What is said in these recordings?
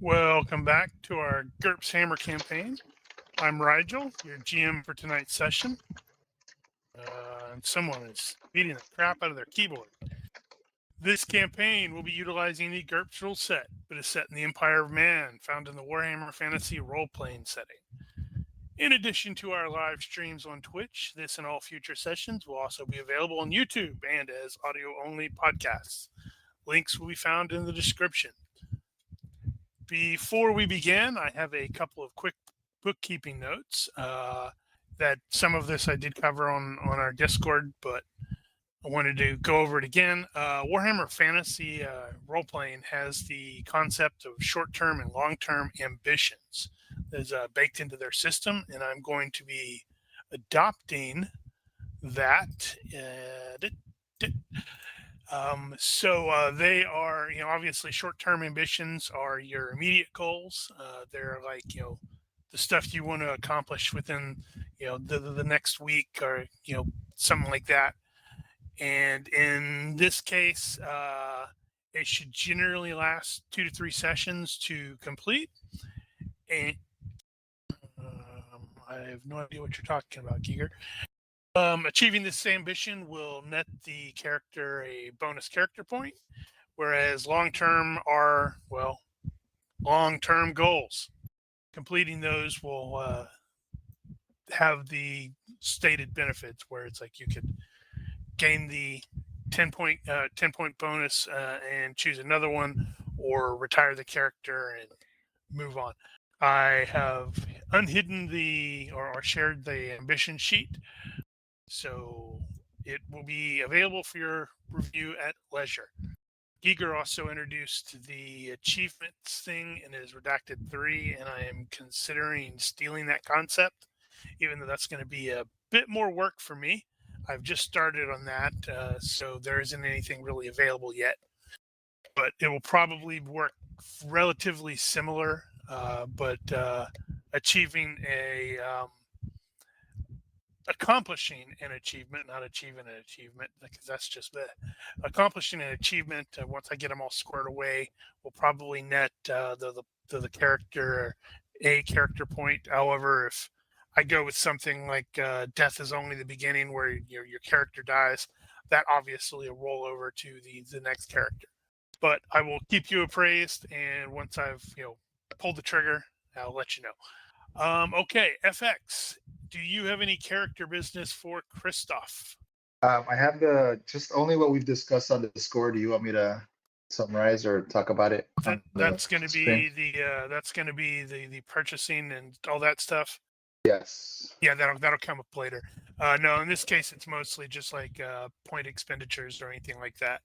Welcome back to our GURPS Hammer campaign. I'm Rigel, your GM for tonight's session. And someone is beating the crap out of their keyboard. This campaign will be utilizing the GURPS rule set, but is set in the Empire of Man, found in the Warhammer Fantasy role-playing setting. In addition to our live streams on Twitch, this and all future sessions will also be available on YouTube and as audio-only podcasts. Links will be found in the description. Before we begin, I have a couple of quick bookkeeping notes that some of this I did cover on our Discord, but I wanted to go over it again. Warhammer Fantasy role-playing has the concept of short-term and long-term ambitions that is baked into their system, and I'm going to be adopting that. So they are, obviously short-term ambitions are your immediate goals. They're like, the stuff you want to accomplish within, the next week or, something like that. And in this case, it should generally last 2 to 3 sessions to complete. And I have no idea what you're talking about, Giger. Achieving this ambition will net the character a bonus character point, whereas long-term are, long-term goals. Completing those will have the stated benefits where it's like you could gain the 10-point bonus and choose another one, or retire the character and move on. I have unhidden or shared the ambition sheet, so it will be available for your review at leisure. Giger also introduced the achievements thing in his Redacted 3, and I am considering stealing that concept, even though that's going to be a bit more work for me. I've just started on that, so there isn't anything really available yet. But it will probably work relatively similar, but accomplishing an achievement, not achieving an achievement, because that's just accomplishing an achievement. Once I get them all squared away, will probably net the character a character point. However, if I go with something like death is only the beginning, where your character dies, that obviously will roll over to the next character. But I will keep you appraised, and once I've pulled the trigger, I'll let you know. Okay, FX. Do you have any character business for Christoph? I have just only what we've discussed on the Discord. Do you want me to summarize or talk about it? That's going to be the purchasing and all that stuff. Yes. Yeah, that'll come up later. No, in this case, it's mostly just like point expenditures or anything like that.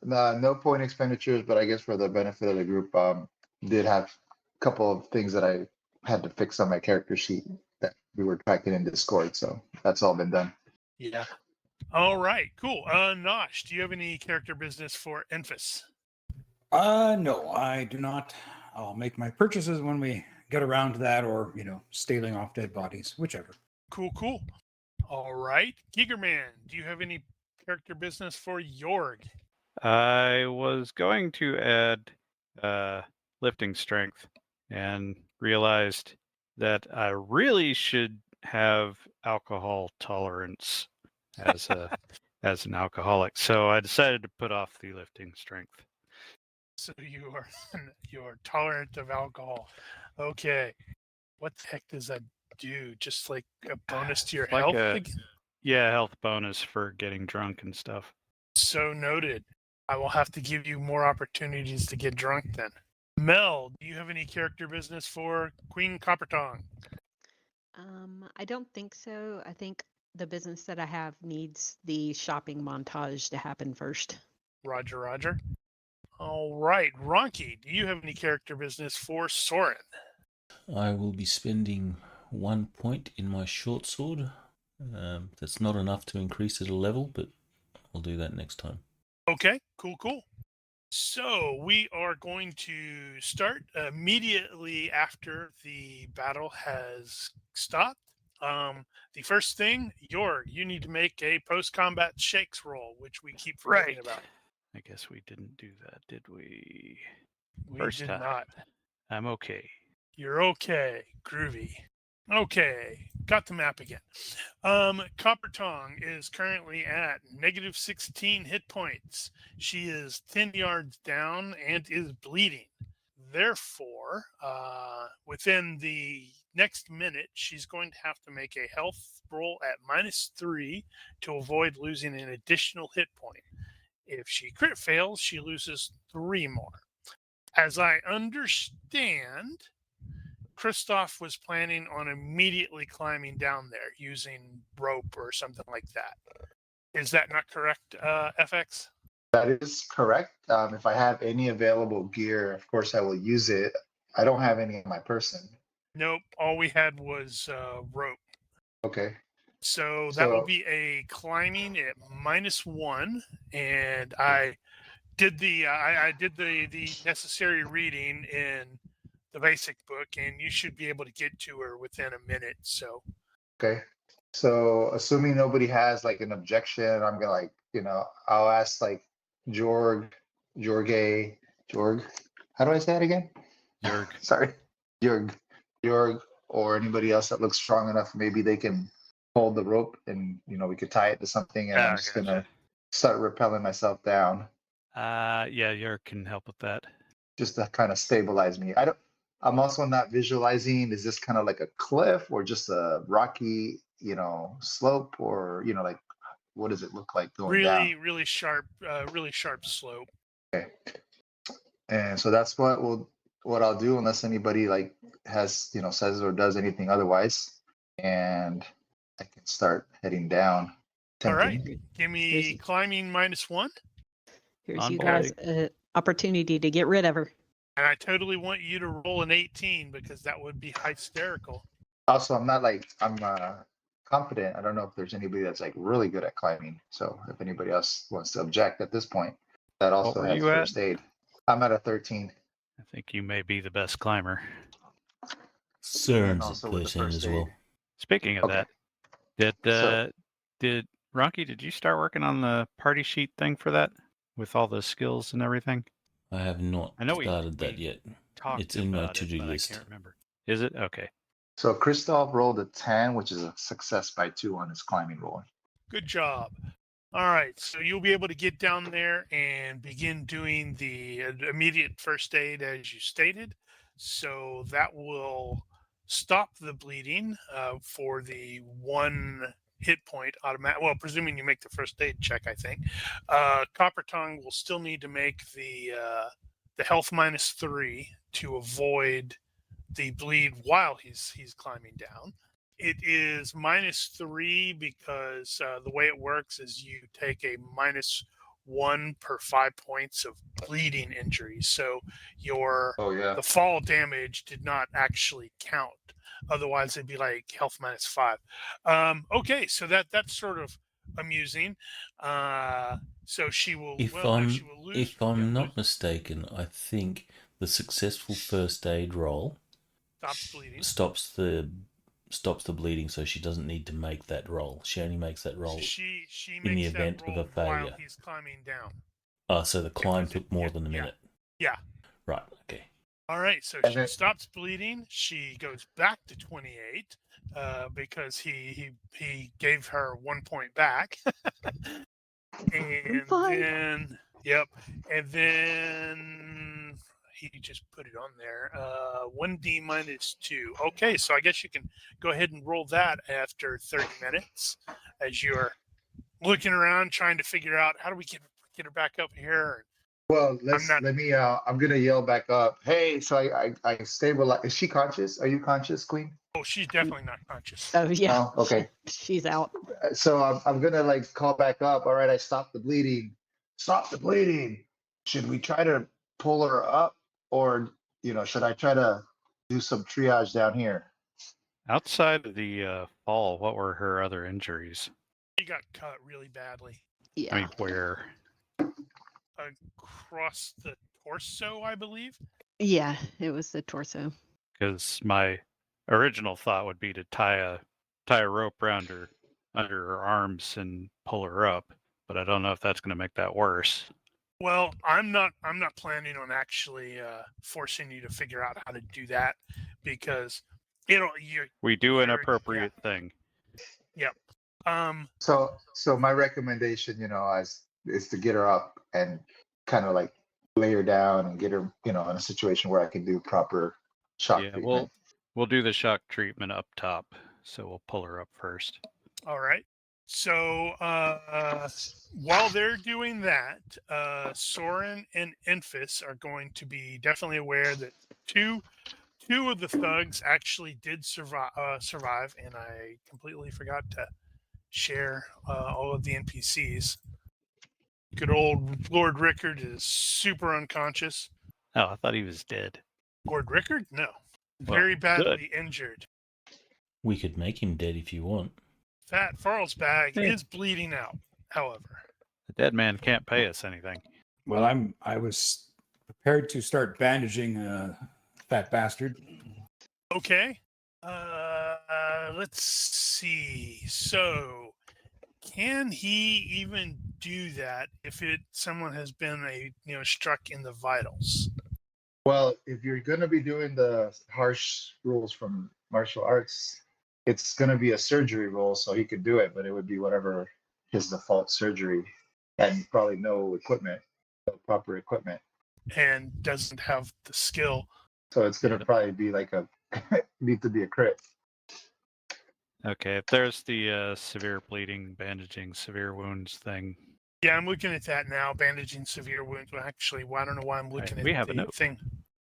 No point expenditures, but I guess for the benefit of the group, did have a couple of things that I had to fix on my character sheet that we were tracking in Discord. So that's all been done. Yeah. All right, cool. Nosh, do you have any character business for Enfys? No, I do not. I'll make my purchases when we get around to that, or stealing off dead bodies, whichever. Cool. All right, Gigerman, do you have any character business for Jorg? I was going to add lifting strength and realized that I really should have alcohol tolerance as an alcoholic. So I decided to put off the lifting strength. So you're tolerant of alcohol. Okay. What the heck does that do? Just like a bonus to your health? Yeah, health bonus for getting drunk and stuff. So noted. I will have to give you more opportunities to get drunk then. Mel, do you have any character business for Queen Coppertongue? I don't think so. I think the business that I have needs the shopping montage to happen first. Roger. All right. Ronki, do you have any character business for Soren? I will be spending 1 point in my short sword. That's not enough to increase it a level, but I'll do that next time. Okay, cool. So we are going to start immediately after the battle has stopped. The first thing, Jorg, you need to make a post-combat shakes roll, which we keep forgetting about. I guess we didn't do that, did we? We did not. I'm okay. You're okay. Groovy. Okay. Got the map again. Copper Tongue is currently at negative 16 hit points. She is 10 yards down and is bleeding. Therefore, within the next minute, she's going to have to make a health roll at -3 to avoid losing an additional hit point. If she crit fails, she loses 3 more. As I understand, Kristoff was planning on immediately climbing down there using rope or something like that. Is that not correct, FX? That is correct. If I have any available gear, of course I will use it. I don't have any in my person. Nope. All we had was rope. Okay. So that will So be a climbing at -1, and I did the necessary reading in the basic book, and you should be able to get to her within a minute. So okay. So assuming nobody has like an objection, I'm gonna I'll ask like Jorg, Jorg. How do I say it again? Jorg. Sorry, Jorg, or anybody else that looks strong enough. Maybe they can hold the rope, and we could tie it to something. And I'm just gonna start rappelling myself down, Yeah, Jorg can help with that. just to kind of stabilize me. I'm also not visualizing. Is this kind of like a cliff or just a rocky, slope, or like what does it look like going down? really sharp slope. Okay. And so that's what I'll do, unless anybody like has says or does anything otherwise, and I can start heading down. All right, Tempting. give me climbing -1, Here's On you board. guys an opportunity to get rid of her. and I totally want you to roll an 18 because that would be hysterical. Also, I'm confident. I don't know if there's anybody that's like really good at climbing. So if anybody else wants to object at this point, that also were has you at? first aid. I'm at a 13. I think you may be the best climber. CERN's also at with the 13 first as aid. well. Speaking of Okay. that, did Ronky, did you start working on the party sheet thing for that with all the skills and everything? I have not I know we started that yet. Talked It's in my about it, to-do but list. I can't remember. Is it? Okay. So Christoph rolled a 10, which is a success by 2 on his climbing roll. Good job. All right, so you'll be able to get down there and begin doing the immediate first aid as you stated. So that will stop the bleeding for the 1 hit point automatic. Well, presuming you make the first aid check, I think. Copper Tongue will still need to make the health -3 to avoid the bleed while he's climbing down. It is -3 because the way it works is you take a -1 per 5 points of bleeding injuries. So the fall damage did not actually count. Otherwise, it'd be like health -5. Okay, so that's sort of amusing. So she will. If she will lose. if I'm not mistaken, I think the successful first aid roll stops bleeding. stops the bleeding, so she doesn't need to make that roll. She only makes that roll She in the makes that event of roll a failure. while he's climbing down. So the climb Because took more than a minute. Yeah. Right. Okay. All right, so And she then- stops bleeding. She goes back to 28 because he gave her 1 point back. And Fine. then, yep, and then he just put it on there. 1d -2. Okay, so I guess you can go ahead and roll that after 30 minutes as you're looking around trying to figure out how do we get her back up here. Well, not- let me. I'm gonna yell back up. Hey, so I stabilize. Is she conscious? Are you conscious, Queen? Oh, she's definitely not conscious. Oh yeah, No? Okay. she's out. So I'm gonna like call back up. All right, I stopped the bleeding. Stop the bleeding. Should we try to pull her up, or should I try to do some triage down here? Outside of the fall, what were her other injuries? She got cut really badly Yeah. I mean, where? across the torso, I believe. Yeah, it was the torso. Because my original thought would be to tie a rope around her under her arms and pull her up, but I don't know if that's going to make that worse. Well, I'm not planning on actually forcing you to figure out how to do that because We do an you're- appropriate thing. Yep. So my recommendation, is to get her up and kind of like lay her down and get her, in a situation where I can do proper shock Yeah, treatment. we'll do the shock treatment up top. So we'll pull her up first. All right. So while they're doing that, Soren and Enfys are going to be definitely aware that two of the thugs actually did survive, and I completely forgot to share all of the NPCs. Good old Lord Rickard is super unconscious. Oh, I thought he was dead. Lord Rickard? No. Well, Very badly injured. We could make him dead if you want. Fat Farlesbag Yeah. is bleeding out, however. The dead man can't pay us anything. Well, I was prepared to start bandaging fat bastard. Okay. Let's see. So, can he even do that if someone has been struck in the vitals? Well, if you're going to be doing the harsh rules from martial arts, it's going to be a surgery rule, so he could do it, but it would be whatever his default surgery, and probably no equipment, no proper equipment. And doesn't have the skill. So it's going to probably be like need to be a crit. Okay, if there's the severe bleeding, bandaging, severe wounds thing. Yeah, I'm looking at that now. Bandaging severe wounds. Well, actually, I don't know why I'm looking We at have a the note. thing.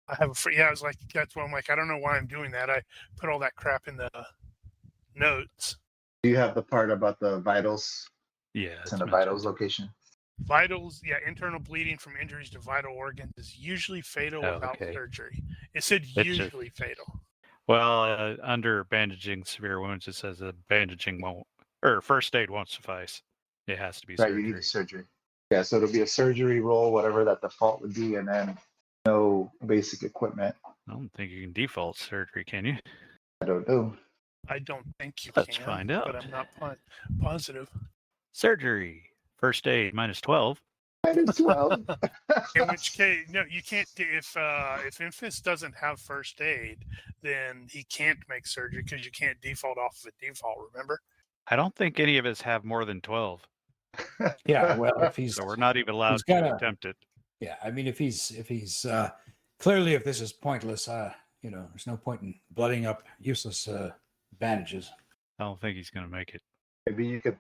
I have I was like, that's why I'm like, I don't know why I'm doing that. I put all that crap in the notes. Do you have the part about the vitals? Yeah, It's in the vitals location. Vitals, internal bleeding from injuries to vital organs is usually fatal Oh, without okay. surgery. It said It just- usually fatal. Well, under bandaging severe wounds, it says that bandaging won't, or first aid won't suffice. It has to be Right, surgery. you need surgery. Yeah, so it'll be a surgery roll, whatever that default would be, and then no basic equipment. I don't think you can default surgery, can you? I don't know. I don't think you Let's can, find but out. I'm not positive. Surgery, first aid, -12. Minus 12. In which case, no, you can't. If Enfys doesn't have first aid, then he can't make surgery because you can't default off of a default. Remember? I don't think any of us have more than 12, Yeah, well, if he's so we're not even allowed he's to gotta- attempt it. yeah, I mean, if he's clearly, if this is pointless, there's no point in blooding up useless bandages. I don't think he's going to make it. Maybe you could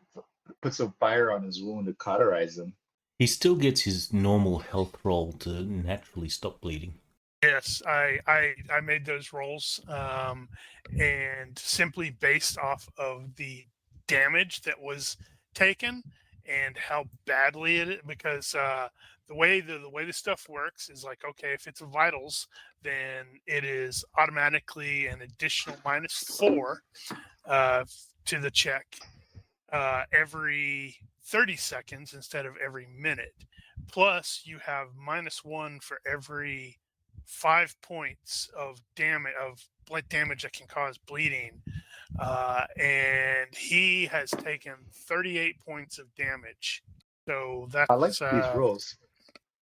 put some fire on his wound to cauterize him. He still gets his normal health roll to naturally stop bleeding. Yes, I made those rolls, and simply based off of the damage that was taken and how badly it is, because the way the stuff works is like, okay, if it's vitals, then it is automatically an additional -4 to the check every 30 seconds instead of every minute. Plus, you have -1 for every 5 points of blood damage that can cause bleeding. And he has taken 38 points of damage. So that's I like these rules.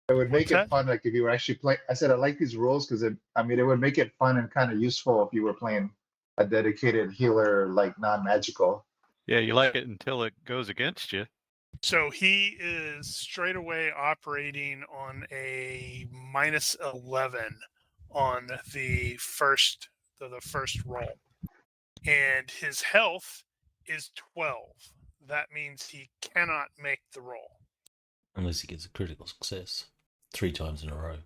It would make what's it that? fun, like if you were actually playing. I said I like these rules because it would make it fun and kind of useful if you were playing a dedicated healer, like non-magical. Yeah, you like it until it goes against you. So he is straight away operating on a -11 on the first roll, and his health is 12. That means he cannot make the roll. Unless he gets a critical success 3 times in a row.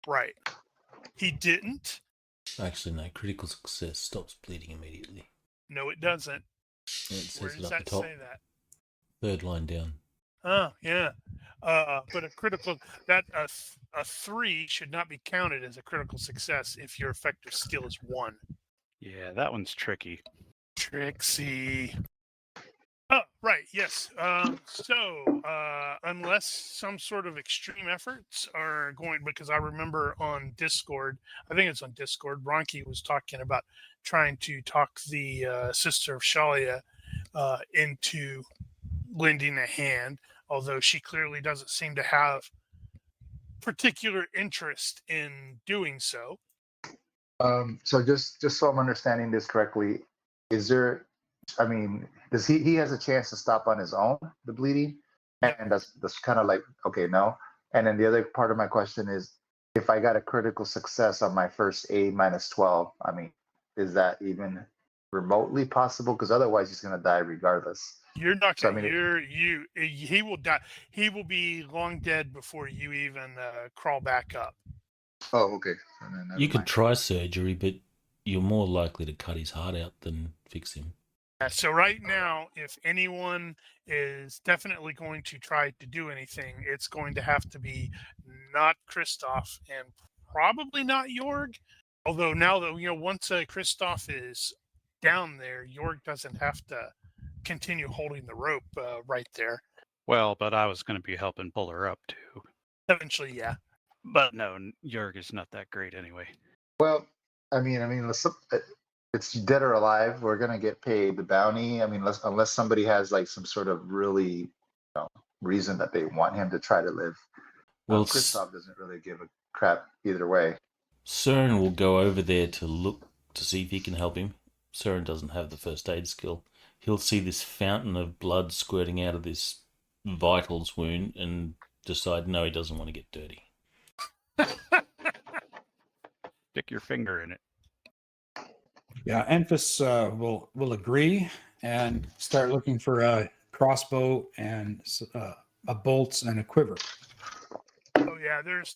Right. He didn't. Actually, no, critical success stops bleeding immediately. No, it doesn't. And it Where says it does up the that top, say that? 3rd line down. Oh, yeah. But a critical a 3 should not be counted as a critical success if your effective skill is 1. Yeah, that one's tricky. Trixie. Oh, right. Yes. Unless some sort of extreme efforts are going, because I remember on Discord, I think it's on Discord, Bronchi was talking about trying to talk the sister of Shalia into lending a hand, although she clearly doesn't seem to have particular interest in doing so. So just so I'm understanding this correctly, is there? I mean, does he has a chance to stop on his own the bleeding? No. And that's kind of like okay, no. And then the other part of my question is, if I got a critical success on my first aid -12, I mean, is that even remotely possible? Because otherwise, he's gonna die regardless. You're not So, I going. mean, He will die. He will be long dead before you even crawl back up. Oh, okay. And then never You could mind. try surgery, but you're more likely to cut his heart out than fix him. So right now, if anyone is definitely going to try to do anything, it's going to have to be not Christoph and probably not Jorg. Although now that once Christoph is down there, Jorg doesn't have to continue holding the rope right there. Well, but I was going to be helping pull her up too. Eventually, yeah. But no, Jörg is not that great anyway. Well, I mean, it's dead or alive. We're gonna get paid the bounty. I mean, unless somebody has like some sort of really reason that they want him to try to live. Well, Christoph doesn't really give a crap either way. Søren will go over there to look to see if he can help him. Søren doesn't have the first aid skill. He'll see this fountain of blood squirting out of this vitals wound and decide no, he doesn't want to get dirty. Stick your finger in it. Yeah, Enfys will agree and start looking for a crossbow and a bolts and a quiver. Oh yeah, there's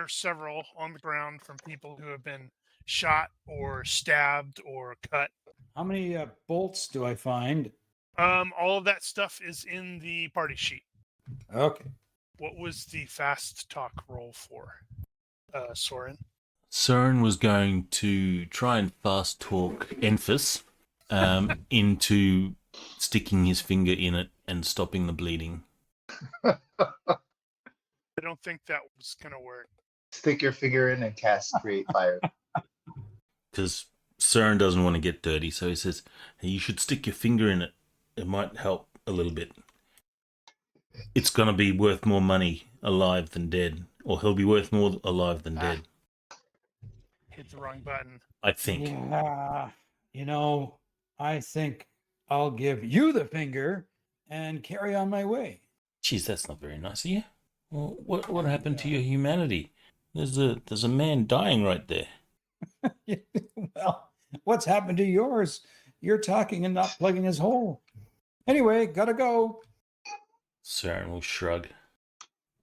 several on the ground from people who have been shot or stabbed or cut. How many bolts do I find? All of that stuff is in the party sheet. Okay. What was the fast talk roll for, Soren? Søren was going to try and fast talk Enfys into sticking his finger in it and stopping the bleeding. I don't think that was going to work. Stick your finger in and cast create fire. Because Søren doesn't want to get dirty, so he says, hey, you should stick your finger in it. It might help a little bit. It's going to be worth more money alive than dead. Or he'll be worth more alive than dead. Hit the wrong button. I think. Yeah, I think I'll give you the finger and carry on my way. Geez, that's not very nice of you. Well, what happened to your humanity? There's a man dying right there. Well, what's happened to yours? You're talking and not plugging his hole. Anyway, gotta go. Søren will shrug.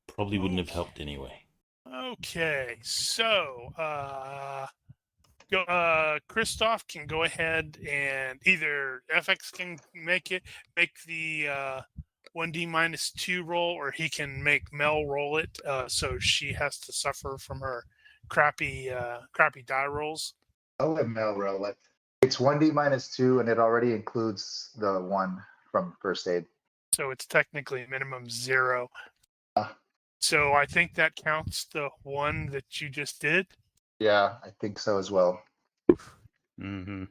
Probably wouldn't have helped anyway. Okay, so Christoph can go ahead and either FX can make the 1D -2 roll, or he can make Mel roll it, so she has to suffer from her crappy die rolls. I'll let Mel roll it. It's 1D -2, and it already includes the one from first aid. So it's technically minimum 0. Ah. So I think that counts the one that you just did. Yeah, I think so as well. Mm-hmm.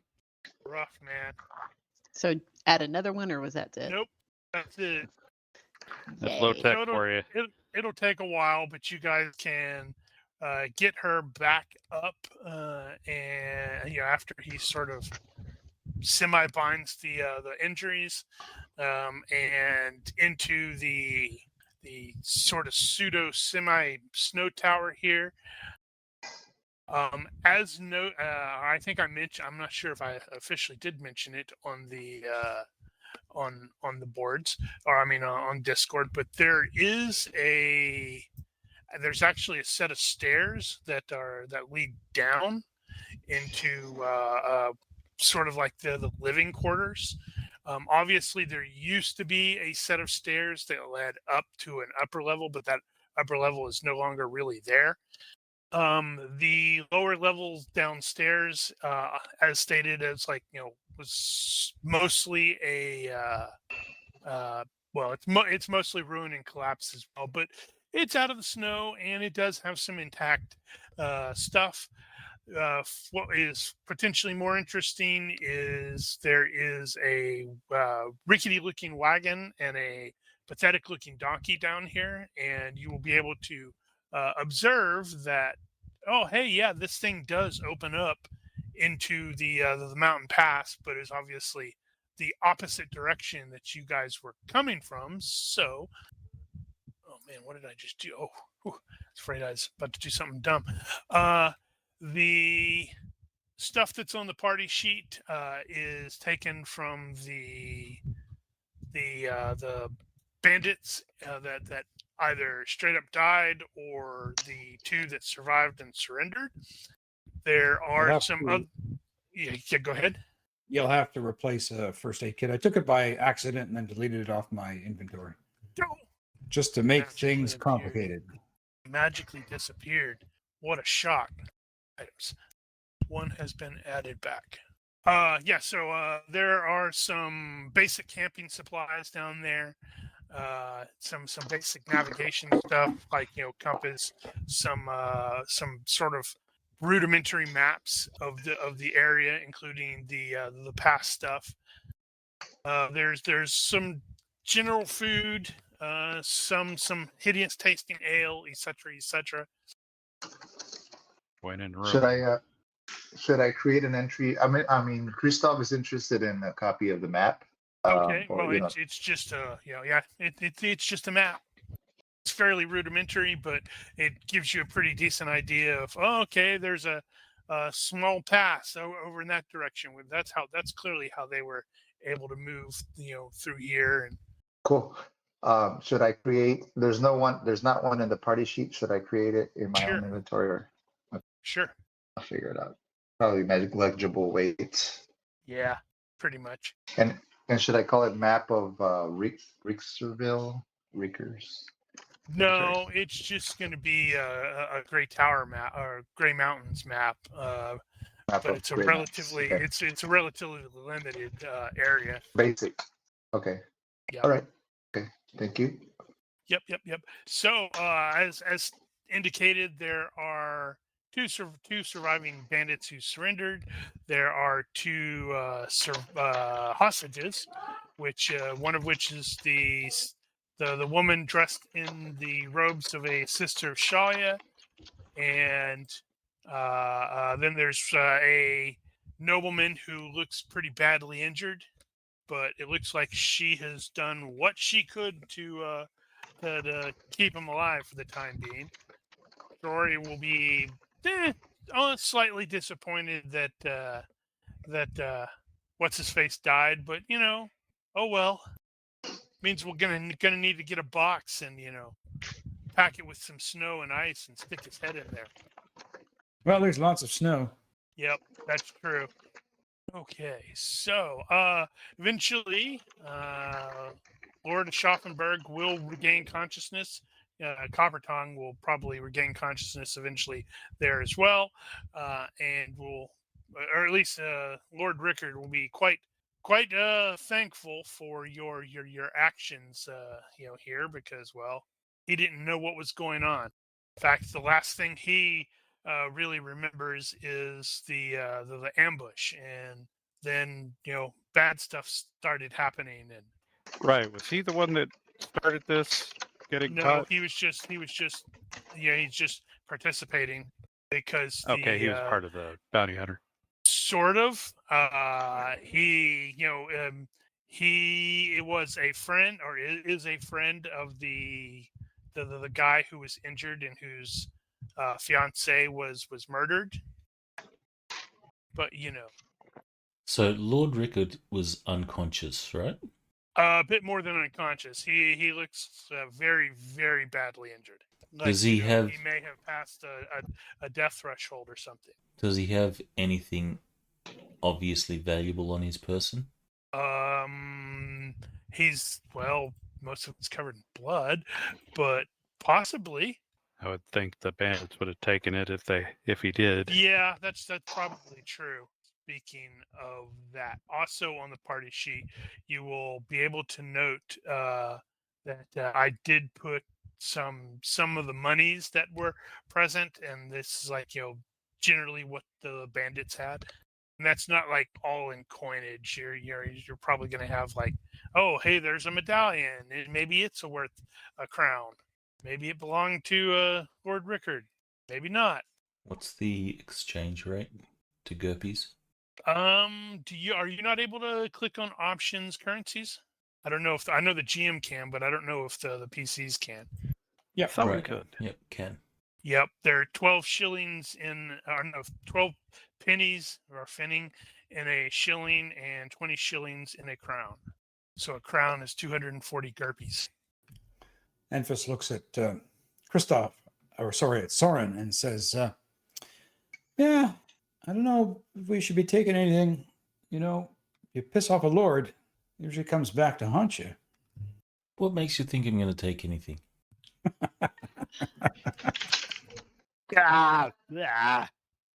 Rough, man. So add another one, or was that it? Nope, that's it. That's low Yay. tech No, no. for you. It'll take a while, but you guys can get her back up, and after he sort of semi binds the injuries, and into the sort of pseudo semi snow tower here. I think I mentioned. I'm not sure if I officially did mention it on the on the boards, or I mean on Discord, but there's actually a set of stairs that lead down into sort of like the living quarters. Obviously, there used to be a set of stairs that led up to an upper level, but that upper level is no longer really there. The lower levels downstairs, as stated, was mostly it's mostly ruined and collapsed as well, but it's out of the snow and it does have some intact stuff. What is potentially more interesting is there is a rickety-looking wagon and a pathetic-looking donkey down here, and you will be able to observe that, oh, hey, yeah, this thing does open up into the mountain pass, but is obviously the opposite direction that you guys were coming from. So, oh man, what did I just do? Oh, whew, I was afraid I was about to do something dumb. The stuff that's on the party sheet is taken from the bandits that either straight up died or the two that survived and surrendered. There are some other. Yeah, go ahead. You'll have to replace a first aid kit. I took it by accident and then deleted it off my inventory. No. Just to make Magically things appeared. complicated. Magically disappeared. What a shock. Items. One has been added back. So there are some basic camping supplies down there. Some basic navigation stuff like compass, some sort of rudimentary maps of the area, including the past stuff. There's some general food, some hideous tasting ale, etc. When in Should Rome. I create an entry? I mean, Christoph is interested in a copy of the map. Okay, Or, well, it's just it's just a map. It's fairly rudimentary, but it gives you a pretty decent idea of, oh, okay, there's a small pass over in that direction. That's clearly how they were able to move, through here. And cool. Should I create? There's not one in the party sheet. Should I create it in my own inventory, or sure, I'll figure it out? Probably negligible weight. yeah, pretty much. And should I call it map of Rickers? No, it's just going to be a Gray Tower map or Gray Mountains map. But it's a relatively it's a relatively limited area. Basic. Okay. Yeah. All right. Okay. Thank you. Yep. So as indicated, there are two surviving bandits who surrendered. There are two hostages, which one of which is the woman dressed in the robes of a sister of Shaya, and then there's a nobleman who looks pretty badly injured, but it looks like she has done what she could to keep him alive for the time being. Rory will be slightly disappointed that what's his face died, but oh well. Means we're gonna need to get a box and pack it with some snow and ice and stick his head in there. Well, there's lots of snow. Yep, that's true. Okay, so eventually, Lord Schaffenberg will regain consciousness. Coppertongue will probably regain consciousness eventually there as well, and will, or at least Lord Rickard will be quite thankful for your actions, here, because, well, he didn't know what was going on. In fact, the last thing he really remembers is the ambush, and then bad stuff started happening. And Right. Was he the one that started this getting no, caught? he's just participating because Okay, he was part of the bounty hunter. sort of. He was a friend, or is a friend of the guy who was injured and whose fiance was murdered. But So Lord Rickard was unconscious, right? a bit more than unconscious. He looks very, very badly injured. Does he have? He may have passed a death threshold or something. Does he have anything obviously valuable on his person? Most of it's covered in blood, but possibly. I would think the bandits would have taken it if he did. Yeah, that's probably true. Speaking of that, also on the party sheet, you will be able to note that I did put some of the monies that were present, and this is like generally what the bandits had, and that's not like all in coinage. You're probably going to have like, oh, hey, there's a medallion, and maybe it's worth a crown. Maybe it belonged to Lord Rickard. Maybe not. What's the exchange rate to GURPS? Are you not able to click on options currencies? I don't know if I know the GM can, but I don't know if the PCs can. Yeah, Thought we Right. could. Yep, can. Yep, there are 12 shillings or no, 12 pennies or finning in a shilling and 20 shillings in a crown. So a crown is 240 GURPS. Enfys looks at at Soren, and says, "Yeah, I don't know if we should be taking anything. You know, you piss off a lord, he usually comes back to haunt you." What makes you think I'm going to take anything?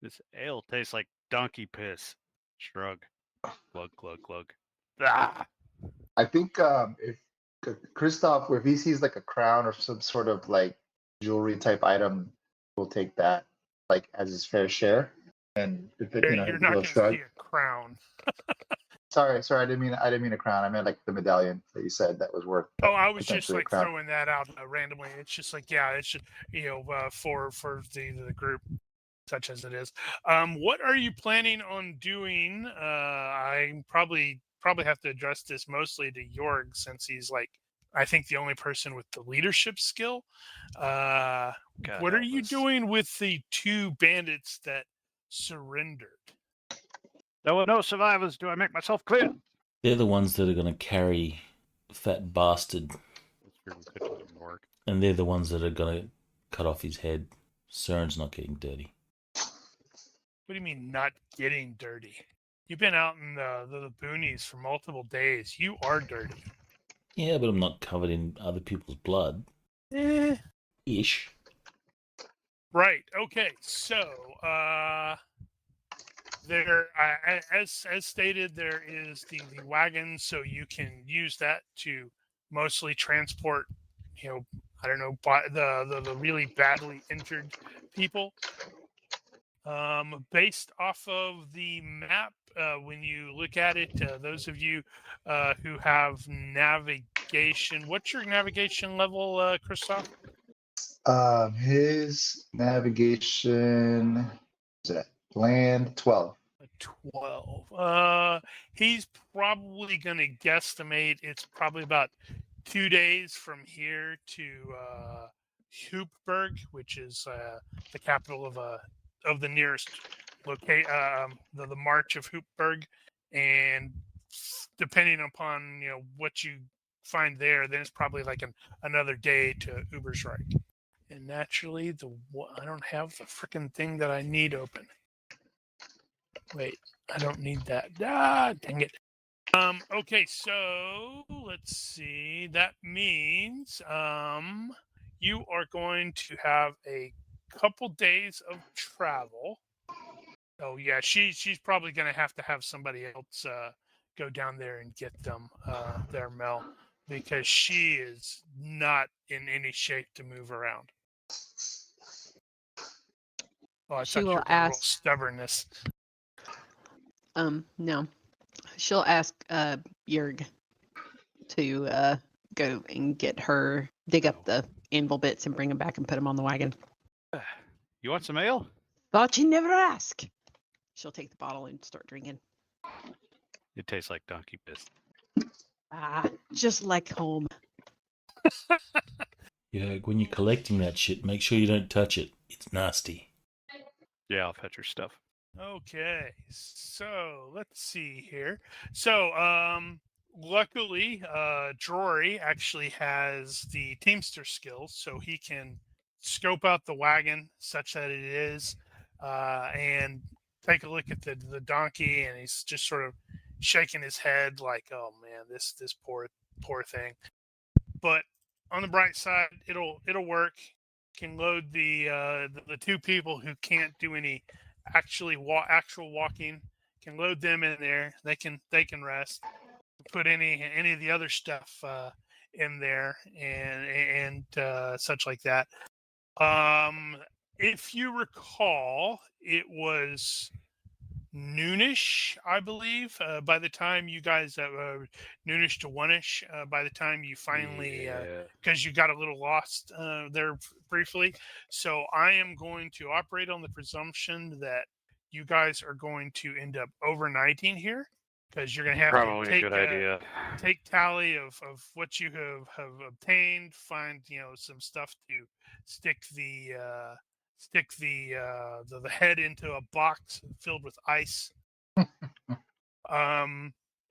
This ale tastes like donkey piss. Shrug. Glug, glug, glug. I think if Christoph, if he sees like a crown or some sort of like jewelry type item, will take that like as his fair share. And if it, You're not he'll going to shrug. see a crown. Sorry, I didn't mean a crown. I meant like the medallion that you said that was worth. Oh, I was just potentially a like crown. throwing that out randomly. It's just like, yeah, it's just for the group, such as it is. What are you planning on doing? I probably have to address this mostly to Jorg, since he's like, I think, the only person with the leadership skill. God What are help you us. doing with the 2 bandits that surrendered? There were no survivors. Do I make myself clear? They're the ones that are going to carry Fat Bastard, That's true. We could do more work. and they're the ones that are going to cut off his head. Søren's not getting dirty. What do you mean not getting dirty? You've been out in the boonies for multiple days. You are dirty. Yeah, but I'm not covered in other people's blood. Ish. Right. Okay. So, there, as stated, there is the wagon, so you can use that to mostly transport, I don't know, the really badly injured people. Based off of the map, when you look at it, those of you who have navigation, what's your navigation level, Christoph? His navigation is it land 12. 12. He's probably going to guesstimate it's probably about 2 days from here to Hoopberg, which is the capital of the nearest the March of Hoopberg, and depending upon what you find there, then it's probably like another day to Ubersreik. And naturally, I don't have the freaking thing that I need open. Wait, I don't need that. Dang it. Okay, so let's see. That means you are going to have a couple days of travel. Oh yeah, she's probably going to have somebody else go down there and get them their mail, because she is not in any shape to move around. Oh, I She thought you will were going to roll ask. stubbornness. No. She'll ask Jorg to go and dig up the anvil bits and bring them back and put them on the wagon. You want some ale? Thought you'd never ask. She'll take the bottle and start drinking. It tastes like donkey piss. Just like home. Yeah, when you're collecting that shit, make sure you don't touch it. It's nasty. Yeah, I'll fetch your stuff. Okay, so let's see here. So, luckily, Drory actually has the Teamster skills, so he can scope out the wagon such that it is, and take a look at the donkey, and he's just sort of shaking his head like, "Oh man, this poor thing." But on the bright side, it'll work. Can load the 2 people who can't do any actual walking, can load them in there. They can rest. Put any of the other stuff in there and such like that. If you recall, it was noonish, I believe. By the time you guys, noonish to one-ish, by the time you finally, because you got a little lost there briefly. So I am going to operate on the presumption that you guys are going to end up overnighting here, because you're going to have Probably to a take good idea. take tally of what you have obtained, find some stuff to stick the the head into a box filled with ice,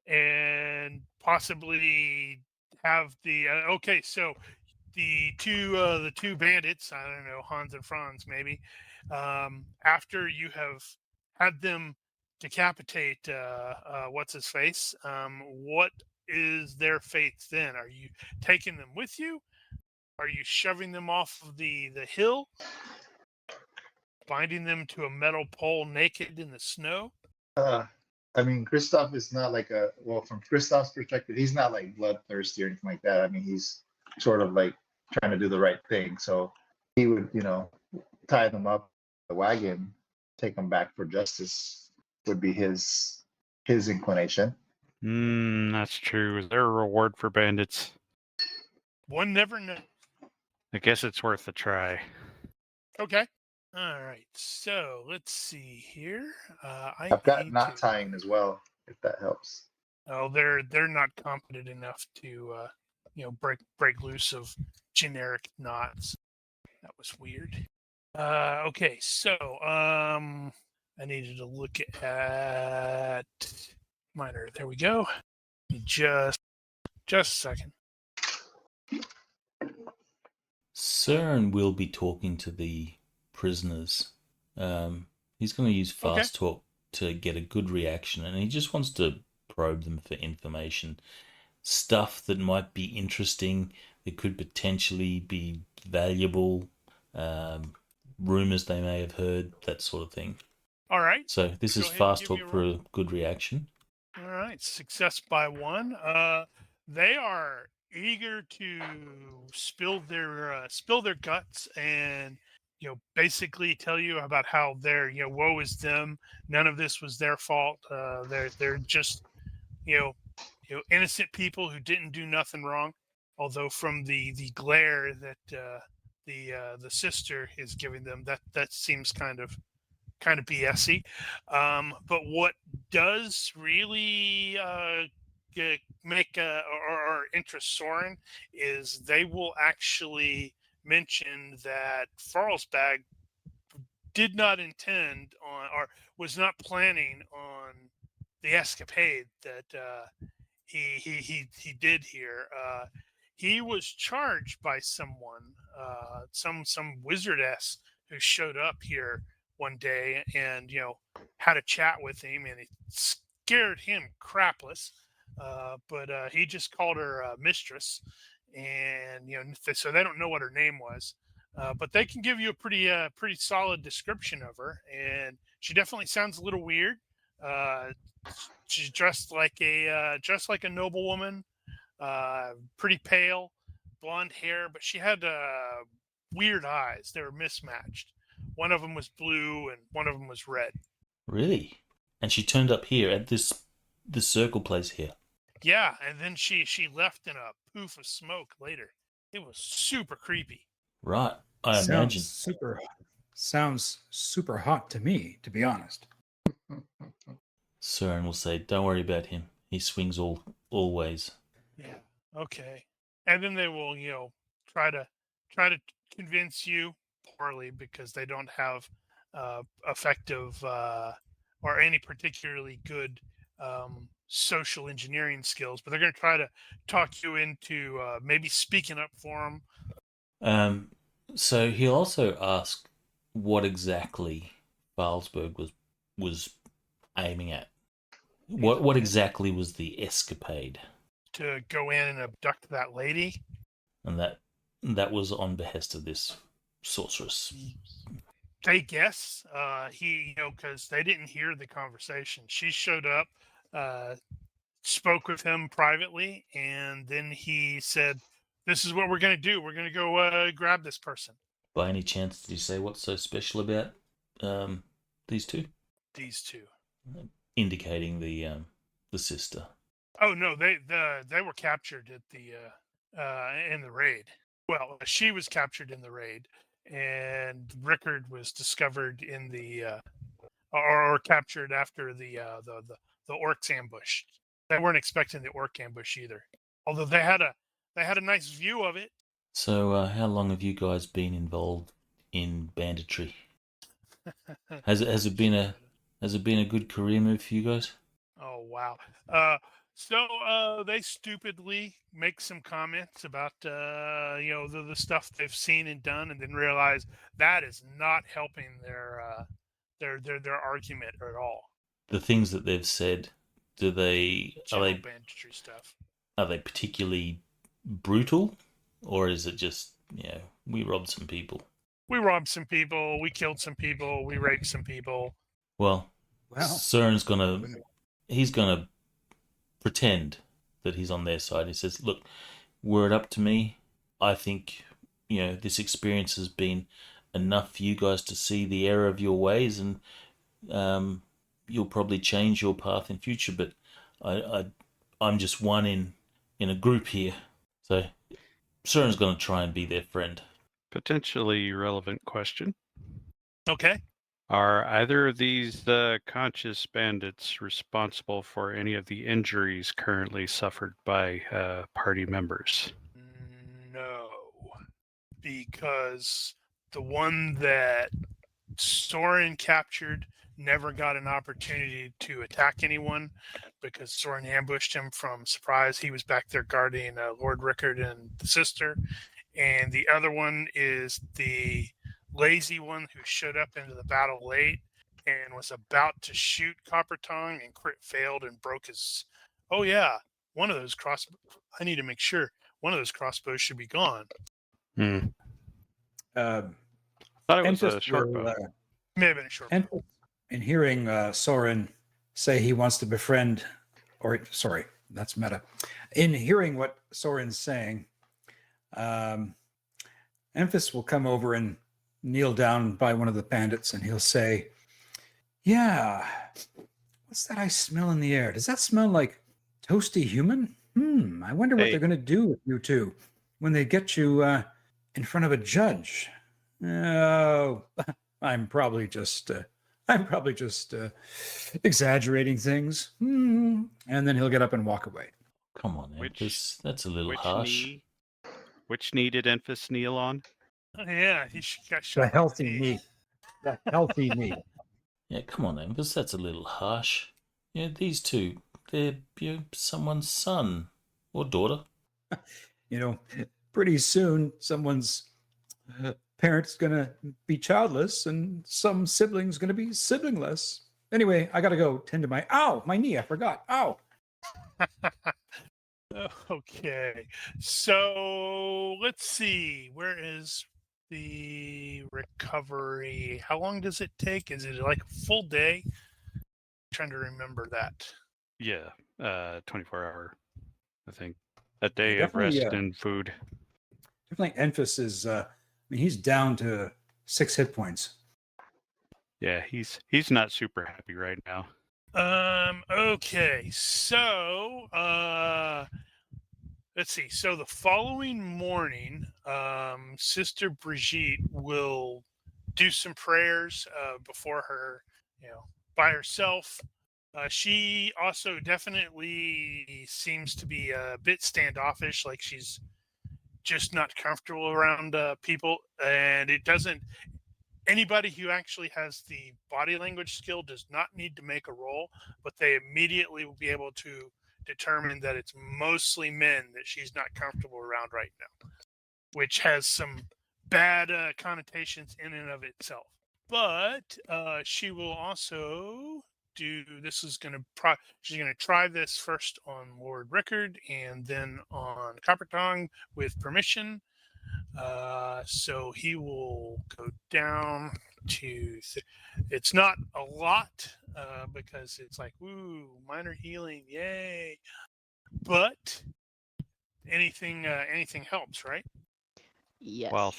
and possibly have the okay. So the two bandits, I don't know, Hans and Franz, maybe, after you have had them decapitate what's his face, what is their fate then? Are you taking them with you? Are you shoving them off of the hill, binding them to a metal pole naked in the snow? I mean, Kristoff is not like from Kristoff's perspective, he's not like bloodthirsty or anything like that. I mean, he's sort of like trying to do the right thing. So he would, tie them up in the wagon, take them back for justice would be his inclination. That's true. Is there a reward for bandits? One never knows. I guess it's worth a try. Okay. All right. So let's see here. I've got need knot to- tying as well, if that helps. Oh, they're not competent enough to break loose of generic knots. That was weird. Okay, so I needed to look at minor. There we go. Just a second. CERN will be talking to the prisoners. He's going to use fast talk to get a good reaction, and he just wants to probe them for information. Stuff that might be interesting, that could potentially be valuable, rumors they may have heard, that sort of thing. All right. So this Go is ahead and fast give me talk a for roll. a good reaction. All right, success by one. They are eager to spill their guts and basically tell you about how their woe is them. None of this was their fault. They're just innocent people who didn't do nothing wrong. Although from the glare that the sister is giving them, that seems kind of BSy. But what does really make or interest Soren is they will actually mention that Farlsbag did not intend on or was not planning on the escapade that he did here. He was charged by someone, some wizardess who showed up here one day and had a chat with him, and it scared him crapless. But he just called her mistress, and so they don't know what her name was, but they can give you a pretty solid description of her, and she definitely sounds a little weird. She's dressed like a noblewoman, pretty pale, blonde hair, but she had weird eyes. They were mismatched. One of them was blue and one of them was red. Really? And she turned up here at this circle place here. Yeah, and then she left in a poof of smoke later. It was super creepy. Right, I imagine. Sounds super hot to me, to be honest. CERN will say, "Don't worry about him. He swings always." Yeah. Okay. And then they will, try to convince you poorly because they don't have effective or any particularly good social engineering skills, but they're going to try to talk you into maybe speaking up for them. So he'll also ask what exactly Farlsberg was aiming at. What exactly was the escapade? To go in and abduct that lady. And that was on behest of this sorceress. They guess because they didn't hear the conversation. She showed up, spoke with him privately, and then he said, "This is what we're going to do. We're going to go grab this person." By any chance, did you say what's so special about these two? These two. indicating the sister. Oh no, they were captured at the in the raid. Well, she was captured in the raid, and Rickard was discovered in the or captured after the orcs ambush. They weren't expecting the orc ambush either, although they had a nice view of it. So, how long have you guys been involved in banditry? Has it been a good career move for you guys? Oh wow! They stupidly make some comments about the stuff they've seen and done, and then realize that is not helping their argument at all. The things that they've said, General banditry stuff. are they particularly brutal, or is it just we robbed some people? We robbed some people. We killed some people. We raped some people. Well, Well, Søren's gonna pretend that he's on their side. He says, "Look, were it up to me, I think this experience has been enough for you guys to see the error of your ways, and you'll probably change your path in future. But I'm just one in a group here, so Søren's gonna try and be their friend." Potentially relevant question. Okay. Are either of these conscious bandits responsible for any of the injuries currently suffered by party members? No, because the one that Soren captured never got an opportunity to attack anyone because Soren ambushed him from surprise. He was back there guarding Lord Rickard and the sister. And the other one is the lazy one who showed up into the battle late and was about to shoot Copper Tongue, and crit failed and broke his. Oh yeah, one of those I need to make sure one of those crossbows should be gone. Thought it was a short bow. May have been a short bow. In hearing Soren say he wants to befriend, that's meta. In hearing what Soren's saying, Emphas will come over and kneel down by one of the bandits, and he'll say, "Yeah, what's that I smell in the air? Does that smell like toasty human? I wonder what they're going to do with you two when they get you in front of a judge. Oh, I'm probably just exaggerating things." And then he'll get up and walk away. Come on, Emphas. That's a little harsh. Which knee did Emphas kneel on? Yeah, he got shot. The healthy knee. The healthy knee. Yeah, come on, Emphas. That's a little harsh. These two, they're someone's son or daughter. Pretty soon someone's parent's gonna be childless, and some sibling's gonna be siblingless. Anyway, I gotta go tend to my knee. I forgot. Ow. Okay, so let's see. Where is the recovery? How long does it take? Is it like a full day? I'm trying to remember that. Yeah, 24-hour, I think. A day of rest and food. Definitely emphasis. He's down to 6 hit points. Yeah, he's not super happy right now. Okay, so let's see. So the following morning, Sister Brigitte will do some prayers before her, by herself. She also definitely seems to be a bit standoffish, like she's just not comfortable around people, and it doesn't. Anybody who actually has the body language skill does not need to make a roll, but they immediately will be able to determine that it's mostly men that she's not comfortable around right now, which has some bad connotations in and of itself. But she will also she's going to try this first on Lord Rickard and then on Copper Tongue with permission. So he will go down to it's not a lot because it's like, woo, minor healing, yay. But anything helps, right? Yes. While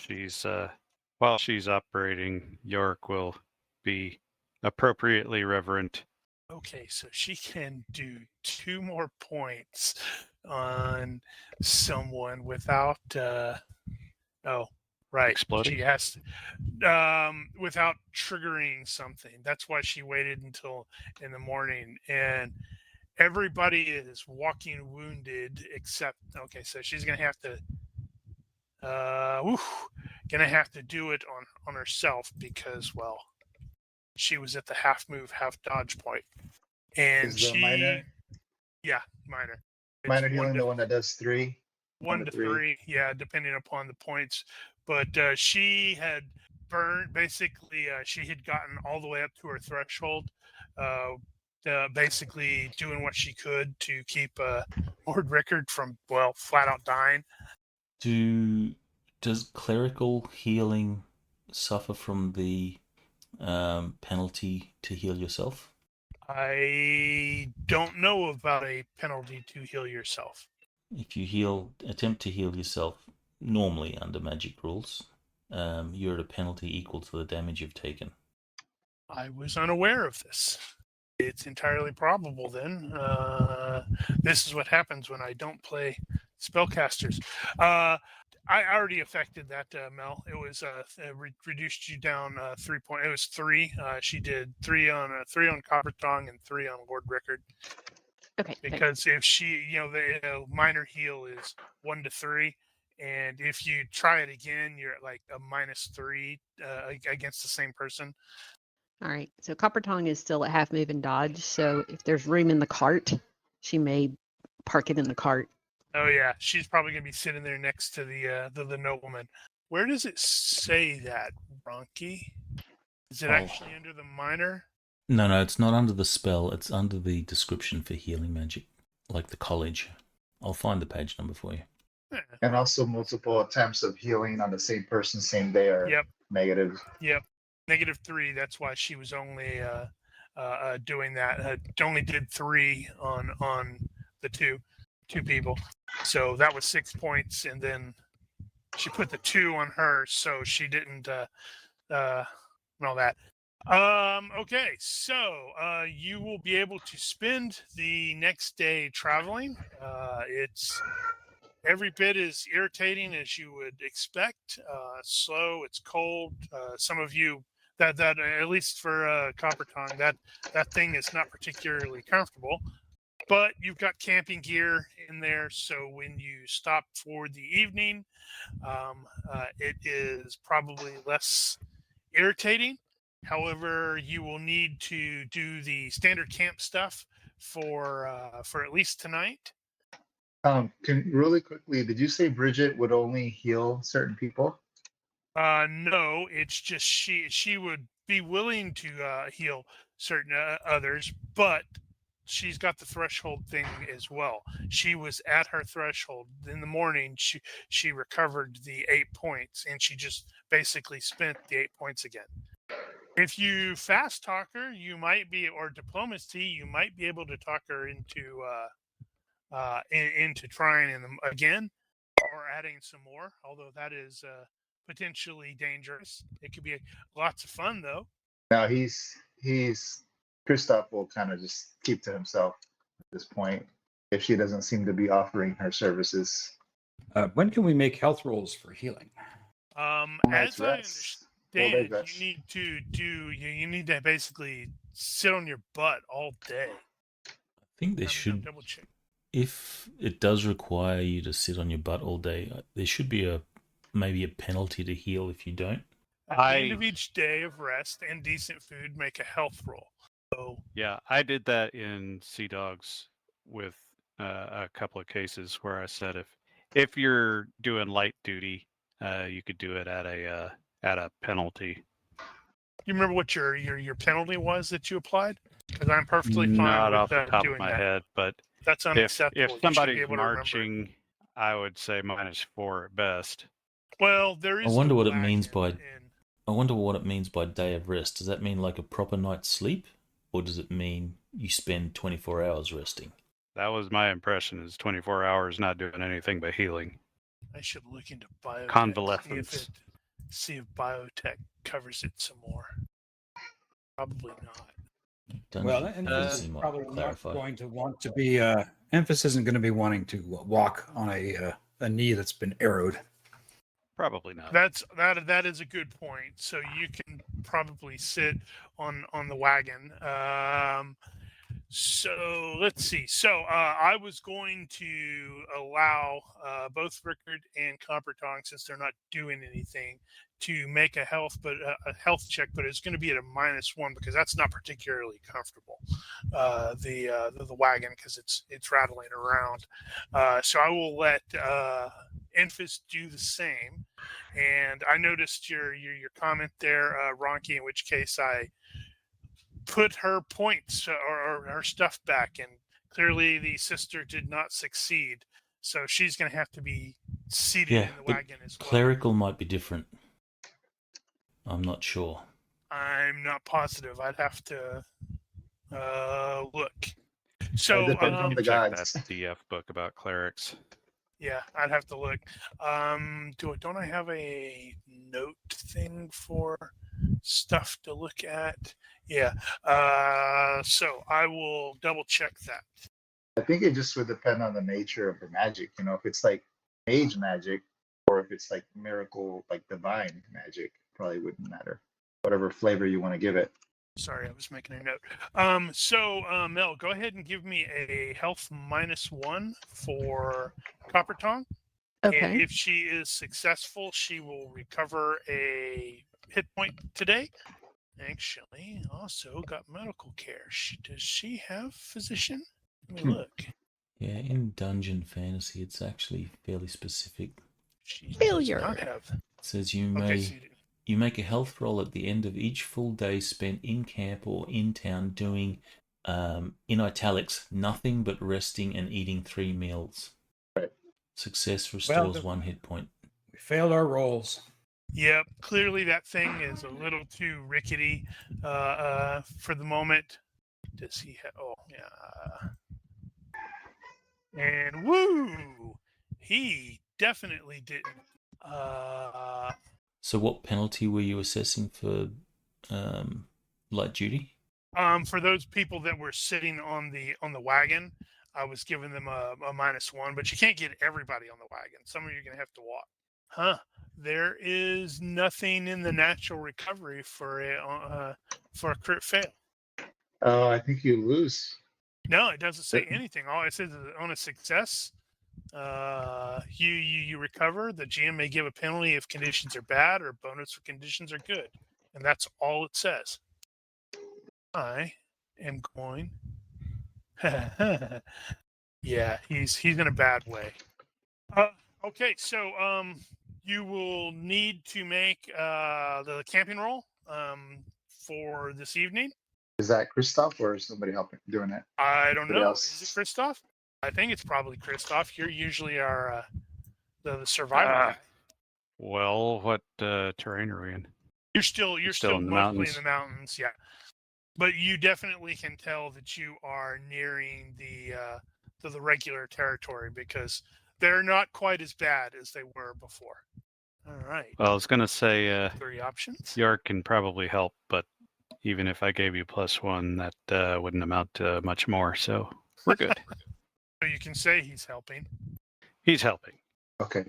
she's operating, York will be appropriately reverent Okay, so she can do 2 more points on someone without. Oh, right. Exploding? She has without triggering something. That's why she waited until in the morning. And everybody is walking wounded except. Okay, so she's gonna have to. Gonna have to do it on herself because she was at the half move, half dodge point, and Is the minor yeah, minor. It's minor one healing to the one that does 3? 1 to 3, yeah, depending upon the points. But she had burned basically. She had gotten all the way up to her threshold, basically doing what she could to keep Lord Rickard from flat out dying. Does clerical healing suffer from the penalty to heal yourself? I don't know about a penalty to heal yourself. If you attempt to heal yourself normally under magic rules, you're at a penalty equal to the damage you've taken. I was unaware of this. It's entirely probable then. This is what happens when I don't play spellcasters. I already affected that, Mel. It was reduced you down 3 points. It was 3. She did 3 on Copper Tongue and 3 on Lord Rickard. Okay. thanks. Because if she, the minor heal is 1 to 3, and if you try it again, you're at like a -3 against the same person. All right. So Copper Tongue is still at half move and dodge. So if there's room in the cart, she may park it in the cart. Oh yeah, she's probably gonna be sitting there next to the nobleman. Where does it say that, Ronky? Is it actually under the minor? No, it's not under the spell. It's under the description for healing magic, like the college. I'll find the page number for you. And also multiple attempts of healing on the same person, same day are Yep. negative. Yep. -3. That's why she was only doing that. Only did 3 on the two people. So that was 6 points, and then she put the 2 on her, so she didn't and all that. Okay, so you will be able to spend the next day traveling. It's every bit as irritating as you would expect. Slow, it's cold. Some of you that at least for Copper Tongue, that thing is not particularly comfortable. But you've got camping gear in there, so when you stop for the evening, it is probably less irritating. However, you will need to do the standard camp stuff for at least tonight. Really quickly, did you say Bridget would only heal certain people? No, it's just she would be willing to heal certain others, but she's got the threshold thing as well. She was at her threshold in the morning. She recovered the 8 points, and she just basically spent the 8 points again. If you fast talk her, you might be, or diplomacy, you might be able to talk her into trying them again, or adding some more. Although that is potentially dangerous. It could be lots of fun though. Now he's Kristoff will kind of just keep to himself at this point if she doesn't seem to be offering her services. When can we make health rolls for healing? As I understand, rest. you need to you need to basically sit on your butt all day. I think there should, double check. if it does require you to sit on your butt all day, there should be maybe a penalty to heal if you don't. At the end of each day of rest and decent food, make a health roll. So Yeah, I did that in Sea Dogs with a couple of cases where I said if you're doing light duty, you could do it at a penalty. you remember what your penalty was that you applied? Because I'm perfectly fine Not with off the top doing of my that. head, but That's unacceptable. if You should be somebody's able to remember it. marching, I would say -4 at best. Well, there is. I wonder the what it means wagon by and- I wonder what it means by day of rest. Does that mean like a proper night's sleep, or does it mean you spend 24 hours resting? That was my impression, is 24 hours not doing anything but healing. I should look into biotech. Convalescence. See if biotech covers it some more. Probably not. Dungeon Well, fantasy emphasis is might probably not clarify. going to want to be. Emphasis isn't going to be wanting to walk on a knee that's been arrowed. Probably not. That is a good point. So you can probably sit on the wagon. So let's see. So I was going to allow both Rickard and Coppertong, since they're not doing anything, to make a health check, but it's going to be at a -1 because that's not particularly comfortable. The wagon, because it's rattling around. So I will let Enfys do the same. And I noticed your comment there, Ronki, in which case I put her points or her stuff back, and clearly the sister did not succeed, so she's going to have to be seated Yeah, in the but wagon as well. clerical might be different. I'm not sure. I'm not positive. I'd have to look. So It depends on the Check gods. that DF book about clerics. yeah, I'd have to look. Don't I have a note thing for stuff to look at? Yeah. So I will double check that. I think it just would depend on the nature of the magic. You know, if it's like mage magic, or if it's like miracle, like divine magic, probably wouldn't matter. Whatever flavor you want to give it. Sorry, I was making a note. Mel, go ahead and give me a health -1 for Coppertong. And Okay. if she is successful, she will recover a hit point today. Actually, also got medical care. Does she have physician? Let me look. Yeah, in dungeon fantasy, it's actually fairly specific. She Failure. does not have. It says you Okay, may so you make a health roll at the end of each full day spent in camp or in town doing, in italics, nothing but resting and eating 3 meals. Right. Success restores Well, 1 hit point. We failed our rolls. Yep, clearly that thing is a little too rickety for the moment. Does he have? Oh, yeah. And woo, he definitely didn't. So what penalty were you assessing for light duty? For those people that were sitting on the wagon, I was giving them a -1, but you can't get everybody on the wagon. Some of you are gonna have to walk. Huh? There is nothing in the natural recovery for a crit fail. Oh, I think you lose. No, it doesn't say anything. All it says is on a success, you recover. The GM may give a penalty if conditions are bad or bonus if conditions are good, and that's all it says. I am going. Yeah, he's in a bad way. Okay, so you will need to make the camping roll for this evening. Is that Christoph or is somebody helping doing it? I don't Somebody know. else? Is it Christoph? I think it's probably Christoph. You're usually our the survival guy. Well, what terrain are we in? You're still still in the mostly mountains. in the mountains, yeah. But you definitely can tell that you are nearing the regular territory because they're not quite as bad as they were before. All right. Well, I was gonna say 3 options. York can probably help, but even if I gave you +1, that wouldn't amount to much more. So we're good. So you can say he's helping. He's helping. Okay.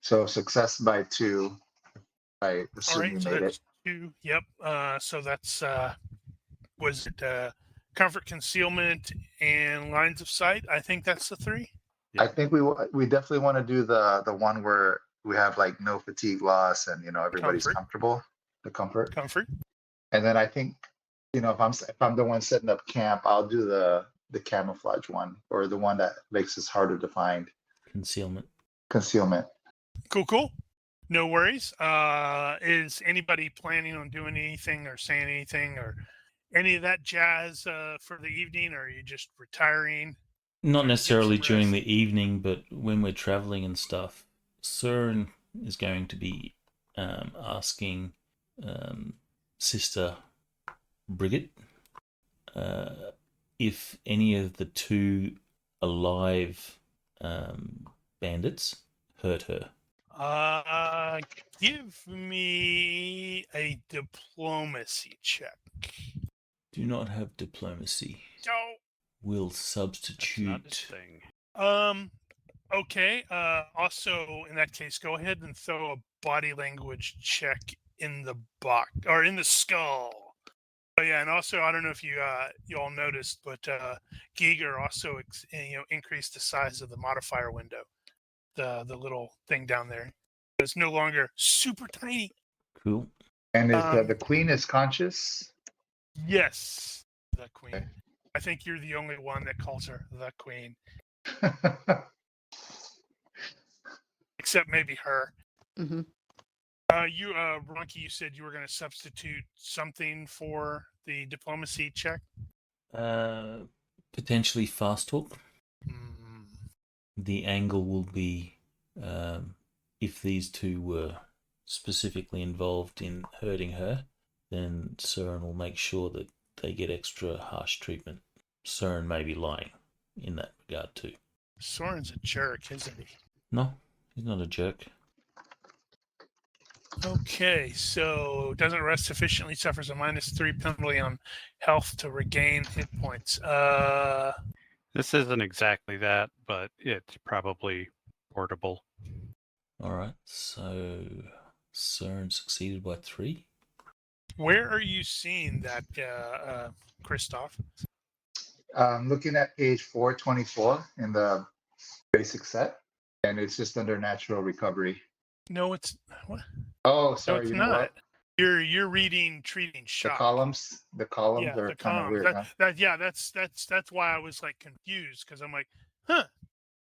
So success by 2. I All assume right, you so made that's it. 2. Yep. So that's was it comfort, concealment, and lines of sight? I think that's the 3. I think we definitely want to do the one where we have like no fatigue loss and everybody's Comfort. comfortable, the comfort. Comfort. And then I think if I'm the one setting up camp, I'll do the camouflage one or the one that makes us harder to find. Concealment. Concealment. Cool. No worries. Is anybody planning on doing anything or saying anything or any of that jazz for the evening, or are you just retiring? Not necessarily some during rest. the evening, but when we're traveling and stuff, Cern is going to be asking Sister Brigid if any of the 2 alive bandits hurt her. Give me a diplomacy check. do not have diplomacy. So, Will That's not his substitute. thing. okay. Also, in that case, go ahead and throw a body language check in the box or in the skull. Oh yeah, and also I don't know if you all noticed, but Giger also increased the size of the modifier window, the little thing down there. It's no longer super tiny. Cool. And is the queen is conscious? Yes, the queen. Okay. I think you're the only one that calls her the queen, except maybe her. Mm-hmm. Ronky, you said you were going to substitute something for the diplomacy check. Potentially fast talk. Mm, The angle will be if these two were specifically involved in hurting her, then Søren will make sure that they get extra harsh treatment. Søren may be lying in that regard too. Soren's a jerk, isn't he? No, he's not a jerk. Okay, so doesn't rest sufficiently, suffers a -3 penalty on health to regain hit points. This isn't exactly that, but it's probably portable. Alright, so Søren succeeded by 3. Where are you seeing that, Christoph? I'm looking at page 424 in the basic set, and it's just under natural recovery. No, it's what? Oh, No, sorry, it's you know not. what? You're reading treating The shock. columns Yeah, are the kind of columns. weird, huh? That's why I was like confused because I'm like, huh.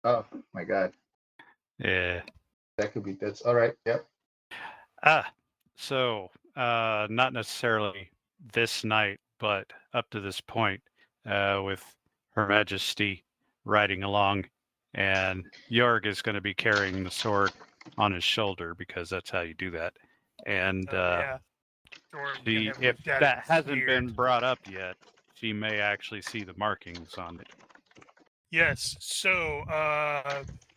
Oh my god, Yeah. that's all right. Yep. So not necessarily this night, but up to this point, with Her Majesty riding along, and Jorg is going to be carrying the sword on his shoulder because that's how you do that. And Yeah. Or we can have if looked at that it, it's hasn't weird. been brought up yet, she may actually see the markings on it. Yes. So,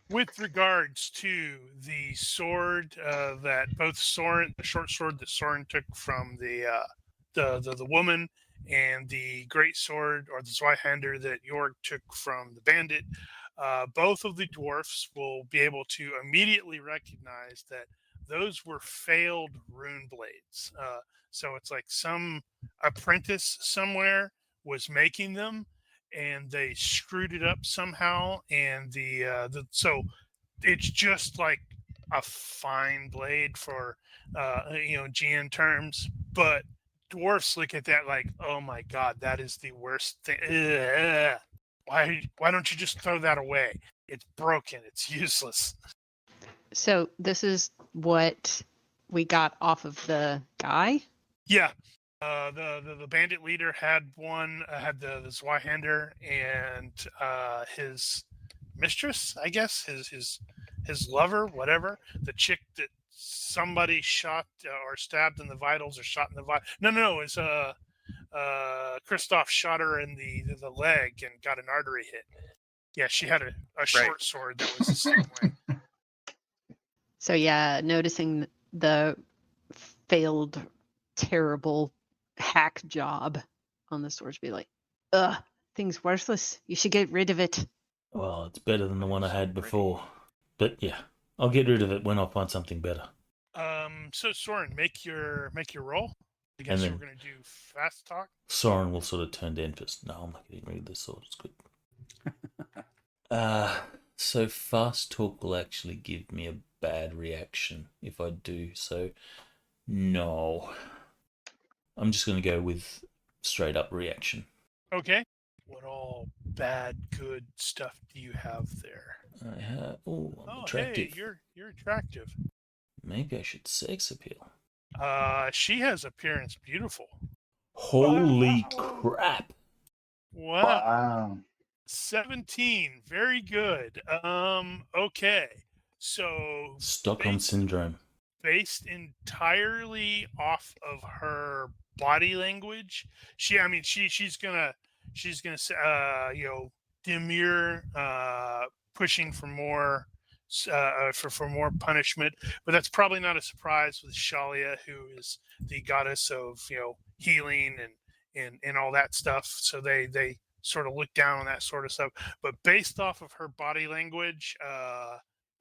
with regards to the sword that both Soren, the short sword that Soren took from the woman, and the great sword or the Zweihander that Jorg took from the bandit, both of the dwarfs will be able to immediately recognize that those were failed rune blades. So it's like some apprentice somewhere was making them, and they screwed it up somehow, and so it's just like a fine blade for GN terms, but dwarfs look at that like, oh my god, that is the worst thing. Ugh. Why don't you just throw that away? It's broken. It's useless. So this is what we got off of the guy. Yeah. The bandit leader had one, had the Zweihander, and his mistress, I guess, his lover, whatever, the chick that somebody shot or stabbed in the vitals or shot in the vitals. No, it's Christoph shot her in the leg and got an artery hit. Yeah, she had a short sword that was the same way. So yeah, noticing the failed, terrible hack job on the sword, be like, ugh, thing's worthless. You should get rid of it. Well, it's better than the one I had before. But yeah, I'll get rid of it when I find something better. So Soren, make your roll. I guess then- we're gonna do fast talk. Søren will sort of turn to interest. No, I'm not getting rid of this sword. It's good. So fast talk will actually give me a bad reaction if I do. So no, I'm just going to go with straight up reaction. Okay. What all bad, good stuff do you have there? I have. Oh, I'm Oh, attractive. hey, you're attractive. Maybe I should sex appeal. She has appearance beautiful. Holy Wow. crap! Wow. Wow. 17. Very good. Okay. So Stockholm Based- syndrome. based entirely off of her body language, she's gonna demure, pushing for more for more punishment, but that's probably not a surprise with Shalia, who is the goddess of healing and all that stuff. So they sort of look down on that sort of stuff. But based off of her body language,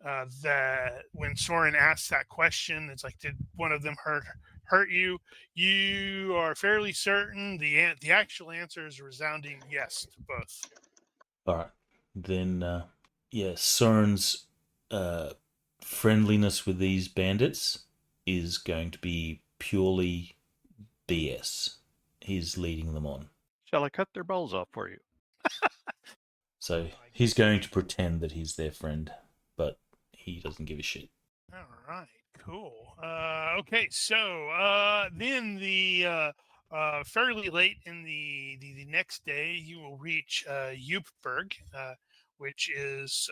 that when Soren asks that question, it's like, did one of them hurt you? You are fairly certain the actual answer is a resounding yes to both. All right. Then, yeah, Soren's friendliness with these bandits is going to be purely BS. He's leading them on. Shall I cut their balls off for you? So he's going to pretend that he's their friend, but he doesn't give a shit. All right, cool. Okay, so then the fairly late in the next day, you will reach Ubersreik, which is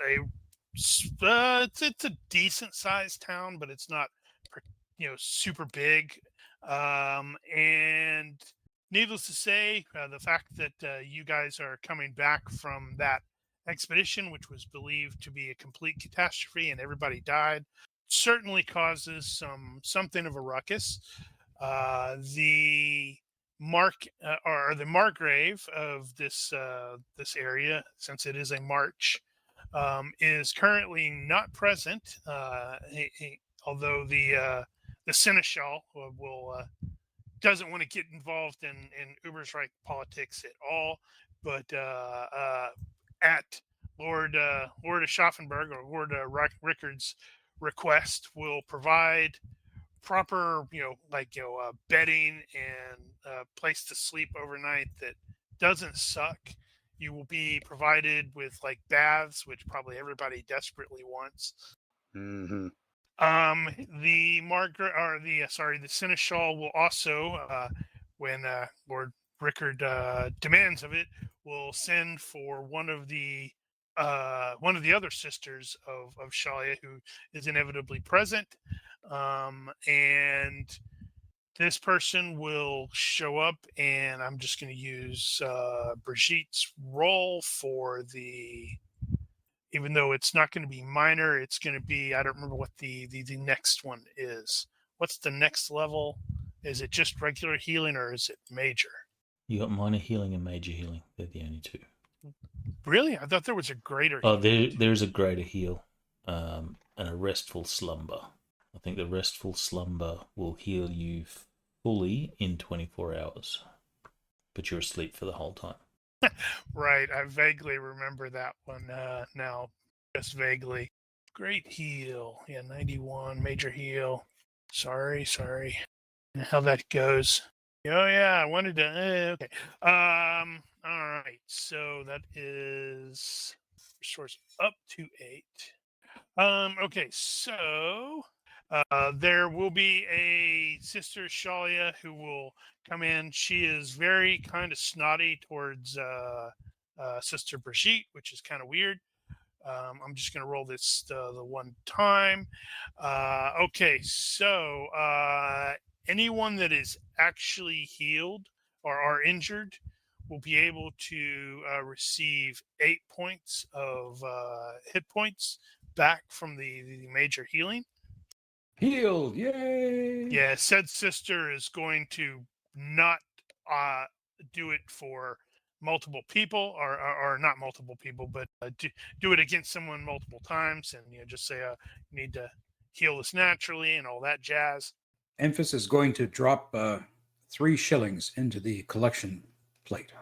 it's a decent sized town, but it's not super big. And needless to say, the fact that you guys are coming back from that expedition, which was believed to be a complete catastrophe and everybody died, certainly causes something of a ruckus. The the Margrave of this area, since it is a march, is currently not present. Although the seneschal will doesn't want to get involved in Ubersreik politics at all, but at Lord of Schaffenberg or Lord Rickard's request, will provide proper bedding and a place to sleep overnight that doesn't suck. You will be provided with like baths, which probably everybody desperately wants. Mm-hmm. The seneschal will also, when Lord Rickard demands of it, will send for one of the other sisters of Shalia, who is inevitably present, and this person will show up, and I'm just going to use Brigitte's role for the. Even though it's not going to be minor, it's going to be, I don't remember what the next one is. What's the next level? Is it just regular healing or is it major? You got minor healing and major healing. They're the only two. Really? I thought there was a greater Oh, healing. there's a greater heal and a restful slumber. I think the restful slumber will heal you fully in 24 hours. But you're asleep for the whole time. Right, I vaguely remember that one now, just vaguely. Great heal, yeah, 91 major heal. Sorry, how that goes. Oh yeah, I wanted to. Okay, all right. So that is source up to 8. Okay, so there will be a Sister Shalia who will come in. She is very kind of snotty towards Sister Brigitte, which is kind of weird. I'm just going to roll this the one time. Okay, so anyone that is actually healed or are injured will be able to receive 8 points of hit points back from the major healing. Healed, yay! Yeah, said sister is going to not do it for multiple people, or not multiple people, but do it against someone multiple times, and just say you need to heal this naturally and all that jazz. Emphasis is going to drop 3 shillings into the collection plate.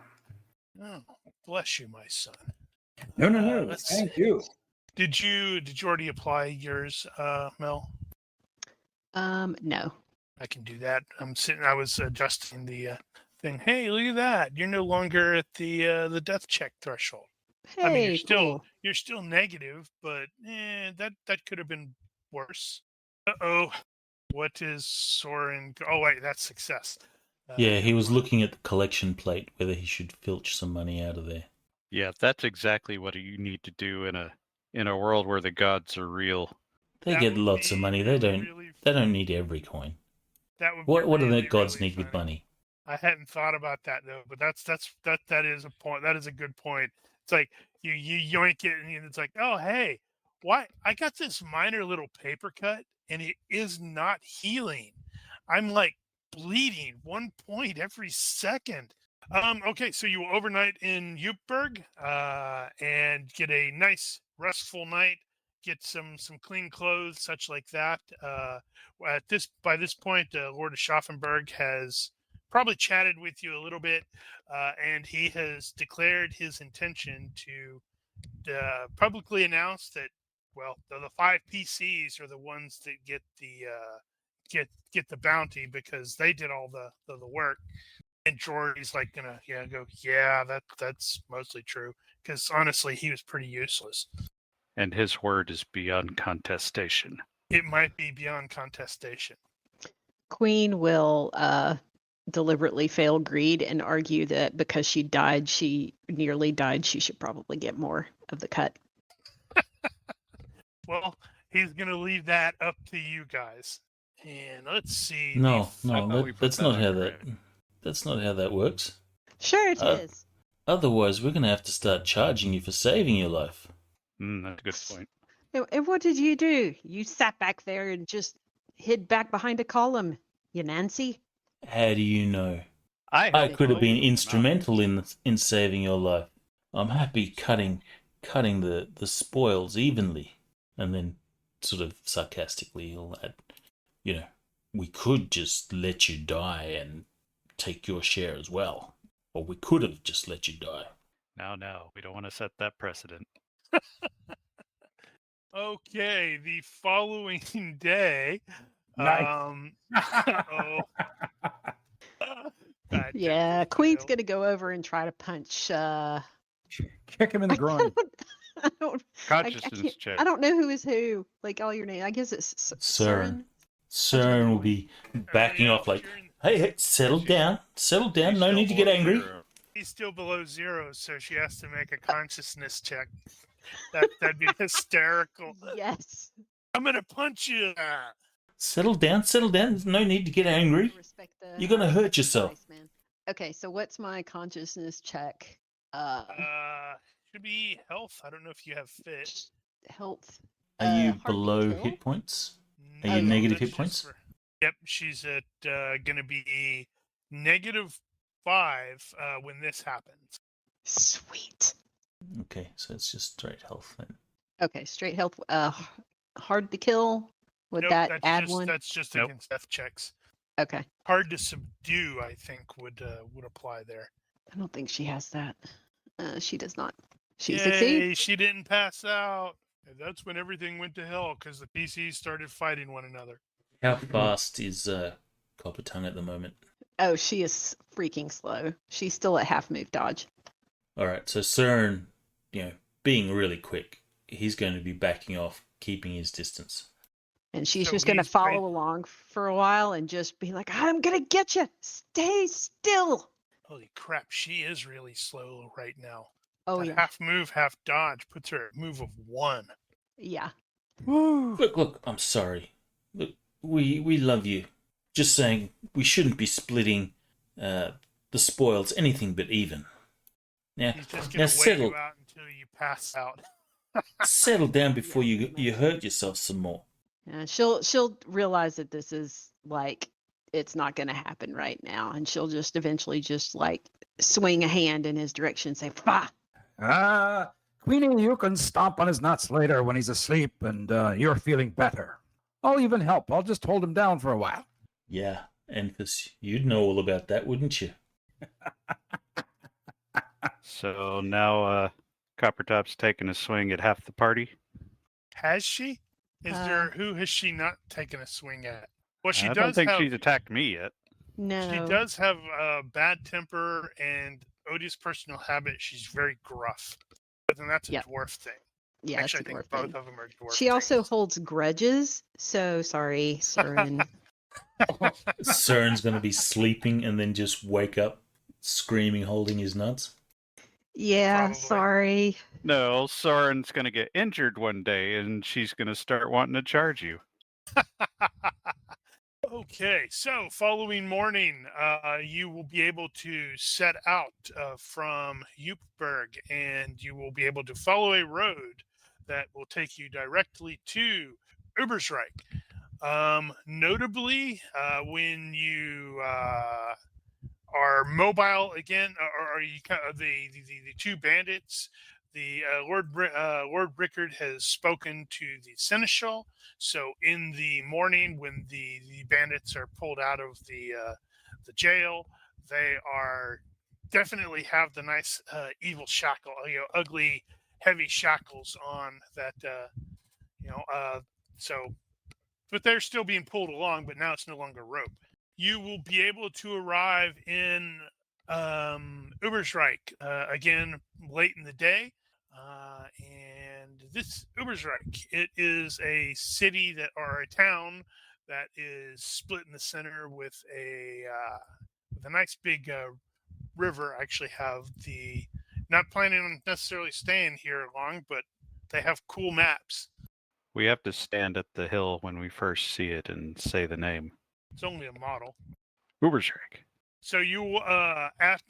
Oh, bless you, my son. No. Let's Thank see. you. Did you already apply yours, Mel? No. I can do that. I was adjusting the thing. Hey, look at that! You're no longer at the death check threshold. Hey, I mean, cool. you're still negative, but that could have been worse. Uh-oh. What is Soren? Oh wait, that's success. Yeah, he was looking at the collection plate, whether he should filch some money out of there. Yeah, that's exactly what you need to do in a world where the gods are real. They That get would lots of be money. really They don't need every coin. That would. What do the really, gods really need with funny. money? I hadn't thought about that though, but that is a point. That is a good point. It's like you yoink it, and it's like, oh hey, why I got this minor little paper cut, and it is not healing. I'm like bleeding 1 point every second. Okay, so you will overnight in Ubersreik, and get a nice restful night. Get some clean clothes, such like that. By this point, Lord of Schaffenberg has probably chatted with you a little bit, and he has declared his intention to publicly announce that, well, the 5 PCs are the ones that get the get the bounty because they did all the work. And Jordy's like gonna go, yeah, that's mostly true, because honestly he was pretty useless. And his word is beyond contestation. It might be beyond contestation. Queen will deliberately fail greed and argue that because she nearly died, she should probably get more of the cut. Well, he's gonna leave that up to you guys. And let's see. No, we put that's that not on how credit. that's not how that works. Sure it is. Otherwise, we're gonna have to start charging you for saving your life. That's a good point. And what did you do? You sat back there and just hid back behind a column, you Nancy. How do you know? I I helped could have both been of them out. instrumental in saving your life. I'm happy cutting the spoils evenly, and then sort of sarcastically he'll add, we could just let you die and take your share as well, or we could have just let you die. No, we don't want to set that precedent. Okay, the following day. Nice. Oh. Yeah, Queen's gonna go over and try to punch. Kick him in the groin. I don't. Consciousness can't- check. I don't know who is who. Like all your name. I guess it's Cern. Cern. Cern will be backing off like, hey, settle down, no need to get angry. He's still below 0, so she has to make a consciousness check. That'd be hysterical. Yes. I'm gonna punch you. Settle down, there's no need to get angry. Respect You're gonna hurt respect the yourself. dice, man. Okay, so what's my consciousness check? Should be health. I don't know if you have fit. Health. Are you hard to below kill? hit points? Are No, you negative that's hit points? just yep, she's at gonna be -5 when this happens. Sweet. Okay, so it's just straight health then. Okay, straight health. Hard to kill. Would Nope, that that's add just, one? That's just Nope. against death checks. Okay. Hard to subdue, I think, would apply there. I don't think she has that. She does not. She Yay, succeeds. she didn't pass out. And that's when everything went to hell because the PCs started fighting one another. How fast is Copper Tongue at the moment? Oh, she is freaking slow. She's still at half move dodge. All right, so Cern, being really quick, he's going to be backing off, keeping his distance. And she's So just going to he's follow along for a while and just be like, I'm going to get you. Stay still. Holy crap, she is really slow right now. Oh, That yeah. half move, half dodge puts her at move of 1. Yeah. Look, I'm sorry. Look, we love you. Just saying, we shouldn't be splitting the spoils anything but even. Now, He's just now going to wait you out until you pass out. settle down before you hurt yourself some more. Yeah, she'll realize that this is like it's not going to happen right now, and she'll just eventually just like swing a hand in his direction and say, "Bah!" Queenie, you can stomp on his nuts later when he's asleep and you're feeling better. I'll even help. I'll just hold him down for a while. Yeah, Enfys, you'd know all about that, wouldn't you? So now Coppertop's taking a swing at half the party. Has she? Who has she not taken a swing at? Well, she I does don't think have. she's attacked me yet. No. She does have a bad temper and odious personal habit. She's very gruff. But then that's a Yep. dwarf thing. Yeah, Actually, I it's a think dwarf both thing. of them are dwarf She also things. holds grudges. So sorry, Soren. Cern's going to be sleeping and then just wake up screaming, holding his nuts. Yeah, Probably. sorry. No, Soren's going to get injured one day and she's going to start wanting to charge you. Okay, so following morning, you will be able to set out from Ubersreik, and you will be able to follow a road that will take you directly to Ubersreik. Notably, when you are mobile again. Are you the two bandits? The Lord Rickard has spoken to the seneschal. So in the morning, when the bandits are pulled out of the jail, they are definitely have the nice evil shackle, ugly heavy shackles on that. So, but they're still being pulled along, but now it's no longer rope. You will be able to arrive in Ubersreik again late in the day. And this Ubersreik, it is a city or a town that is split in the center with a nice big river. I actually have not planning on necessarily staying here long, but they have cool maps. We have to stand at the hill when we first see it and say the name. It's only a model. Ubersreik. So you, at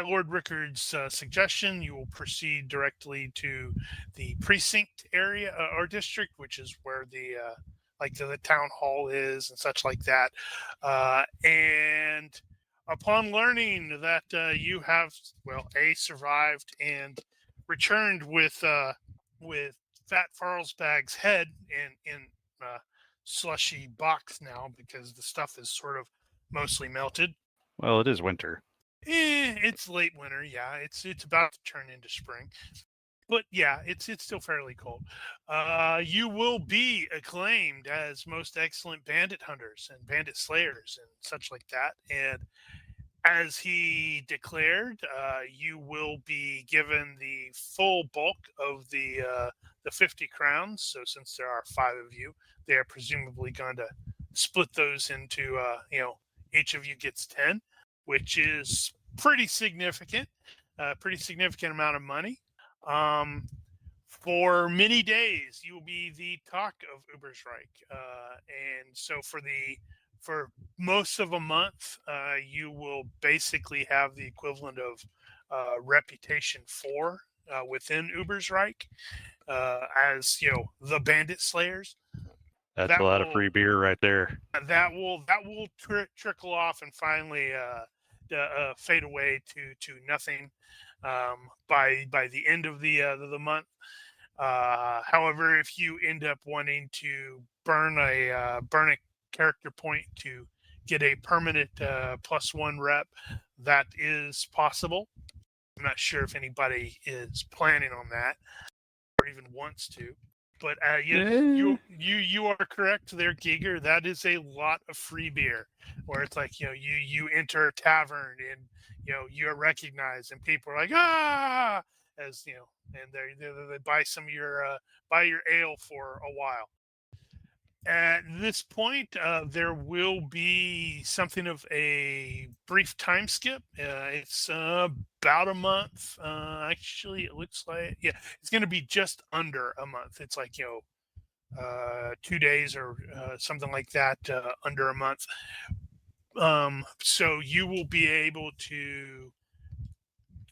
Lord Rickard's suggestion, you will proceed directly to the precinct area or district, which is where the town hall is and such like that. And upon learning that you have survived and returned with Fat Farlesbag's head in slushy box now, because the stuff is sort of mostly melted. Well, it is winter. It's late winter, yeah. It's about to turn into spring, but yeah, it's still fairly cold. You will be acclaimed as most excellent bandit hunters and bandit slayers and such like that. And as he declared, you will be given the full bulk of the 50 crowns. So since there are 5 of you, they are presumably going to split those into, each of you gets 10, which is pretty significant amount of money. For many days, you will be the talk of Ubersreik. And so for most of a month, you will basically have the equivalent of Reputation 4 within Ubersreik, as the bandit slayers. That's a lot of free beer right there. That will trickle off and finally fade away to nothing by the end of the month. However, if you end up wanting to burn a character point to get a permanent +1 rep, that is possible. I'm not sure if anybody is planning on that or even wants to, but you are correct there, Giger. That is a lot of free beer, where it's like you enter a tavern and you're recognized and people are like as and they buy some of your ale for a while. At this point, there will be something of a brief time skip. It's about a month. Actually, it looks like it's going to be just under a month. It's like 2 days or something like that, under a month. So you will be able to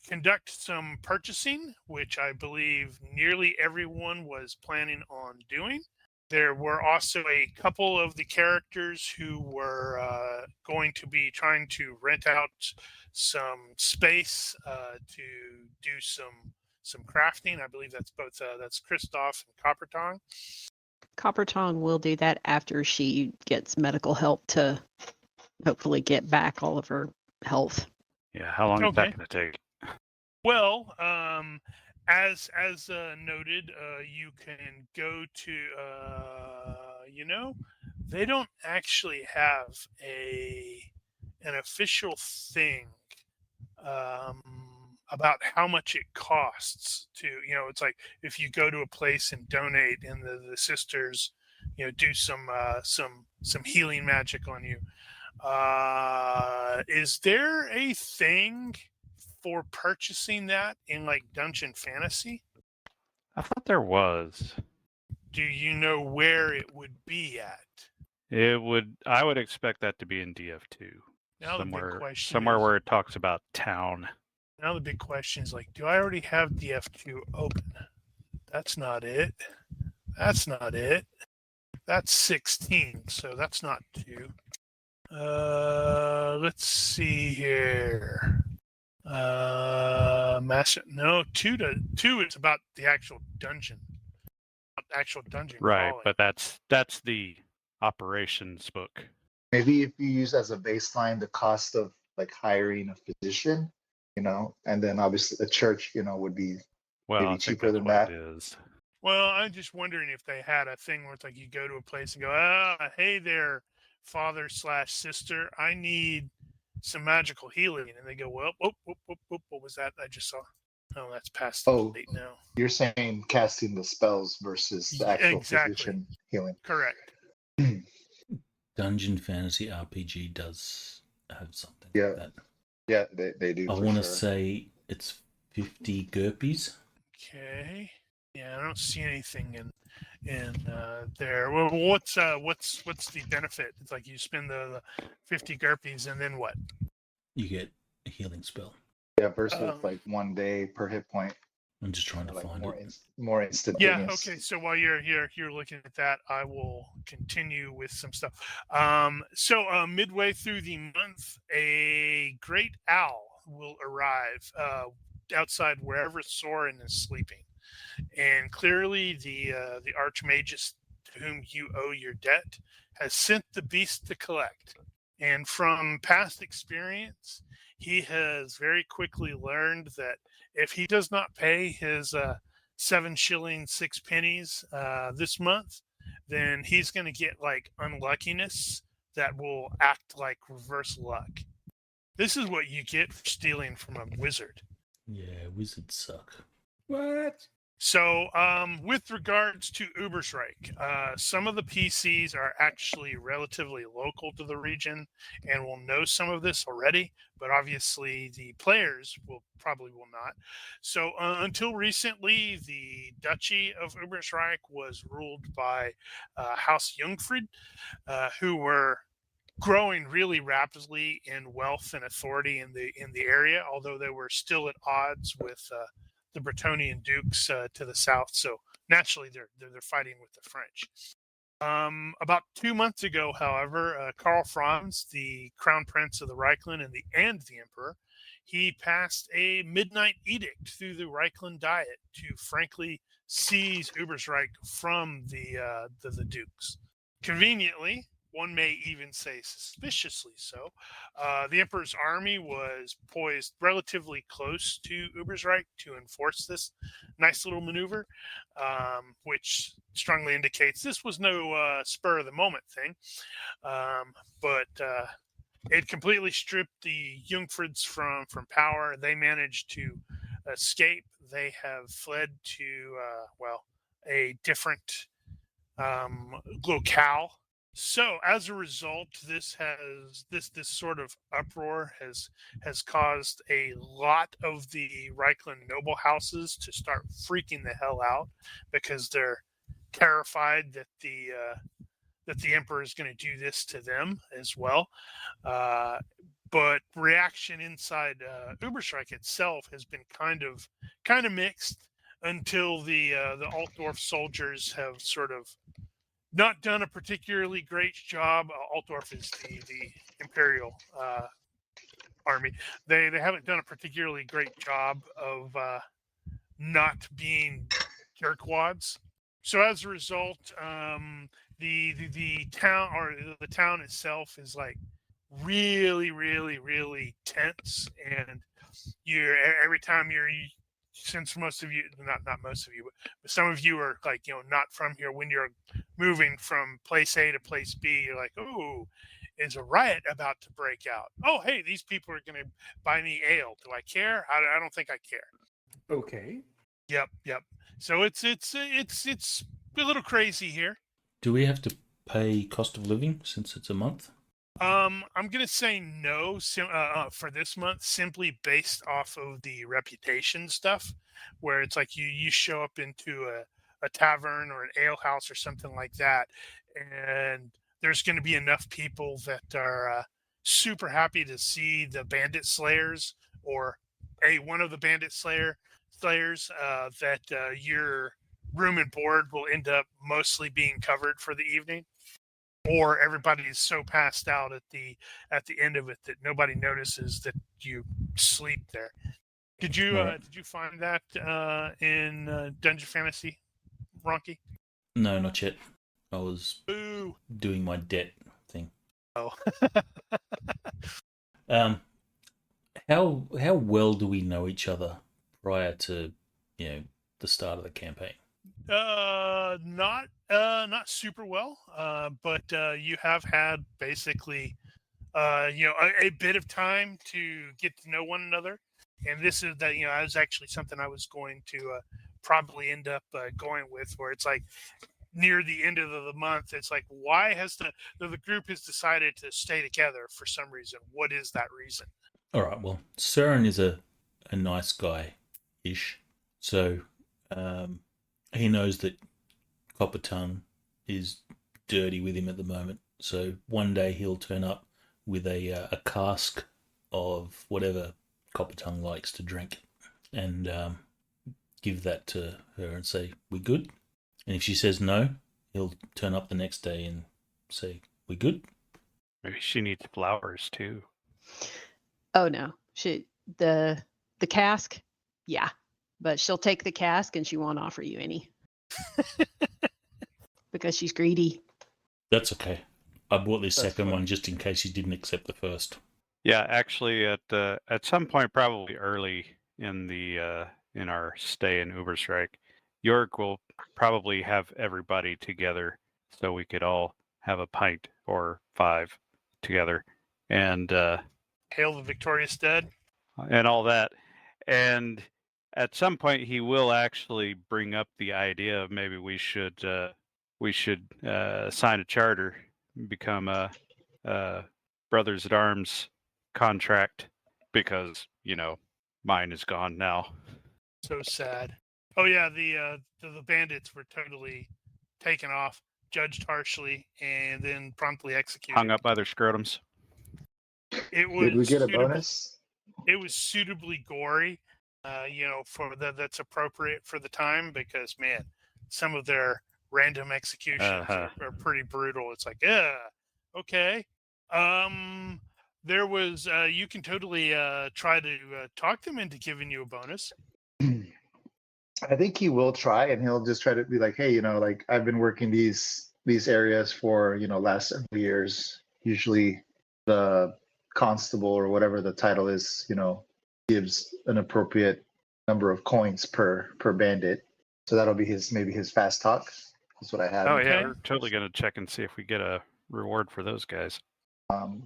conduct some purchasing, which I believe nearly everyone was planning on doing. There were also a couple of the characters who were going to be trying to rent out some space to do some crafting. I believe that's both that's Christoph and Coppertong. Coppertong will do that after she gets medical help to hopefully get back all of her health. Yeah, how long is that going to take? Well, as noted, you can go to they don't actually have an official thing about how much it costs to it's like if you go to a place and donate and the sisters do some healing magic on you. Is there a thing for purchasing that in like Dungeon Fantasy? I thought there was. Do you know where it would be at? I would expect that to be in DF2. Now somewhere where it talks about town. Now the big question is like, do I already have DF2 open? That's not it. That's 16, so that's not 2. Let's see here. Master. No, two is about the actual dungeon. Actual dungeon Right, crawling. but that's the operations book. Maybe if you use as a baseline the cost of like hiring a physician, and then obviously the church, would be Well, maybe I think cheaper that's than what that. it is. Well, I'm just wondering if they had a thing where it's like you go to a place and go, hey there, father/sister, I need some magical healing, and they go, well, what was that I just saw? Oh, that's past the Oh, date now. you're saying casting the spells versus the actual Exactly. physician healing. Correct. Dungeon Fantasy RPG does have something Yeah. like that. Yeah, they do. I for want to sure. say it's 50 GURPS. Okay. Yeah, I don't see anything in there. Well, what's the benefit? It's like you spend the 50 GURPS and then what? You get a healing spell. Yeah, versus like 1 day per hit point. I'm just trying to Like find more it. more instantaneous. Yeah. Okay. So while you're looking at that, I will continue with some stuff. So midway through the month, a great owl will arrive outside wherever Soren is sleeping, and clearly the archmagus to whom you owe your debt has sent the beast to collect. And from past experience, he has very quickly learned that if he does not pay his 7 shillings 6 pennies this month, then he's going to get like unluckiness that will act like reverse luck. This is what you get for stealing from a wizard. Yeah, wizards suck. What? So, with regards to Ubersreik, some of the PCs are actually relatively local to the region and will know some of this already, but obviously the players probably will not. So, until recently, the Duchy of Ubersreik was ruled by House Jungfried, who were growing really rapidly in wealth and authority in the area, although they were still at odds with the Bretonnian dukes to the south. So naturally, they're fighting with the French. About 2 months ago, however, Karl Franz, the crown prince of the Reichland and the emperor, he passed a midnight edict through the Reichland Diet to frankly seize Ubersreik from the dukes. Conveniently, one may even say suspiciously so, the Emperor's army was poised relatively close to Ubersreik to enforce this nice little maneuver, which strongly indicates this was no spur of the moment thing. But it completely stripped the Jungfrieds from power. They managed to escape. They have fled to, a different locale. So as a result, this sort of uproar has caused a lot of the Reichland noble houses to start freaking the hell out because they're terrified that the emperor is going to do this to them as well. But reaction inside Ubersreik itself has been kind of mixed until the Altdorf soldiers have sort of not done a particularly great job. Altdorf is the imperial army. They haven't done a particularly great job of not being jerkwads. So as a result, the town or the town itself is like really tense, and you're every time since most of you, not most of you, but some of you are like, not from here. When you're moving from place A to place B, you're like, oh, is a riot about to break out? Oh, hey, these people are going to buy me ale. Do I care? I don't think I care. Okay. Yep. So it's a little crazy here. Do we have to pay cost of living since it's a month? I'm gonna say no for this month, simply based off of the reputation stuff, where it's like you show up into a tavern or an ale house or something like that, and there's going to be enough people that are super happy to see the bandit slayers or one of the bandit slayers that your room and board will end up mostly being covered for the evening. or everybody is so passed out at the end of it that nobody notices that you sleep there. Did you Right. did you find that in Dungeon Fantasy, Ronky? No, not yet. I was Boo. doing my debt thing. Oh. How well do we know each other prior to the start of the campaign? Not super well. But you have had basically a bit of time to get to know one another, and this is that that was actually something I was going to probably end up going with, where it's like near the end of the month, it's like, why has the group has decided to stay together for some reason? What is that reason? All right. Well, Søren is a nice guy-ish, so he knows that Copper Tongue is dirty with him at the moment. So one day he'll turn up with a cask of whatever Copper Tongue likes to drink, and give that to her and say, "We good?" And if she says no, he'll turn up the next day and say, "We good?" Maybe she needs flowers too. Oh no, the cask, yeah, but she'll take the cask and she won't offer you any because she's greedy. That's okay. I bought this That's second funny. one just in case you didn't accept the first. Yeah, actually, at some point, probably early in the in our stay in Ubersreik, York will probably have everybody together so we could all have a pint or 5 together, and Hail the victorious dead. all that. And at some point, he will actually bring up the idea of maybe we should sign a charter, become a brothers at arms contract, because mine is gone now. So sad. Oh yeah, the bandits were totally taken off, judged harshly, and then promptly executed. Hung up by their scrotums. It was Did we get a suitable- bonus? It was suitably gory, for that's appropriate for the time, because man, some of their random executions Uh-huh. are pretty brutal. It's like, yeah, okay. There was you can totally try to talk them into giving you a bonus. I think he will try, and he'll just try to be like, hey, like I've been working these areas for last several years. Usually, the constable or whatever the title is, gives an appropriate number of coins per bandit. So that'll be maybe his fast talk. That's what I have. Oh yeah, Okay. we're totally gonna check and see if we get a reward for those guys. Let's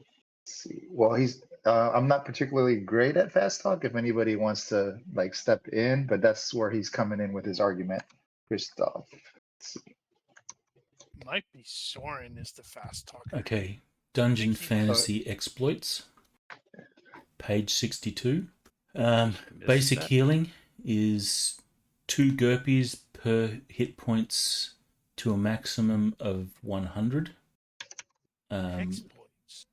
see. Well, he's. I'm not particularly great at fast talk. If anybody wants to step in, but that's where he's coming in with his argument. Christoph. Might be Soren is the fast talker. Okay. Dungeon Thank you. Fantasy Exploits. Page 62. Missed Basic that. healing is 2 GURPS per hit points to a maximum of 100. Exploits.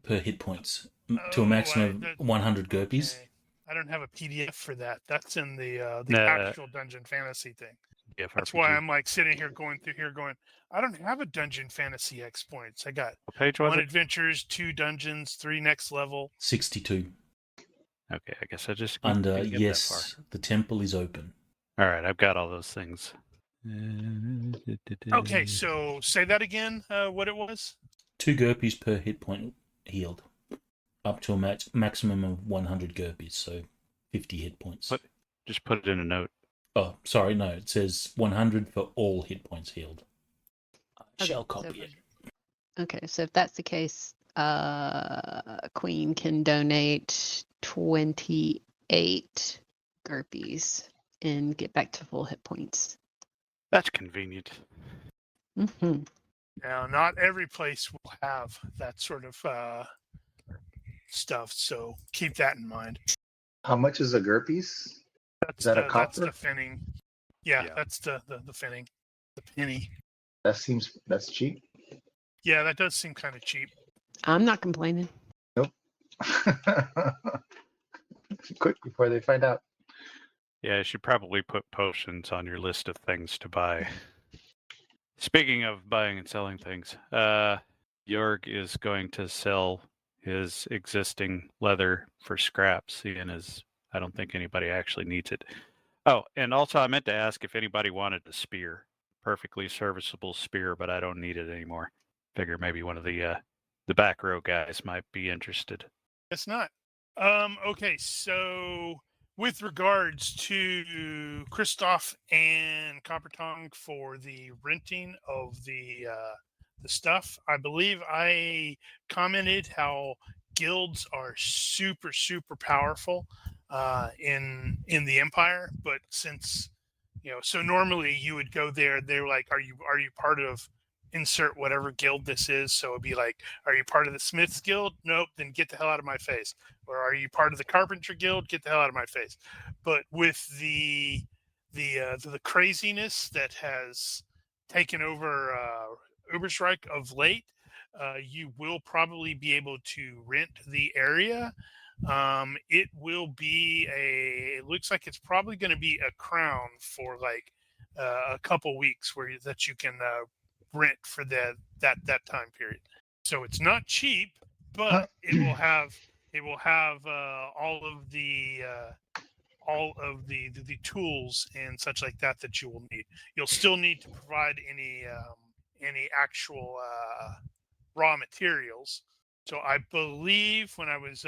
Per hit points to a maximum of 100 GURPS. Okay. I don't have a PDF for that. That's in the Nah. actual Dungeon Fantasy thing. Yeah, That's why I'm like sitting here going through here going, I don't have a Dungeon Fantasy exploits. I got What page was 1 it? adventures, 2 dungeons, 3 next level. 62. Okay, I guess I just Under didn't get yes, the temple is open. that far. All right, I've got all those things. Okay, so say that again. What it was? 2 GURPS per hit point healed. Up to a maximum of 100 GURPS, so 50 hit points. What? Just put it in a note. Oh, sorry, no. It says 100 for all hit points healed. I shall copy it. Okay, so if that's the case, Queen can donate 28 GURPS and get back to full hit points. That's convenient. Mm-hmm. Now, not every place will have that sort of stuff, so keep that in mind. How much is a GURPS? That's Is that a that's the copper? finning. Yeah, Yeah. that's the finning. The penny. That's cheap. Yeah, that does seem kind of cheap. I'm not complaining. Quick before they find out. Yeah, you should probably put potions on your list of things to buy. Speaking of buying and selling things, Jorg is going to sell his existing leather for scraps, seeing as I don't think anybody actually needs it. Oh, and also I meant to ask if anybody wanted a spear. Perfectly serviceable spear, but I don't need it anymore. Figure maybe one of the back row guys might be interested. It's not. Okay, so with regards to Christoph and Coppertongue for the renting of the stuff, I believe I commented how guilds are super powerful in the Empire, but since so normally you would go there, they're like, are you part of insert whatever guild this is? So it'd be like, are you part of the Smiths Guild? Nope, then get the hell out of my face. Or are you part of the Carpenter Guild? Get the hell out of my face. But with the craziness that has taken over Ubersreik of late, you will probably be able to rent the area. It will be it looks like it's probably going to be a crown for like a couple weeks that you can rent for that time period. So it's not cheap, but it will have all of the tools and such like that you will need. You'll still need to provide any actual raw materials. So I believe when I was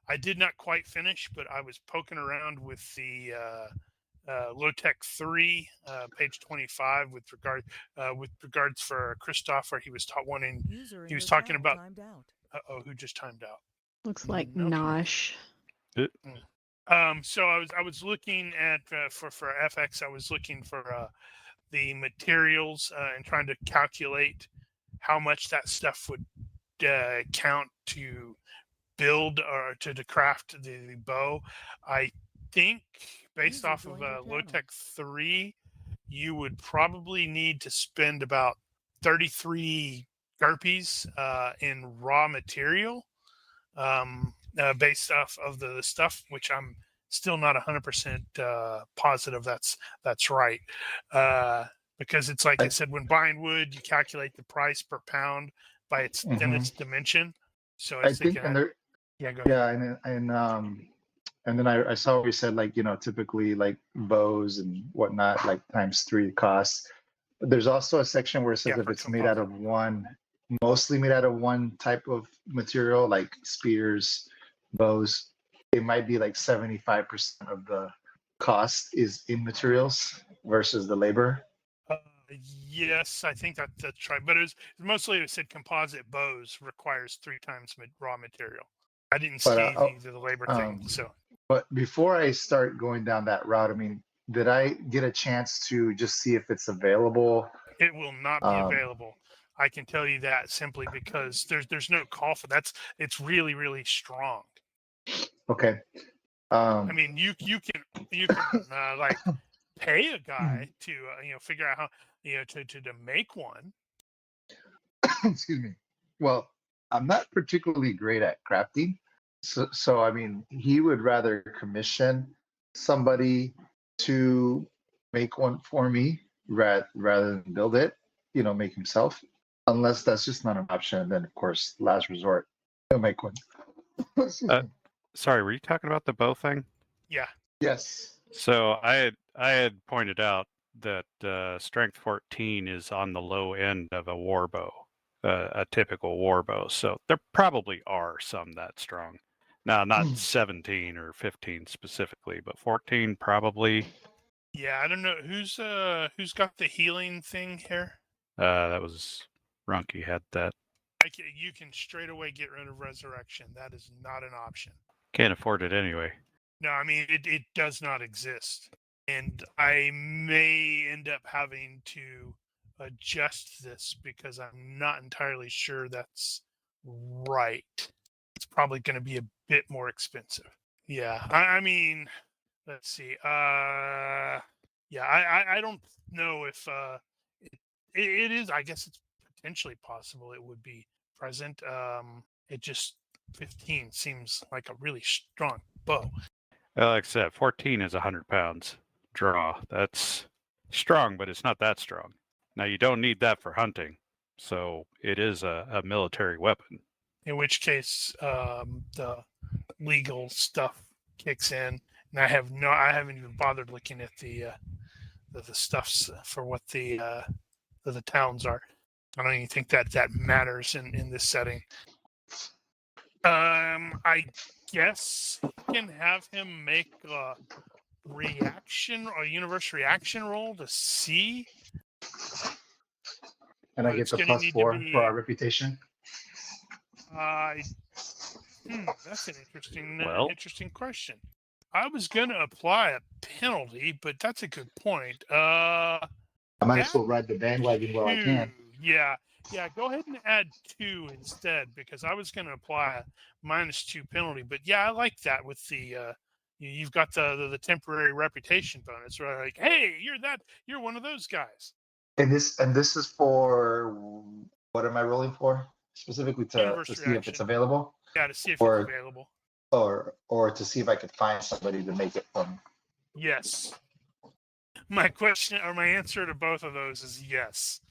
I did not quite finish, but I was poking around with the Low-Tech 3, page 25, with regards for Christoph, where he was talking about. Who just timed out? Looks like Okay. Nosh. So I was looking at for FX. I was looking for the materials and trying to calculate how much that stuff would count to build or to craft the bow. I think based off of Low-Tech 3, you would probably need to spend about 33 GURPS in raw material based off of the stuff, which I'm still not 100% positive that's right. Because it's like I said, when buying wood, you calculate the price per pound by its thinnest dimension. So I think, go ahead. And then I saw where you said, like, typically like bows and whatnot, like ×3 costs. There's also a section where it says if it's made out of mostly made out of one type of material, like spears, bows, it might be like 75% of the cost is in materials versus the labor. Yes, I think that's right. But it said composite bows requires 3 times raw material. I didn't see the labor thing. So, but before I start going down that route, I mean, did I get a chance to just see if it's available? It will not be available. I can tell you that simply because there's no call for that. It's really, really strong. Okay. I mean, you can like pay a guy to figure out how to make one. Excuse me. Well, I'm not particularly great at crafting, so I mean, he would rather commission somebody to make one for me rather than build it. Make himself. Unless that's just not an option, then of course, last resort, he'll make one. Sorry, were you talking about the bow thing? Yeah. Yes. So I had pointed out that strength 14 is on the low end of a war bow, a typical war bow. So there probably are some that strong. Now, not 17 or 15 specifically, but 14 probably. Yeah, I don't know who's got the healing thing here. That was Runky had that. You can straight away get rid of resurrection. That is not an option. Can't afford it anyway. No, I mean it does not exist, and I may end up having to adjust this because I'm not entirely sure that's right. It's probably going to be a bit more expensive. Yeah, I mean, let's see. Yeah, I don't know if it is. I guess it's potentially possible it would be present. It just 15 seems like a really strong bow. Like I said, 14 is 100 pounds draw. That's strong, but it's not that strong. Now, you don't need that for hunting. So it is a military weapon. In which case, the legal stuff kicks in, and I haven't even bothered looking at the stuffs for what the towns are. I don't even think that matters in this setting. I guess you can have him make a universe reaction roll to see. And I But get it's the gonna need to +4 be- for our reputation. That's an interesting Well- interesting question. I was gonna apply a penalty, but that's a good point. I might as well ride the bandwagon while I can. Yeah. Go ahead and add 2 instead, because I was going to apply a -2 penalty. But yeah, I like that with the you've got the temporary reputation bonus, right? Like, hey, you're one of those guys. And this is for what am I rolling for? Specifically to Universe see if reaction. it's available, Yeah, to see if Or- it's available. or to see if I could find somebody to make it from. Yes. My question or my answer to both of those is yes.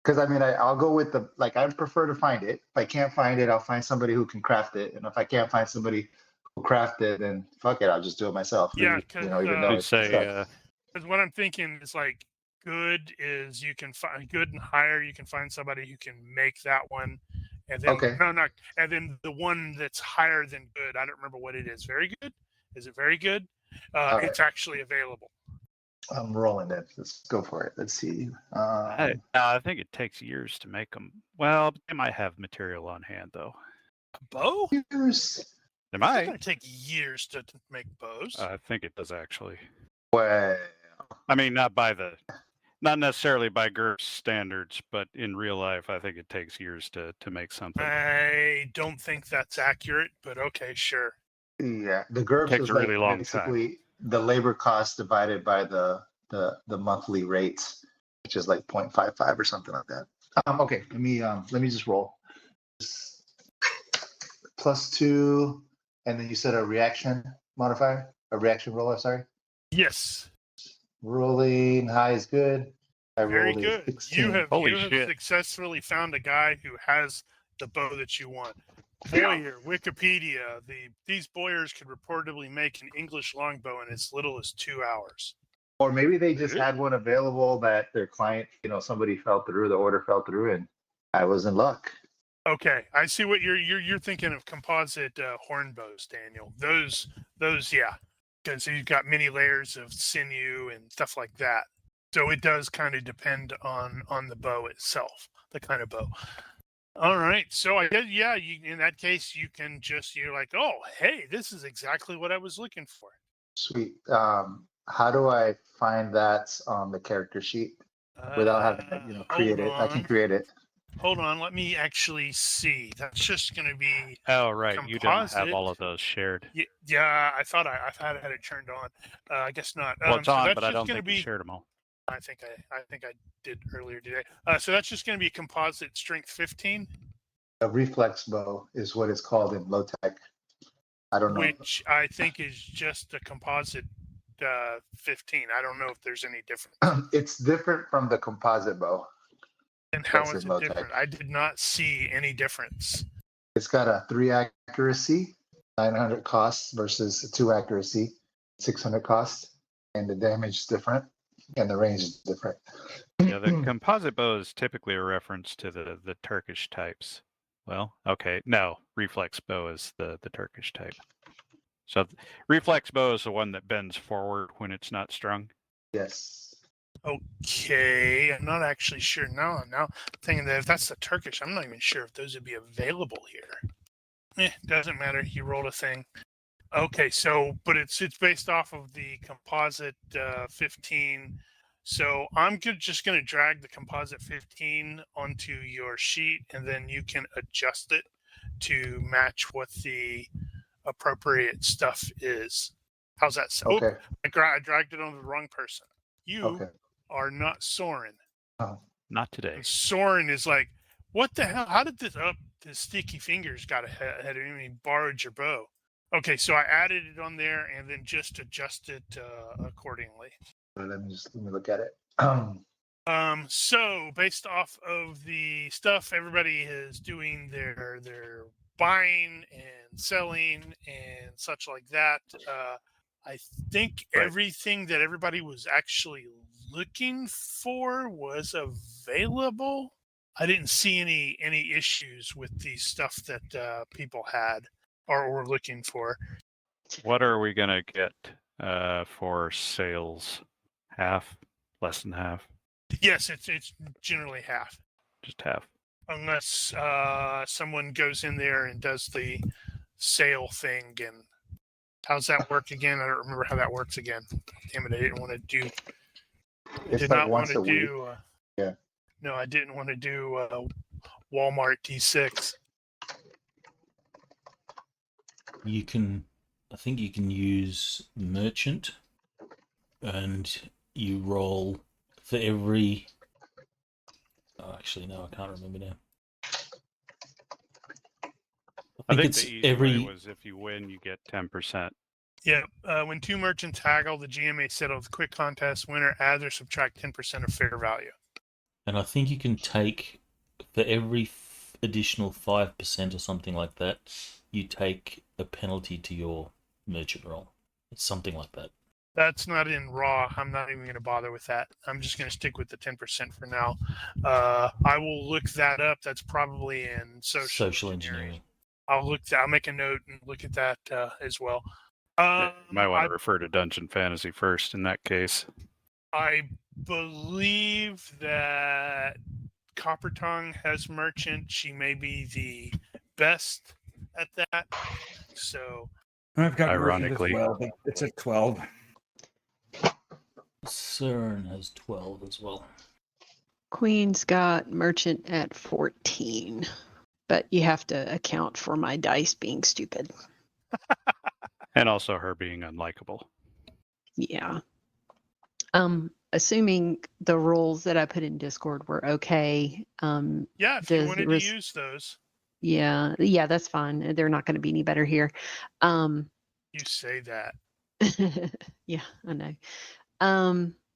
Because I mean, I'll go with I'd prefer to find it. If I can't find it, I'll find somebody who can craft it. And if I can't find somebody who craft it, then fuck it, I'll just do it myself. Yeah, Really, 'cause, even though I'd it's say stuff. Because what I'm thinking is like good is you can find good and higher. You can find somebody who can make that one, and then Okay. not and then the one that's higher than good. I don't remember what it is. Very good. Is it very good? right. It's actually available. I'm rolling it. Let's go for it. Let's see. I think it takes years to make them. Well, they might have material on hand though. A bow? Here's They It's might. going to take years to make bows. I think it does actually. well, I mean, not necessarily by GURPS standards, but in real life, I think it takes years to make something. I don't think that's accurate, but okay, sure. yeah, the GURPS Takes is a really long time. basically the labor cost divided by the monthly rates, which is like 0.55 or something like that. Okay, let me just roll. +2, and then you said a reaction modifier, a reaction roll. Sorry, Yes, rolling high is good. I very rolled a good. 16. You have Holy shit. successfully found a guy who has the bow that you want. Boyer, Wikipedia, these bowyers could reportedly make an English longbow in as little as 2 hours. Or maybe they just Really? had one available that their client, somebody fell through, the order fell through, and I was in luck. Okay, I see what you're thinking of. Composite horn bows, Daniel. Those, yeah, because you've got many layers of sinew and stuff like that. So it does kind of depend on the bow itself, the kind of bow. All right, so I guess in that case you're like, oh, hey, this is exactly what I was looking for. Sweet. How do I find that on the character sheet without having to, create it? I can create it. Hold on, let me actually see. That's just going to be. Oh, right. You don't have Composite. all of those shared. Yeah, I thought I had it turned on. I guess not. Well, it's so on, that's but I just don't gonna think be, you shared them all. I think I did earlier today. So that's just going to be composite strength 15, A reflex bow is what it's called in low tech. I don't know. which I think is just a composite 15. I don't know if there's any difference. It's different from the composite bow. And how That's is in it low tech. different? I did not see any difference. It's got a 3 accuracy, 900 costs versus a 2 accuracy, 600 costs, and the damage is different and the range is different. Yeah, the composite bow is typically a reference to the Turkish types. Well, okay, no, reflex bow is the Turkish type. So reflex bow is the one that bends forward when it's not strung. Yes. Okay, I'm not actually sure. Now thinking that if that's the Turkish, I'm not even sure if those would be available here. Doesn't matter. He rolled a thing. Okay, so but it's based off of the composite 15. So I'm just going to drag the composite 15 onto your sheet, and then you can adjust it to match what the appropriate stuff is. How's that? Okay. I dragged it on the wrong person. You Okay. are not Soren. Not today. And Soren is like, what the hell? How did this the sticky fingers got ahead of me? Borrowed your bow. Okay, so I added it on there and then just adjusted accordingly. Let me look at it. So based off of the stuff everybody is doing their buying and selling and such like that, I think Right. everything that everybody was actually looking for was available. I didn't see any issues with the stuff that people had or were looking for. What are we gonna get for sales? Half? Less than half? Yes, it's generally half. Just half. Unless someone goes in there and does the sale thing. And how's that work again? I don't remember how that works again. Damn it, I didn't want to do. I It's did like not want once to a week. do. Yeah. No, I didn't want to do Walmart D6. You can, I think you can use merchant, and you roll for every. Oh, actually, no, I can't remember now. I think it's the easy way was if you win, you get 10%. Yeah, when two merchants haggle, the GM may settle the quick contest winner, add or subtract 10% of fair value. And I think you can take, for every additional 5% or something like that, you take a penalty to your merchant roll. It's something like that. That's not in raw. I'm not even going to bother with that. I'm just going to stick with the 10% for now. I will look that up. That's probably in social engineering. I'll make a note and look at that as well. You might want to refer to Dungeon Fantasy first in that case. I believe that Copper Tongue has merchant. She may be the best at that. So I've got Ironically. merchant as well, but it's at 12. CERN has 12 as well. Queen's got merchant at 14, but you have to account for my dice being stupid. And also her being unlikable. Yeah. Assuming the rules that I put in Discord were okay. yeah, if you wanted to use those. Yeah, that's fine. They're not going to be any better here. You say that. Yeah, I know.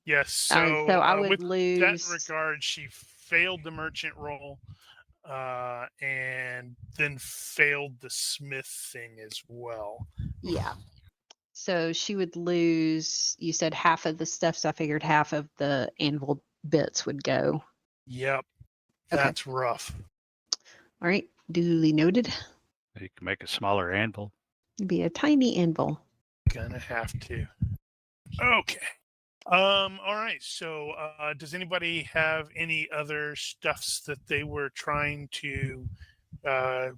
Yes, so I would with lose. that regard, she failed the merchant roll and then failed the smith thing as well. Yeah. So she would lose, you said half of the stuff, so I figured half of the anvil bits would go. Yep. Okay. That's rough. All right. Duly noted. You can make a smaller anvil. It'd be a tiny anvil. Gonna have to. Okay. All right. So does anybody have any other stuffs that they were trying to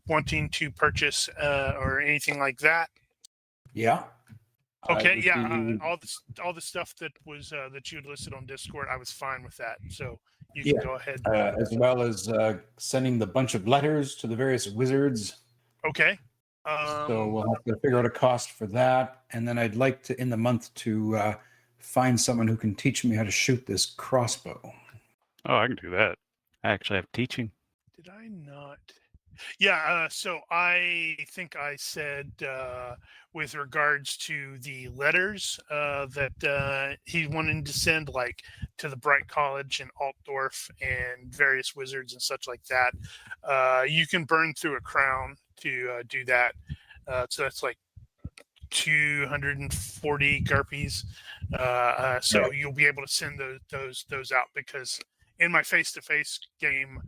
wanting to purchase or anything like that? Yeah. Okay, yeah, all the stuff that was that you had listed on Discord, I was fine with that. So you can go ahead. As well as sending the bunch of letters to the various wizards. Okay. So we'll have to figure out a cost for that. And then I'd like to, in the month, to find someone who can teach me how to shoot this crossbow. Oh, I can do that. I actually have teaching. Did I not? Yeah, so I think I said with regards to the letters that he wanted to send, like to the Bright College and Altdorf and various wizards and such like that, you can burn through a crown to do that. So that's like 240 GURPS. So you'll be able to send those out, because in my face-to-face game,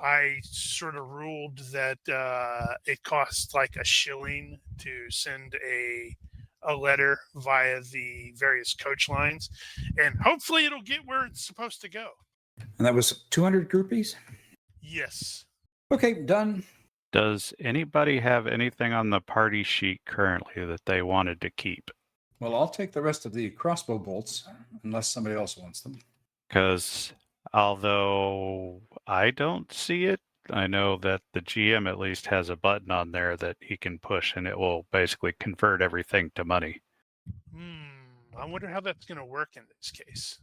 I sort of ruled that it costs like a shilling to send a letter via the various coach lines, and hopefully it'll get where it's supposed to go. And that was 200 groupies? Yes. Okay, done. Does anybody have anything on the party sheet currently that they wanted to keep? Well, I'll take the rest of the crossbow bolts, unless somebody else wants them. Because although I don't see it, I know that the GM at least has a button on there that he can push, and it will basically convert everything to money. I wonder how that's going to work in this case.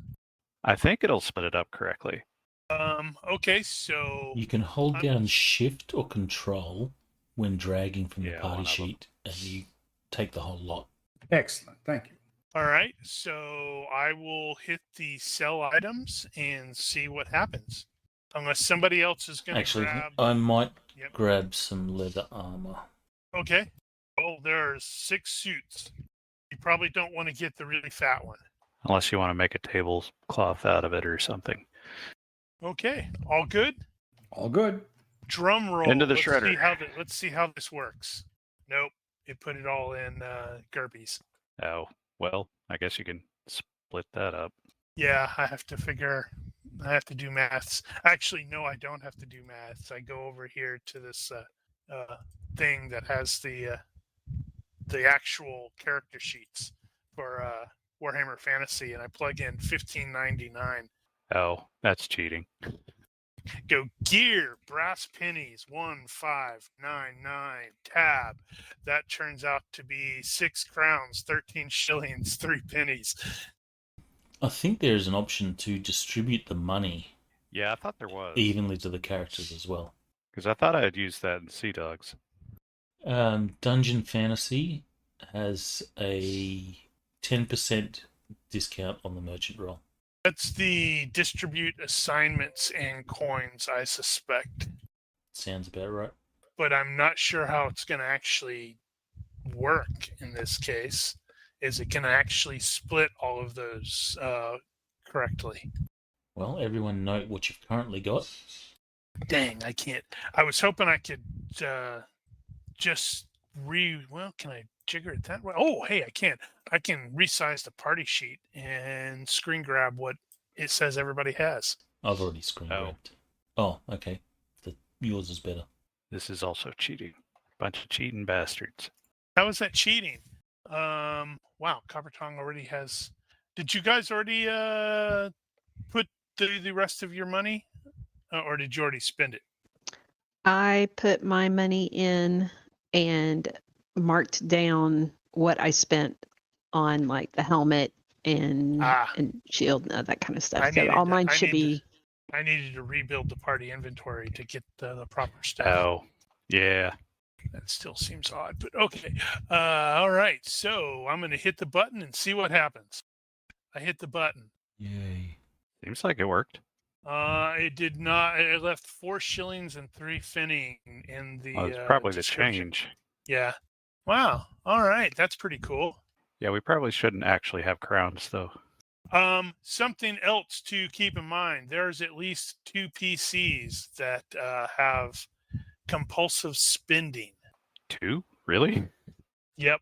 I think it'll split it up correctly. Okay, so You can hold down Shift or Control when dragging from the Yeah, party one of them. sheet, and you take the whole lot. Excellent, thank you. All right, so I will hit the sell items and see what happens. Unless somebody else is going to Actually, grab. I might Yep. grab some leather armor. Okay. Oh, there are 6 suits. You probably don't want to get the really fat one. Unless you want to make a tablecloth out of it or something. Okay, all good. All good. Drum roll. Into the let's shredder. Let's see how this works. Nope, it put it all in GURPS. Oh, well, I guess you can split that up. Yeah, I have to do maths. Actually, no, I don't have to do maths. I go over here to this thing that has the actual character sheets for Warhammer Fantasy, and I plug in 1599. Oh, that's cheating. Go gear, brass pennies, 1599, tab. That turns out to be 6 crowns, 13 shillings, 3 pennies. I think there's an option to distribute the money Yeah, I thought there was. evenly to the characters as well. Because I thought I had used that in Sea Dogs. Dungeon Fantasy has a 10% discount on the merchant roll. That's the distribute assignments and coins, I suspect. Sounds about right. But I'm not sure how it's going to actually work in this case. Is it going to actually split all of those correctly? Well, everyone note what you've currently got. Dang, I can't. I was hoping I could just can I jigger it that way? Oh, hey, I can. I can resize the party sheet and screen grab what it says everybody has. I've already screen grabbed. Oh, okay. Yours is better. This is also cheating. Bunch of cheating bastards. How is that cheating? Wow, Copper Tongue already has. Did you guys already put the rest of your money, or did you already spend it? I put my money in and marked down what I spent on like the helmet and shield and that kind of stuff. So all mine should be. I needed to rebuild the party inventory to get the proper stuff. Oh, yeah. That still seems odd, but okay. All right, so I'm going to hit the button and see what happens. I hit the button. Yay. Seems like it worked. It did not. It left 4 shillings and 3 pfennig in the. Well, it's probably the description. change. Yeah. Wow. All right. That's pretty cool. Yeah, we probably shouldn't actually have crowns, though. Something else to keep in mind. There's at least 2 PCs that have compulsive spending. 2? Really? Yep.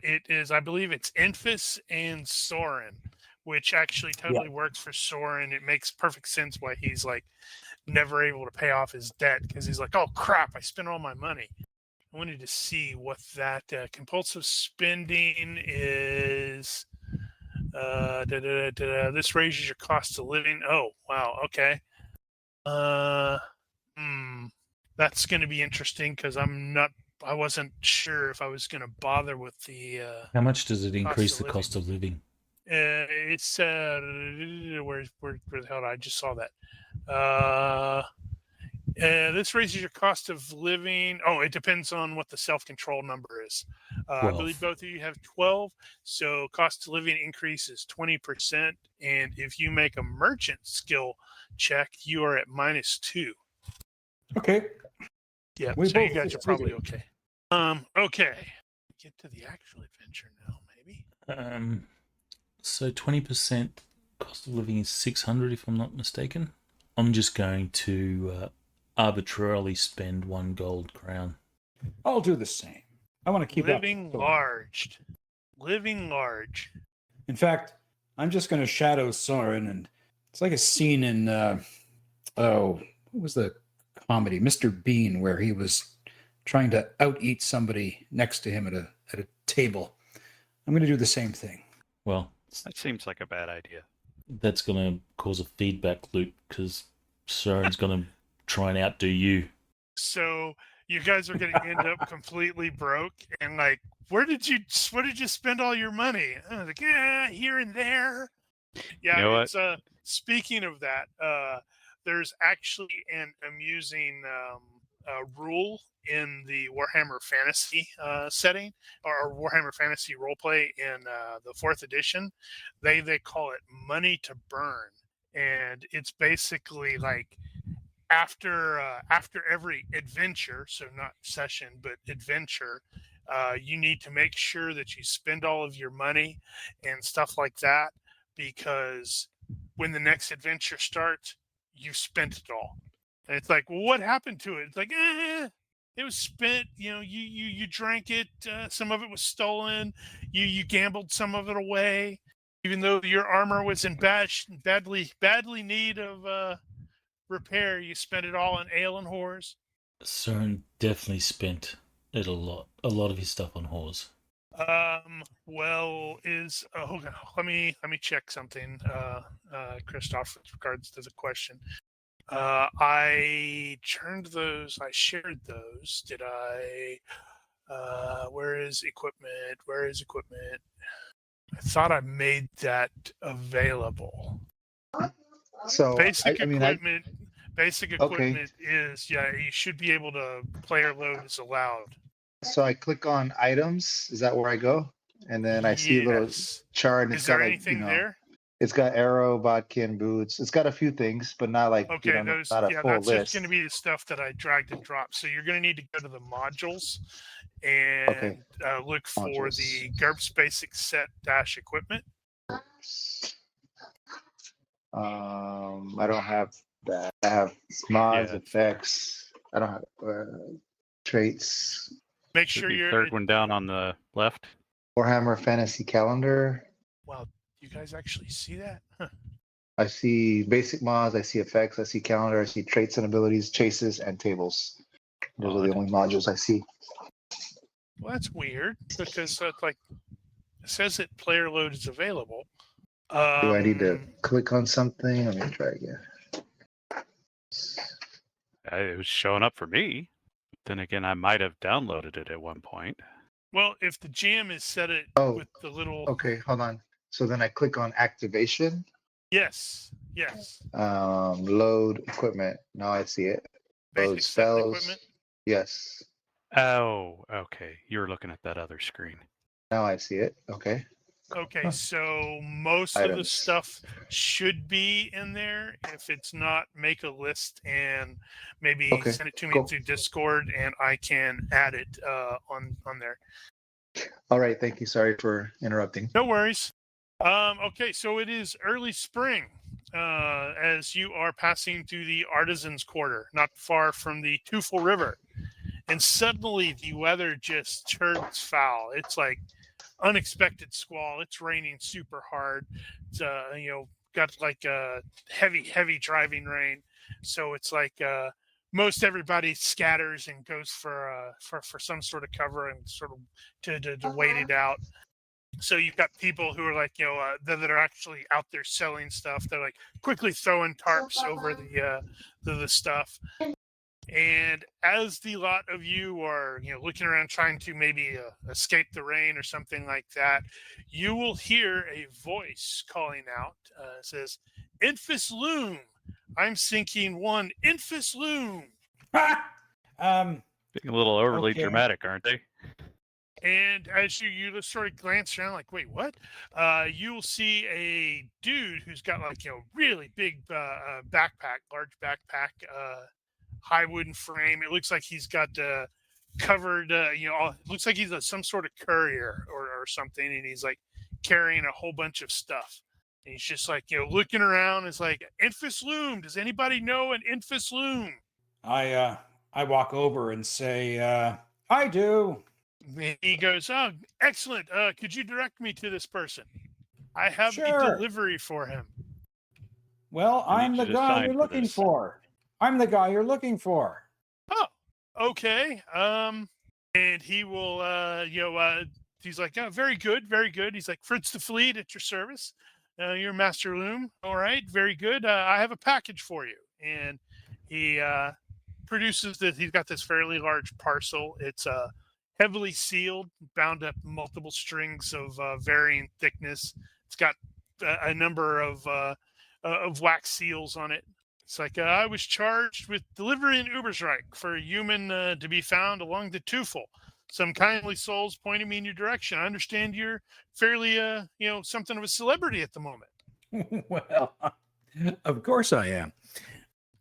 It is. I believe it's Enfys and Soren, which actually totally works for Soren. It makes perfect sense why he's like never able to pay off his debt because he's like, oh crap, I spent all my money. I wanted to see what that compulsive spending is. This raises your cost of living. Oh, wow. Okay. That's going to be interesting because I wasn't sure if I was going to bother with the. How much does it increase the cost of living? It's where the hell did I just saw that? This raises your cost of living. Oh, it depends on what the self-control number is. I believe both of you have 12, so cost of living increases 20%. And if you make a merchant skill check, you are at -2. Okay. Yeah, so you guys are probably okay. Okay. Get to the actual adventure now, maybe. So 20% cost of living is 600, if I'm not mistaken. I'm just going to arbitrarily spend 1 gold crown. I'll do the same. I want to keep living large. In fact, I'm just going to shadow Soren, and it's like a scene in what was the comedy, Mr. Bean, where he was trying to out-eat somebody next to him at a table. I'm going to do the same thing. Well, that seems like a bad idea. That's going to cause a feedback loop because Soren's going to try and outdo you. So you guys are going to end up completely broke and like, where did you spend all your money? I was like, here and there. Yeah, you know it's speaking of that, there's actually an amusing rule in the Warhammer Fantasy setting, or Warhammer Fantasy roleplay in the 4th edition. They call it money to burn, and it's basically like after every adventure, so not session but adventure, you need to make sure that you spend all of your money and stuff like that, because when the next adventure starts, you've spent it all. And it's like, well, what happened to it? It's like, it was spent. You drank it. Some of it was stolen. You gambled some of it away, even though your armor was in badly need of repair. You spent it all on ale and whores. CERN definitely spent it a lot of his stuff on whores. Well, hold on. Let me check something, Christoph, with regards to the question. I shared those. Did I? Where is equipment? I thought I made that available. So Basic I mean, equipment. Basic Okay. equipment is, you should be able to. Player load is allowed. so I click on items. Is that where I go? And then I see a little Yes. chart, and it's Is there got like anything there? it's got arrow, bodkin, boots. It's got a few things, but not like Okay, not a full that's just list. going to be the stuff that I dragged and dropped. So you're going to need to go to the modules Okay. and look for Modules. the GURPS basic set dash equipment. I don't have that. I have mods, Yeah. effects. I don't have traits. Make Should sure be you're. third one down on the left. Warhammer Fantasy Calendar. Wow, you guys actually see that? Huh. I see basic mods. I see effects. I see calendar. I see traits and abilities, chases, and tables. Those are the Odd. only modules I see. Well, that's weird because it says that player load is available. Do I need to Um, click on something? Let me try again. It was showing up for me. Then again, I might have downloaded it at one point. Well, if the GM is set it Oh, with the little Okay, hold on. So then I click on activation, yes, load equipment. Now I see it. Load basic set spells. equipment. Yes. Oh, okay. You were looking at that other screen. Now I see it. Okay. Okay, Huh. so most of the Items. stuff should be in there. If it's not, make a list and maybe Okay, send it to me cool. through Discord, and I can add it on there. All right. Thank you. Sorry for interrupting. No worries. Okay, so it is early spring as you are passing through the Artisans Quarter, not far from the Tufel River, and suddenly the weather just turns foul. It's like unexpected squall. It's raining super hard. It's got like a heavy driving rain. So it's like most everybody scatters and goes for some sort of cover and sort of to wait it out. So you've got people who are like that are actually out there selling stuff. They're like quickly throwing tarps over the stuff. And as the lot of you are, looking around trying to maybe escape the rain or something like that, you will hear a voice calling out. Says, "Infus Loom. I'm sinking one Infus Loom." Being a little overly Okay. dramatic, aren't they? And as you just sort of glance around, like, wait, what? You'll see a dude who's got like really big backpack, large backpack. High wooden frame. It looks like he's got covered, it looks like he's some sort of courier or something, and he's like carrying a whole bunch of stuff. And he's just like, looking around. It's like, Infus Loom. Does anybody know an Infus Loom? I walk over and say, I do. And he goes, oh, excellent. Could you direct me to this person? I have Sure. a delivery for him. Well, I I'm need the you to guy sign you're for looking this. for. I'm the guy you're looking for. Oh, okay. And he will, he's like, oh, very good, very good. He's like, Fritz the Fleet at your service. You're Master Loom. All right, very good. I have a package for you. And he produces this. He's got this fairly large parcel. It's heavily sealed, bound up multiple strings of varying thickness. It's got a number of wax seals on it. It's like, I was charged with delivering Ubersreik for a human to be found along the Tufel. Some kindly souls pointed me in your direction. I understand you're fairly, something of a celebrity at the moment. Well, of course I am.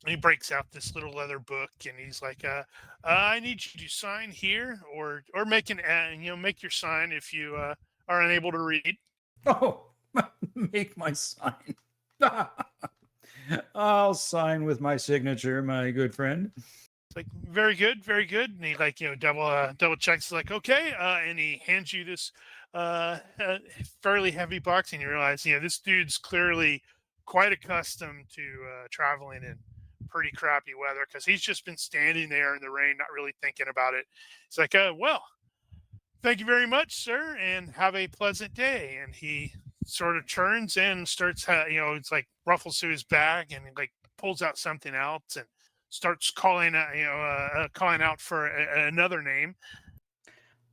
And he breaks out this little leather book, and he's like, I need you to sign here, or make make your sign if you are unable to read. Oh, make my sign. I'll sign with my signature, my good friend. It's like, very good, very good. And he double checks, like, okay, and he hands you this fairly heavy box, and you realize, this dude's clearly quite accustomed to traveling in pretty crappy weather, because he's just been standing there in the rain, not really thinking about it. It's like, well, thank you very much, sir, and have a pleasant day. And he sort of turns and starts, it's like ruffles through his bag, and he like pulls out something else and starts calling out for another name.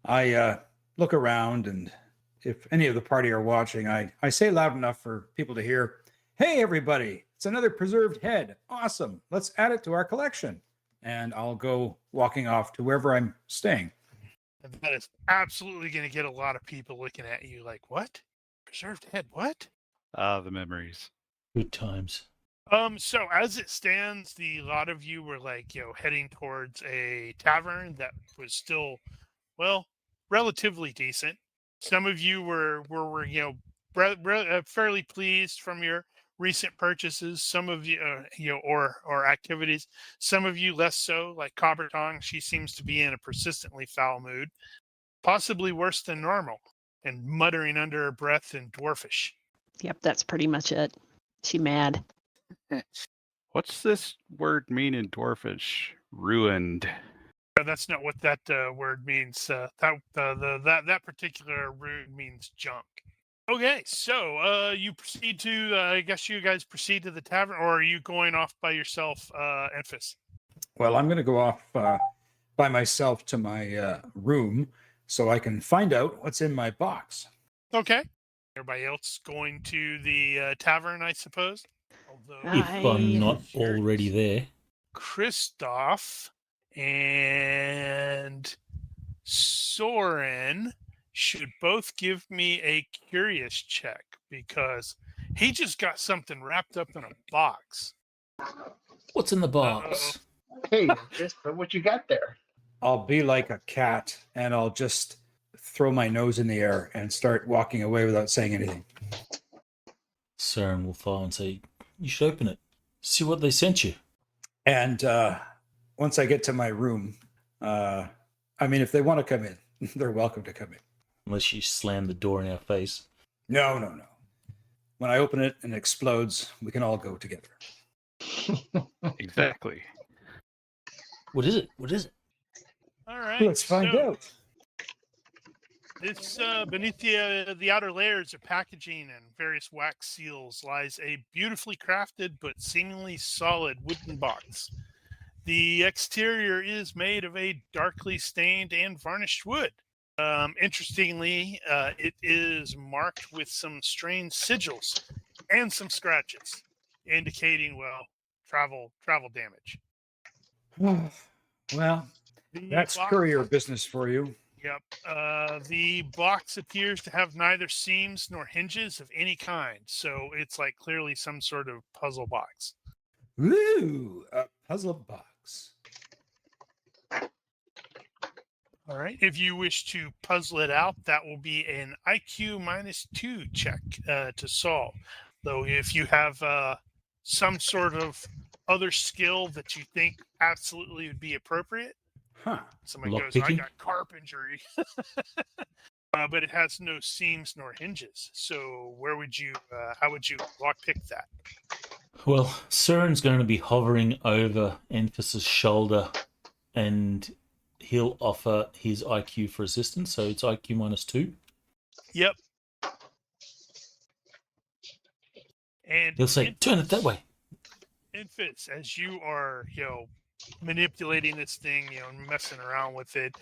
I look around, and if any of the party are watching, I say loud enough for people to hear, "Hey, everybody, it's another preserved head. Awesome. Let's add it to our collection." And I'll go walking off to wherever I'm staying. And that is absolutely going to get a lot of people looking at you like, what? Preserved head, what? The memories. Good times. So as it stands, a lot of you were like, heading towards a tavern that was still, well, relatively decent. Some of you were fairly pleased from your recent purchases. Some of you, or activities. Some of you less so, like Coppertong. She seems to be in a persistently foul mood, possibly worse than normal, and muttering under her breath in Dwarfish. Yep, that's pretty much it. She mad. What's this word mean in Dwarfish? Ruined. That's not what that word means. That particular word means junk. Okay, so you proceed to. I guess you guys proceed to the tavern, or are you going off by yourself, Enfys? Well, I'm going to go off by myself to my room so I can find out what's in my box. Okay. Everybody else going to the tavern, I suppose. Although, If I'm not already there. Kristoff and Soren should both give me a curious check, because he just got something wrapped up in a box. What's in the box? Hey, but what you got there? I'll be like a cat, and I'll just throw my nose in the air and start walking away without saying anything. Saren will file and say, "You should open it. See what they sent you." And once I get to my room, if they want to come in, they're welcome to come in. Unless you slam the door in our face. No. When I open it and it explodes, we can all go together. Exactly. What is it? What is it? All right. Let's find out. This beneath the outer layers of packaging and various wax seals lies a beautifully crafted but seemingly solid wooden box. The exterior is made of a darkly stained and varnished wood. Interestingly, it is marked with some strange sigils and some scratches, indicating, travel damage. Well, that's courier business for you. Yep. The box appears to have neither seams nor hinges of any kind, so it's like clearly some sort of puzzle box. Ooh, a puzzle box. All right. If you wish to puzzle it out, that will be an IQ -2 check to solve. Though if you have some sort of other skill that you think absolutely would be appropriate, somebody goes, "I got carpentry," but it has no seams nor hinges. So where would you? How would you lockpick that? Well, Surin's going to be hovering over Enfys's shoulder, and he'll offer his IQ for assistance, so it's IQ -2. Yep. And he'll say, "Turn it that way." Enfys, as you are, manipulating this thing, and messing around with it,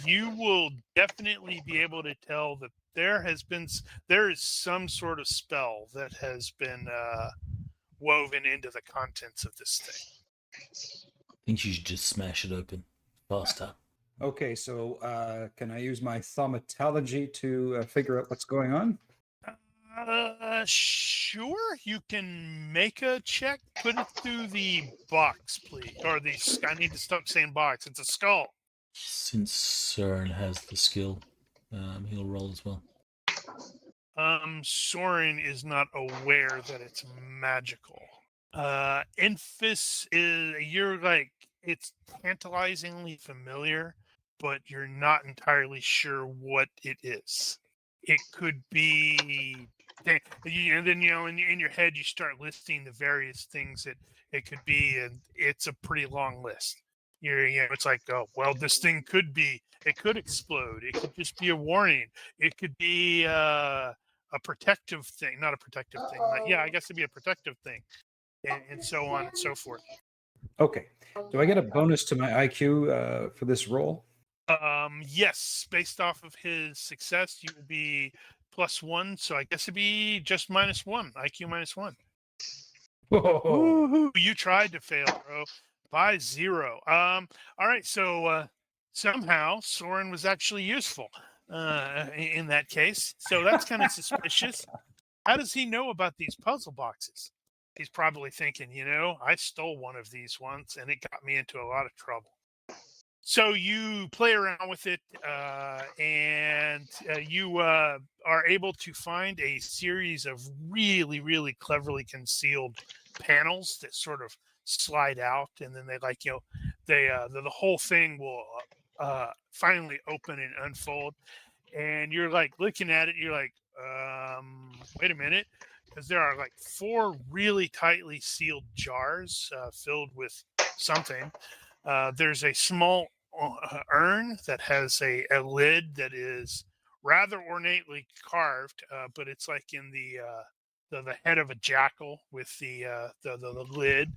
you will definitely be able to tell that there is some sort of spell that has been woven into the contents of this thing. I think you should just smash it open faster. Okay, so can I use my thaumatology to figure out what's going on? Sure. You can make a check. Put it through the box, please. Or the. I need to stop saying box. It's a skull. Since Cern has the skill, he'll roll as well. Soren is not aware that it's magical. Infus is. You're like, it's tantalizingly familiar, but you're not entirely sure what it is. It could be. And then, in your head, you start listing the various things that it could be, and it's a pretty long list. It's like, oh, well, this thing could be, it could explode. It could just be a warning. It could be a protective thing, not a protective thing. I guess it'd be a protective thing, and so on and so forth. Okay. Do I get a bonus to my IQ for this roll? Yes, based off of his success, you will be +1. So I guess it'd be just -1, IQ -1. Whoa. Woo-hoo. You tried to fail, bro, by 0. All right. So somehow Soren was actually useful in that case. So that's kind of suspicious. How does he know about these puzzle boxes? He's probably thinking, I stole one of these once and it got me into a lot of trouble. So you play around with it, and you are able to find a series of really, really cleverly concealed panels that sort of slide out, and then the whole thing will finally open and unfold. And you're like looking at it, you're like, wait a minute, because there are like 4 really tightly sealed jars filled with something. There's a small urn that has a lid that is rather ornately carved, but it's like in the head of a jackal with the lid.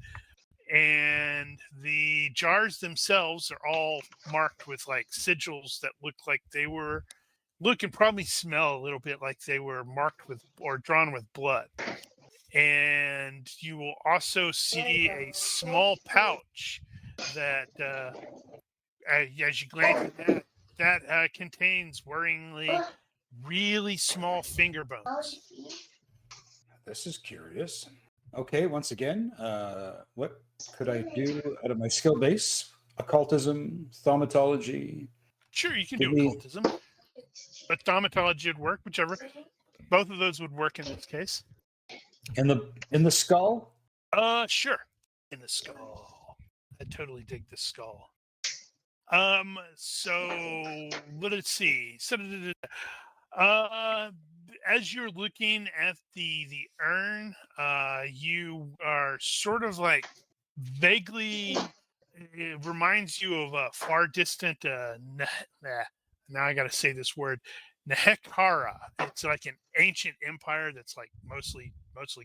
And the jars themselves are all marked with like sigils that look like they were and probably smell a little bit like they were marked with or drawn with blood. And you will also see a small pouch that as you glance at that contains worryingly really small finger bones. This is curious. Okay, once again, what could I do out of my skill base? Occultism, thaumatology. Sure, you can Give do me- occultism, but thaumatology would work, whichever. Both of those would work in this case. In the skull? Sure. In the skull. I totally dig the skull. So let's see. So, as you're looking at the urn, you are sort of like vaguely. It reminds you of a far distant. Now I got to say this word, Nehekara. It's like an ancient empire that's like mostly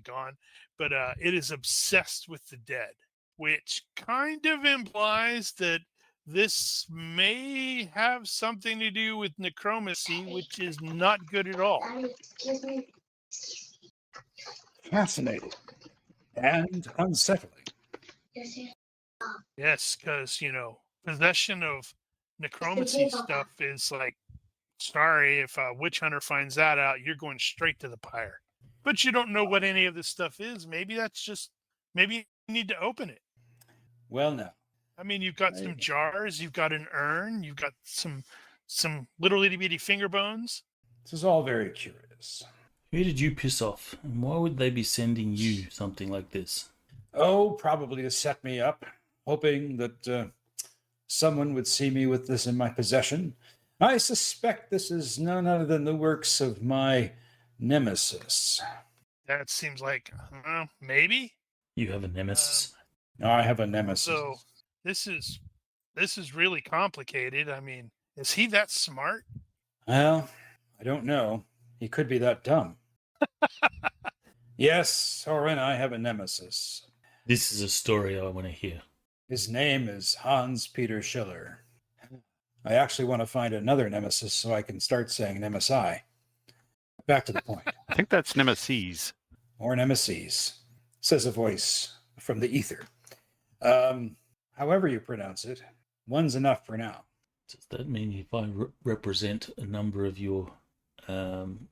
gone, but it is obsessed with the dead, which kind of implies that this may have something to do with necromancy, which is not good at all. Fascinating. And unsettling. Yes, because, possession of necromancy stuff is like, sorry, if a witch hunter finds that out, you're going straight to the pyre. But you don't know what any of this stuff is. Maybe you need to open it. Well, now. I mean, you've got some jars, you've got an urn, you've got some little itty bitty finger bones. This is all very curious. Who did you piss off? And why would they be sending you something like this? Oh, probably to set me up, hoping that someone would see me with this in my possession. I suspect this is none other than the works of my nemesis. That seems like, maybe. You have a nemesis? I have a nemesis. So this is really complicated. I mean, is he that smart? Well, I don't know. He could be that dumb. Yes, Soren, I have a nemesis. This is a story I want to hear. His name is Hans Peter Schiller. I actually want to find another nemesis so I can start saying nemesi. Back to the point. I think that's Nemesis. Or nemesis. says a voice from the ether. However you pronounce it, one's enough for now. Does that mean if I represent a number of your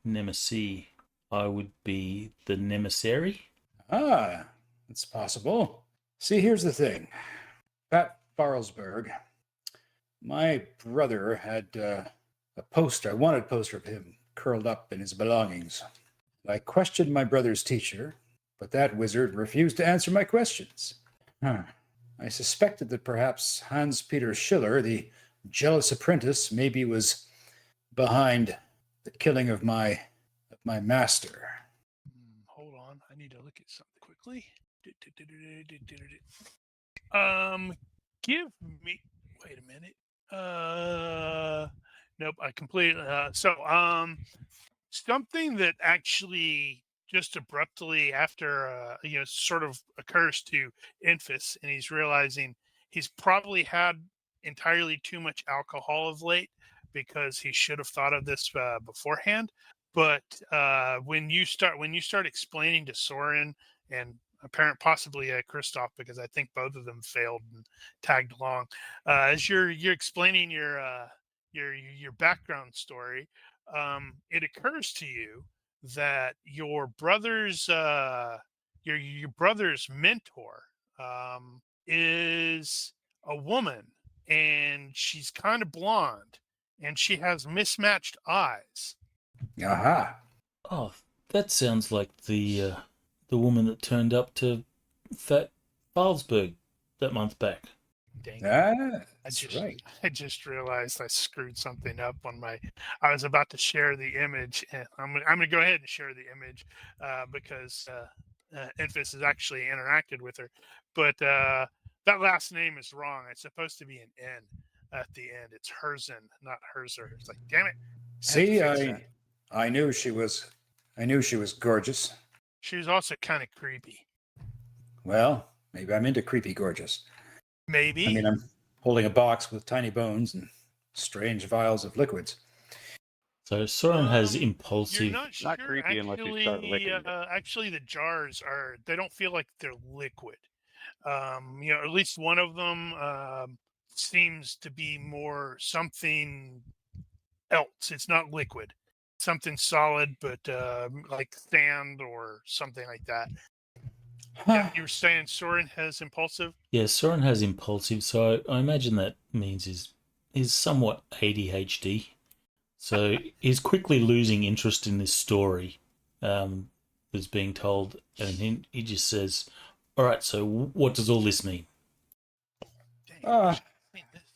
nemesis, I would be the nemissary? Ah, it's possible. See, here's the thing. Pat Farlesberg, my brother had a wanted poster of him curled up in his belongings. I questioned my brother's teacher, but that wizard refused to answer my questions. I suspected that perhaps Hans-Peter Schiller, the jealous apprentice, maybe was behind the killing of my master. Hold on, I need to look at something quickly. Give me. Wait a minute. Nope. I completely. Something that actually just abruptly after sort of occurs to Infus, and he's realizing he's probably had entirely too much alcohol of late because he should have thought of this beforehand. But when you start explaining to Soren and possibly Christoph, because I think both of them failed and tagged along, as you're explaining your background story, it occurs to you that your brother's mentor is a woman, and she's kind of blonde, and she has mismatched eyes. Aha. Oh, that sounds like the woman that turned up to Fat Farlesberg that month back. Dang. That's right. I just realized I screwed something up on my. I was about to share the image, and I'm gonna go ahead and share the image because Infus has actually interacted with her, but that last name is wrong. It's supposed to be an N at the end. It's Herzen, not Herzer. It's like, damn it. See, I knew she was gorgeous. She was also kind of creepy. Well, maybe I'm into creepy gorgeous. Maybe. I mean, I'm holding a box with tiny bones and strange vials of liquids. So Soren has impulsive. You're not sure. Not creepy unless you start licking it. Actually, the jars they don't feel like they're liquid. At least one of them seems to be more something else. It's not liquid. Something solid, but like sand or something like that. Yeah, you were saying Soren has impulsive? Yeah, Soren has impulsive, so I imagine that means he's somewhat ADHD. So he's quickly losing interest in this story that's being told, and he just says, all right, so what does all this mean? I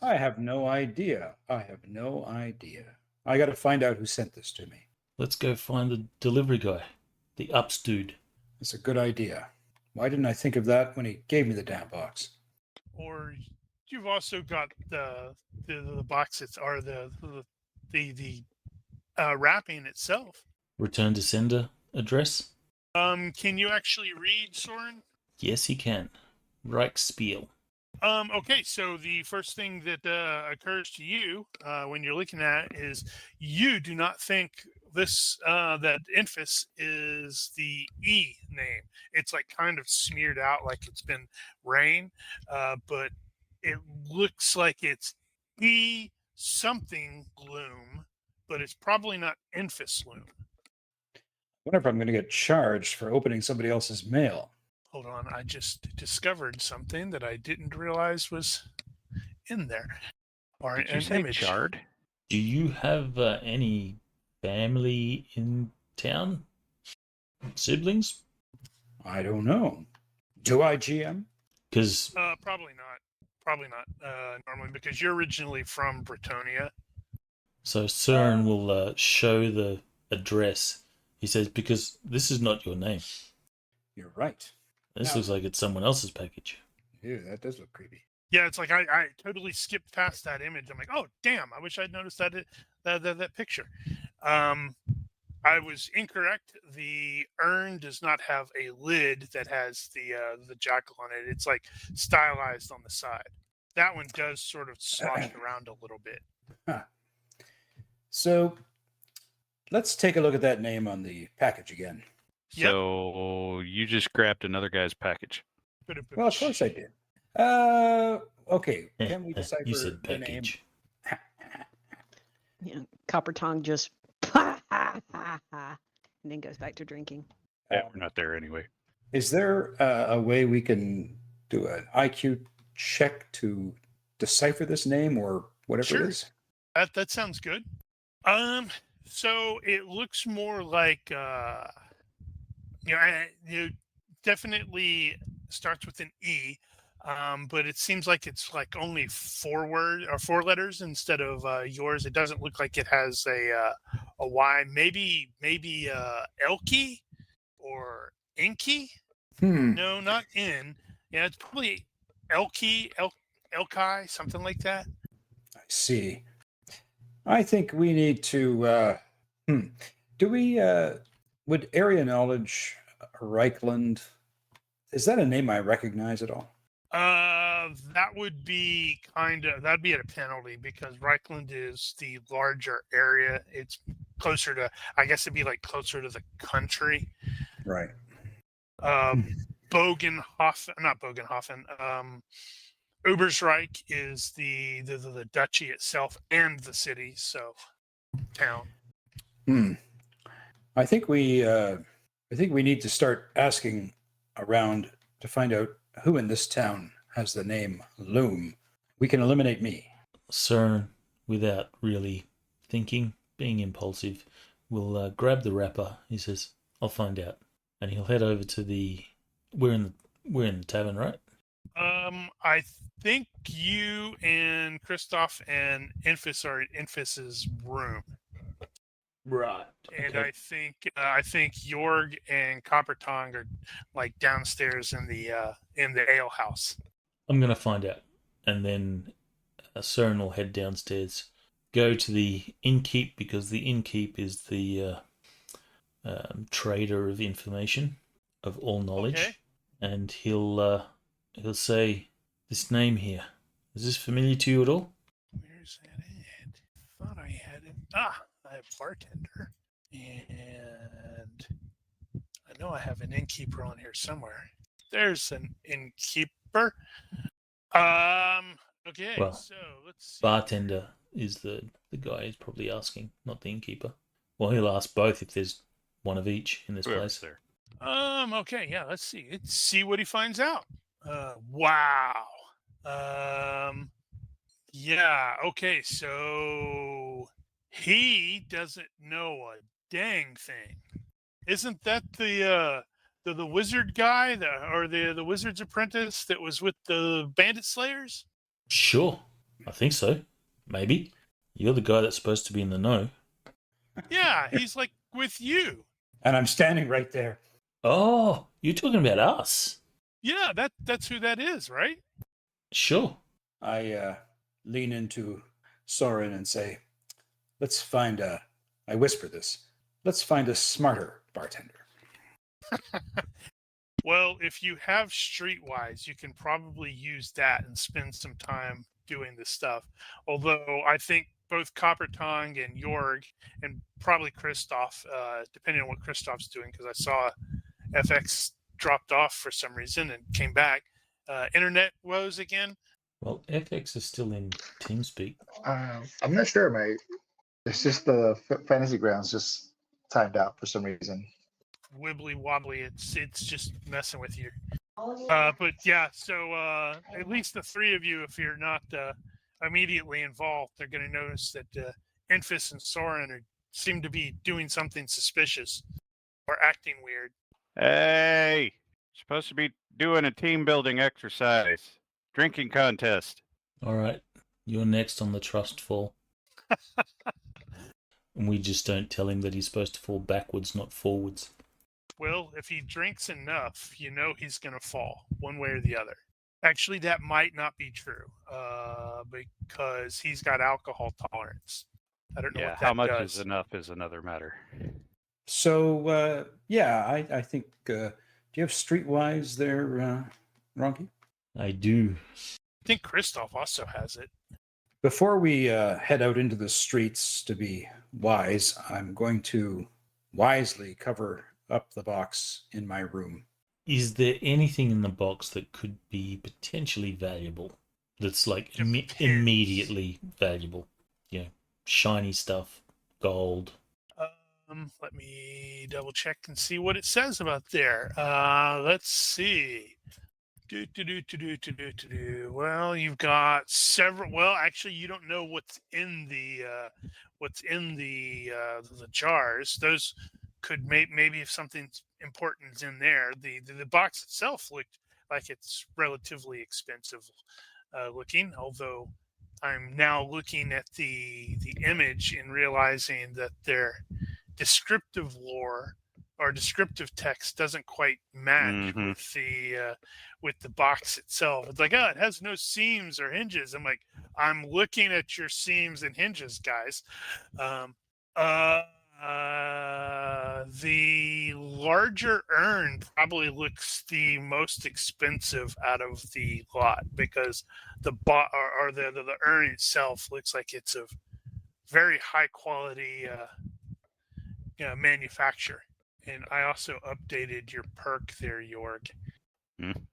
have no idea. I got to find out who sent this to me. Let's go find the delivery guy, the ups dude. It's a good idea. Why didn't I think of that when he gave me the damn box? Or you've also got the boxes or the wrapping itself. Return to sender address? Can you actually read, Soren? Yes, he can. Reichspiel. Okay, so the first thing that occurs to you when you're looking at it is you do not think this that Infus is the E name. It's like kind of smeared out like it's been rain, but it looks like it's E something gloom, but it's probably not Infus loom. I wonder if I'm going to get charged for opening somebody else's mail. Hold on, I just discovered something that I didn't realize was in there. Or Did you an say image. Chard? Do you have any family in town? Siblings? I don't know. Do I, GM? Because Probably not. Probably not. Normally, because you're originally from Bretonia. so Soren will show the address. He says, because this is not your name. You're right. This No. looks like it's someone else's package. Ew, that does look creepy. Yeah, it's like I totally skipped past that image. I'm like, oh damn! I wish I'd noticed that picture. I was incorrect. The urn does not have a lid that has the jackal on it. It's like stylized on the side. That one does sort of slosh around a little bit. Huh. So let's take a look at that name on the package again. Yep. So you just grabbed another guy's package. Well, of course I did. Okay. Can we You decipher said the name? package. Copper Tongue just and then goes back to drinking. Yeah, we're not there anyway. Is there a way we can do an IQ check to decipher this name or whatever Sure. it is? That sounds good. So it looks more like definitely starts with an E, but it seems like it's like only 4 letters instead of yours. It doesn't look like it has a Y. Maybe Elky or Inky. No, not in. Yeah, it's probably Elky, Elkai, something like that. I see. I think we need to. Do we? Would area knowledge Reichland? Is that a name I recognize at all? That would be that'd be at a penalty because Reichland is the larger area. It's closer to, I guess it'd be like closer to the country. Right. Bogenhofen. Ubersreik is the duchy itself and the city, so town. I think we need to start asking around to find out who in this town has the name Loom. We can eliminate me. Cern, without really thinking, being impulsive, will grab the wrapper. He says, "I'll find out," and he'll head over to the. We're in the tavern, right? I think you and Christoph and Infis are in Infis's room. Right. And I think Jorg and Copper Tongue are like downstairs in the ale house. I'm gonna find out, and then Cern will head downstairs, go to the innkeep because the innkeep is the trader of information, of all knowledge, Okay. and he'll say, "This name here, is this familiar to you at all?" Where's that at? Thought I had it. I have bartender, and I know I have an innkeeper on here somewhere. There's an innkeeper. Okay, Well, so let's see. Bartender is the guy who's probably asking, not the innkeeper. Well, he'll ask both if there's one of each in this Whoever's place. there. Okay, yeah, let's see. Let's see what he finds out. Wow. Yeah, okay, so he doesn't know a dang thing. Isn't that the wizard guy or the wizard's apprentice that was with the bandit slayers? Sure, I think so. Maybe. You're the guy that's supposed to be in the know. Yeah, he's like with you. And I'm standing right there. Oh, you're talking about us. Yeah, that's who that is, right? Sure. I lean into Soren and say, "Let's find I whisper this. Let's find a smarter bartender." Well, if you have Streetwise, you can probably use that and spend some time doing this stuff. Although I think both Copper Tongue and Jorg, and probably Christoph, depending on what Christoph's doing, because I saw FX dropped off for some reason and came back. Internet woes again. Well, FX is still in TeamSpeak. I'm not sure, mate. It's just the fantasy grounds just timed out for some reason. Wibbly wobbly, it's just messing with you. But yeah, so at least the three of you, if you're not immediately involved, they're going to notice that Infis and Soren seem to be doing something suspicious or acting weird. Hey, supposed to be doing a team building exercise, drinking contest. All right, you're next on the trust fall. And we just don't tell him that he's supposed to fall backwards, not forwards. Well, if he drinks enough, you know he's going to fall one way or the other. Actually, that might not be true because he's got alcohol tolerance. I don't know Yeah, what that how much does. is enough is another matter. So, I think, do you have Streetwise there, Ronky? I do. I think Christoph also has it. Before we head out into the streets to be wise, I'm going to wisely cover up the box in my room. Is there anything in the box that could be potentially valuable? That's like Depends. immediately valuable? Shiny stuff, gold. Let me double check and see what it says about there. Let's see. Well, you've got several. Well, actually, you don't know what's in the jars. Those could maybe if something important is in there. The box itself looked like it's relatively expensive looking, although I'm now looking at the image and realizing that their descriptive lore or descriptive text doesn't quite match with the box itself. It's like, oh, it has no seams or hinges. I'm like, I'm looking at your seams and hinges, guys. The larger urn probably looks the most expensive out of the lot because the urn itself looks like it's of very high quality manufacture. And I also updated your perk there, Jorg.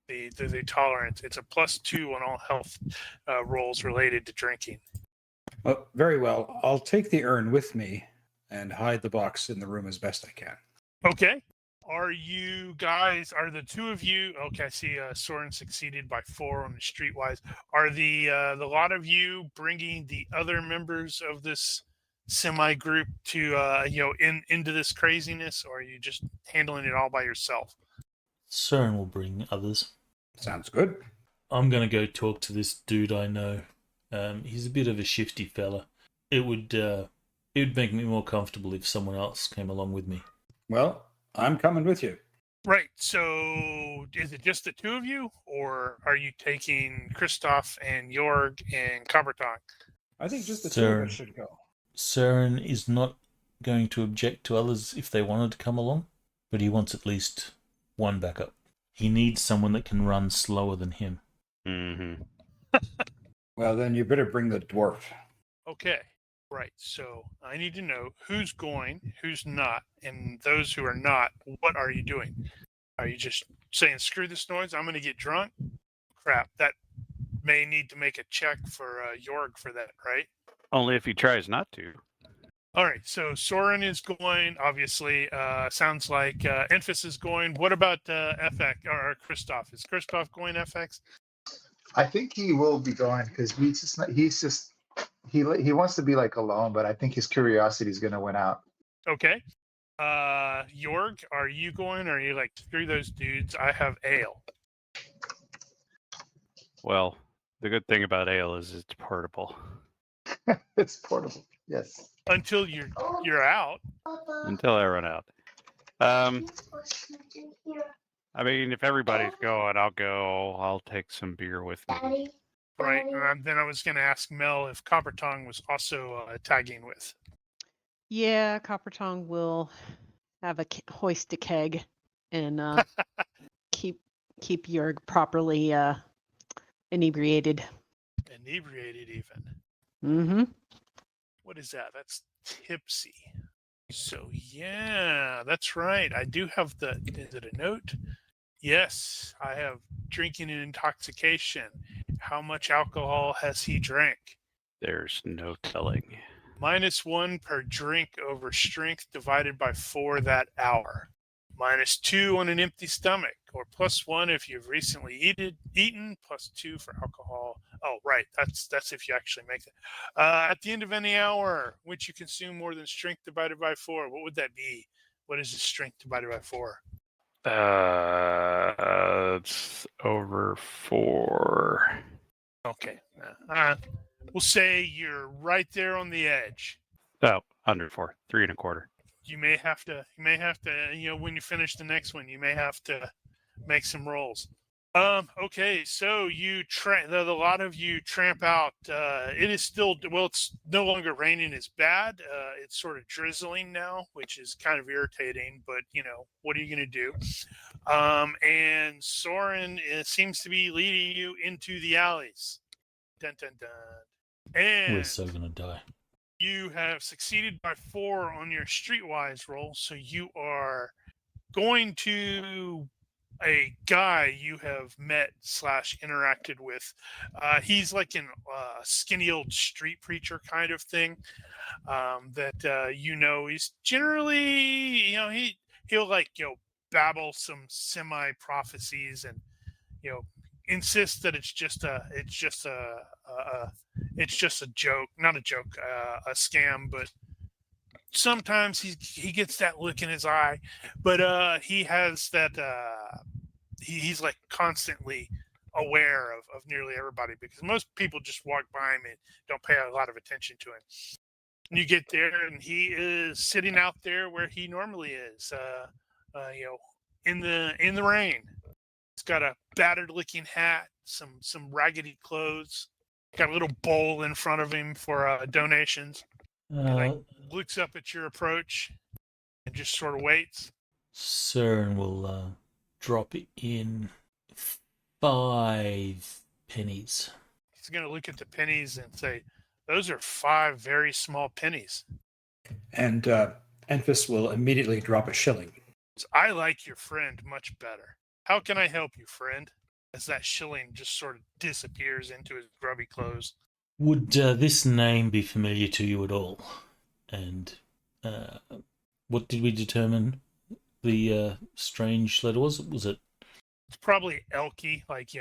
The tolerance. It's a +2 on all health rolls related to drinking. Well, very well. I'll take the urn with me and hide the box in the room as best I can. Okay. Are the two of you? Okay, I see Soren succeeded by 4 on the streetwise. Are the lot of you bringing the other members of this semi-group to into this craziness, or are you just handling it all by yourself? CERN will bring others. Sounds good. I'm going to go talk to this dude I know. He's a bit of a shifty fella. It would make me more comfortable if someone else came along with me. Well, I'm coming with you. Right. So is it just the two of you, or are you taking Christoph and Jorg and Kabertong? I think just the two of us should go. CERN is not going to object to others if they wanted to come along, but he wants at least one backup. He needs someone that can run slower than him. Mm-hmm. Well, then you better bring the dwarf. Okay. Right. So I need to know who's going, who's not, and those who are not, what are you doing? Are you just saying, screw this noise, I'm going to get drunk? Crap. That may need to make a check for Jorg for that, right? Only if he tries not to. All right, so Soren is going, obviously. Sounds like Enfys is going. What about FX or Christoph? Is Christoph going FX? I think he will be going because he wants to be like alone, but I think his curiosity is going to win out. Okay. Jorg, are you going, or are you like, screw those dudes, I have ale? Well, the good thing about ale is it's portable. It's portable. Yes. Until you're out. Until I run out. I mean, if everybody's going, I'll go. I'll take some beer with me. Right. Then I was going to ask Mel if Coppertongue was also tagging with. Yeah, Coppertongue will have hoist a keg and keep Jorg properly inebriated. Inebriated, even. Mm-hmm. What is that? That's tipsy. So yeah, that's right. I do have is it a note? Yes, I have drinking and intoxication. How much alcohol has he drank? There's no telling. -1 per drink over strength divided by 4 that hour. -2 on an empty stomach, or +1 if you've recently eaten, +2 for alcohol. Oh, right. That's if you actually make it. At the end of any hour, which you consume more than strength divided by 4, what would that be? What is the strength divided by 4? It's over 4. Okay. We'll say you're right there on the edge. Oh, under 4. 3 1/4. You may have to, when you finish the next one, you may have to make some rolls. Okay, so the lot of you tramp out. It is still, it's no longer raining as bad. It's sort of drizzling now, which is kind of irritating, but what are you going to do? And Soren seems to be leading you into the alleys. Dun, dun, dun. And We're so going to die. You have succeeded by 4 on your streetwise roll, so you are going to a guy you have met / interacted with. He's like a skinny old street preacher kind of thing. That he's generally, he'll like babble some semi prophecies and insist that it's just a joke, not a joke, a scam. But sometimes he gets that look in his eye. But he has that he's like constantly aware of nearly everybody, because most people just walk by him and don't pay a lot of attention to him. And you get there and he is sitting out there where he normally is, in the rain. He's got a battered looking hat, some raggedy clothes, got a little bowl in front of him for donations. He looks up at your approach and just sort of waits. Cern will drop in 5 pennies. He's going to look at the pennies and say, "Those are 5 very small pennies." And Enfys will immediately drop a shilling. "I like your friend much better. How can I help you, friend?" As that shilling just sort of disappears into his grubby clothes. Would this name be familiar to you at all? And what did we determine the strange letter was? Was it? It's probably Elky, like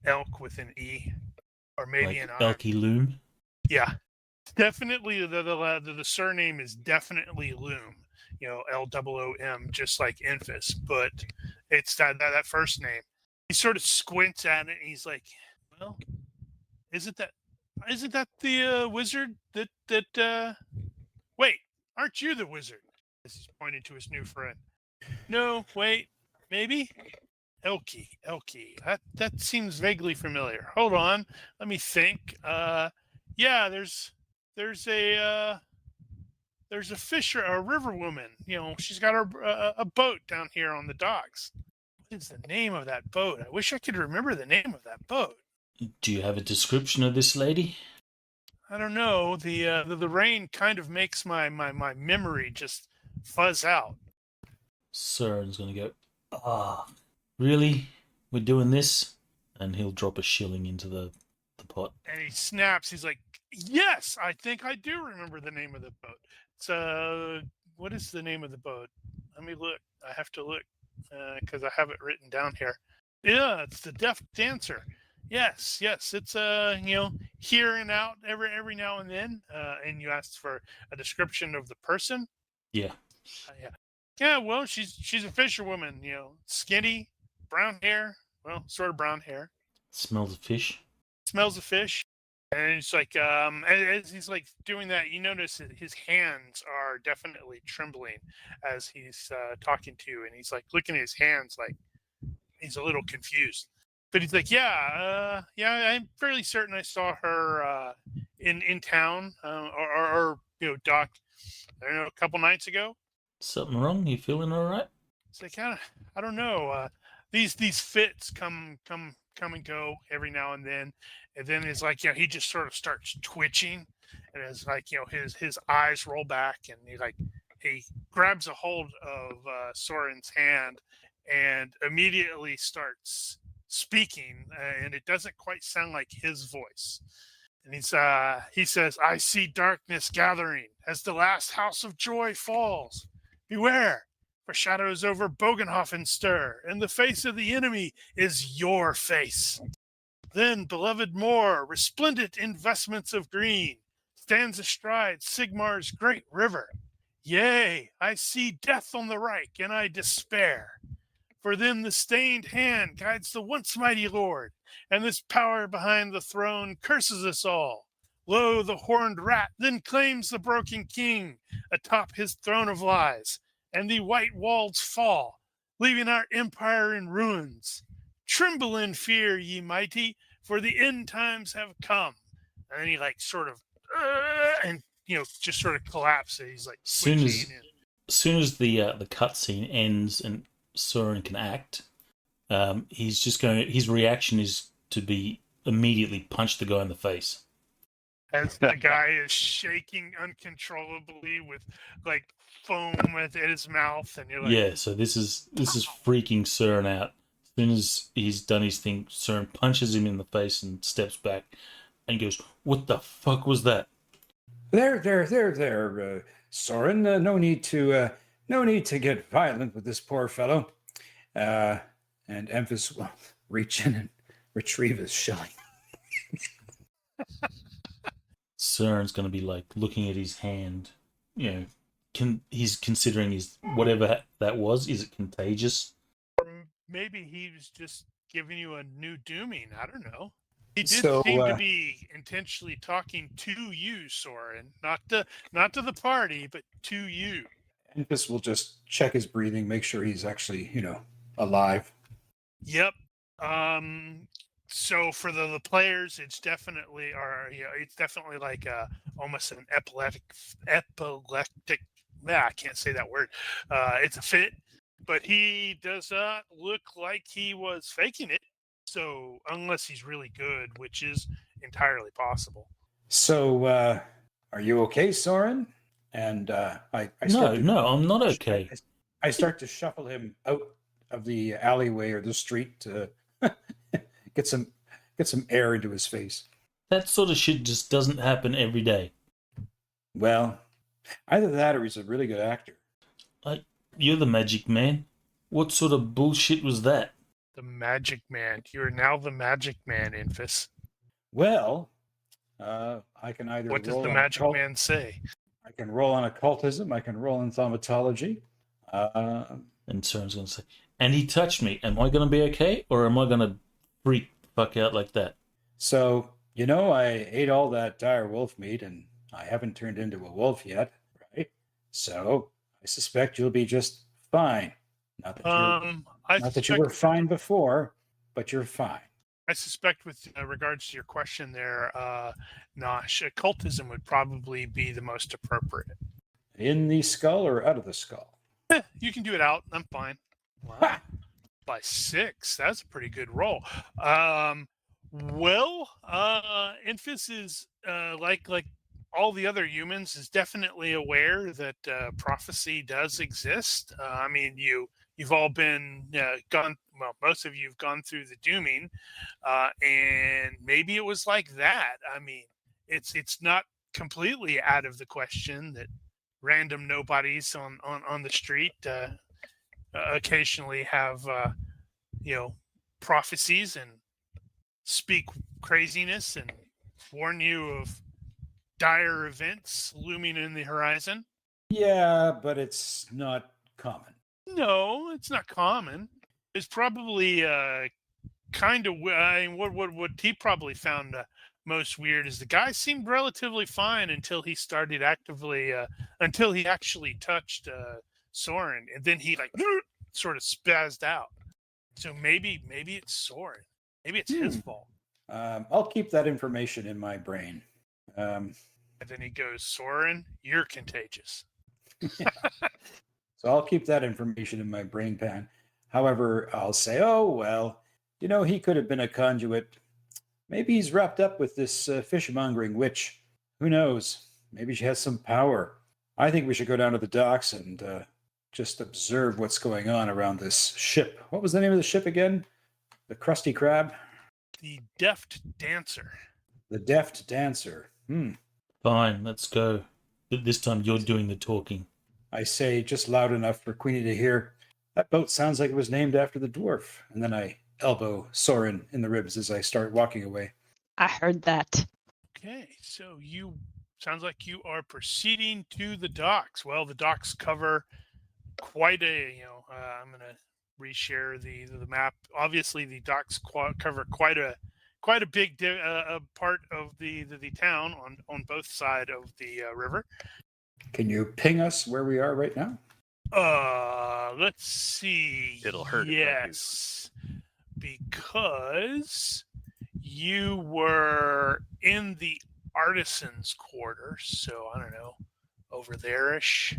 elk with an E, or maybe Like an I. Elky Loom? Yeah, definitely. The surname is definitely Loom. LOOM, just like Enfys, but it's that first name. He sort of squints at it and he's like, "Well, isn't that the wizard that wait, aren't you the wizard?" As he's pointing to his new friend. "No, wait, maybe Elky. That seems vaguely familiar. Hold on, let me think. Yeah, there's a fisher, a river woman. She's got a boat down here on the docks. What is the name of that boat? I wish I could remember the name of that boat." Do you have a description of this lady? "I don't know. The rain kind of makes my memory just fuzz out." Cern's going to go, really? We're doing this? And he'll drop a shilling into the pot. And he snaps. He's like, "Yes, I think I do remember the name of the boat. It's what is the name of the boat? Let me look. I have to look because I have it written down here. Yeah, it's the Deaf Dancer. Yes. It's here and out every now and then. And you asked for a description of the person. Yeah. Yeah. Well, she's a fisherwoman. Skinny, brown hair. Well, sort of brown hair. Smells of fish. Smells of fish." And it's like, as he's like doing that, you notice that his hands are definitely trembling as he's talking to you, and he's like looking at his hands like he's a little confused. But he's like, yeah, I'm fairly certain I saw her in town, or docked, I don't know, a couple nights ago. Something wrong? You feeling all right? It's like, I don't know. These fits come and go every now and then it's like, he just sort of starts twitching, and it's like, his eyes roll back, and he grabs a hold of Soren's hand and immediately starts speaking, and it doesn't quite sound like his voice. And he says, "I see darkness gathering as the last house of joy falls. Beware, for shadows over Bogenhofen stir, and the face of the enemy is your face. Then, beloved Moor, resplendent in vestments of green, stands astride Sigmar's great river. Yea, I see death on the right, and I despair. For then the stained hand guides the once mighty lord, and this power behind the throne curses us all. Lo, the horned rat then claims the broken king atop his throne of lies, and the white walls fall, leaving our empire in ruins. Tremble in fear, ye mighty, for the end times have come." And then he sort of, and just sort of collapses. He's like, Soon as the cutscene ends and Soren can act, his reaction is to be immediately punch the guy in the face. as the guy is shaking uncontrollably with like foam at his mouth, and you're like, Yeah, so this is freaking Cern out. As soon as he's done his thing, Cern punches him in the face and steps back and goes, "What the fuck was that?" There, Soren. No need to get violent with this poor fellow. And Emphas will reach in and retrieve his shilling. Cern's going to be like looking at his hand. You know, he's considering his whatever that was. Is it contagious? maybe he was just giving you a new dooming. I don't know. He did So, seem to be intentionally talking to you, Soren, not to the party, but to you. Emphas will just check his breathing, make sure he's actually, alive. Yep. So for the players, it's definitely like almost an epileptic. I can't say that word. It's a fit, but he does not look like he was faking it. So unless he's really good, which is entirely possible. So, are you okay, Soren? And I No, I'm not okay. I start to shuffle him out of the alleyway or the street to get some air into his face. That sort of shit just doesn't happen every day. Well, either that or he's a really good actor. You're the magic man. What sort of bullshit was that? The magic man. You're now the magic man, Infus. Well, I can either What does roll the on magic occult- man say? I can roll on occultism. I can roll on thaumatology. And Cern's going to say, and he touched me. Am I going to be okay? Or am I going to freak the fuck out like that? So, I ate all that dire wolf meat and I haven't turned into a wolf yet, right? So, I suspect you'll be just fine. Not that you were fine before, but you're fine. I suspect with regards to your question there, Nosh, occultism would probably be the most appropriate. In the skull or out of the skull? You can do it out. I'm fine. Wow. Ha! By 6. That's a pretty good roll. Infus is like all the other humans is definitely aware that prophecy does exist. I mean, you've all been gone. Well, most of you've gone through the dooming, and maybe it was like that. I mean, it's not completely out of the question that random nobodies on the street occasionally have prophecies and speak craziness and warn you of dire events looming in the horizon. Yeah, but it's not common. No, it's not common. It's probably kind of. I mean, what he probably found most weird is the guy seemed relatively fine until he started until he actually touched Soren, and then he like sort of spazzed out. So maybe it's Soren. Maybe it's his fault. I'll keep that information in my brain. And then he goes, Soren, you're contagious. So I'll keep that information in my brain pan. However, I'll say, oh, well, he could have been a conduit. Maybe he's wrapped up with this fishmongering witch. Who knows? Maybe she has some power. I think we should go down to the docks and just observe what's going on around this ship. What was the name of the ship again? The Krusty Krab? The Deft Dancer. The Deft Dancer. Fine, let's go. But this time you're doing the talking. I say just loud enough for Queenie to hear. That boat sounds like it was named after the dwarf. And then I elbow Soren in the ribs as I start walking away. I heard that. Okay, so sounds like you are proceeding to the docks. Well, the docks cover quite a, I'm going to reshare the map. Obviously, the docks cover quite a big part of the town on both sides of the river. Can you ping us where we are right now? Let's see. It'll hurt. Yes, because you were in the artisans' quarter, so I don't know, over there-ish.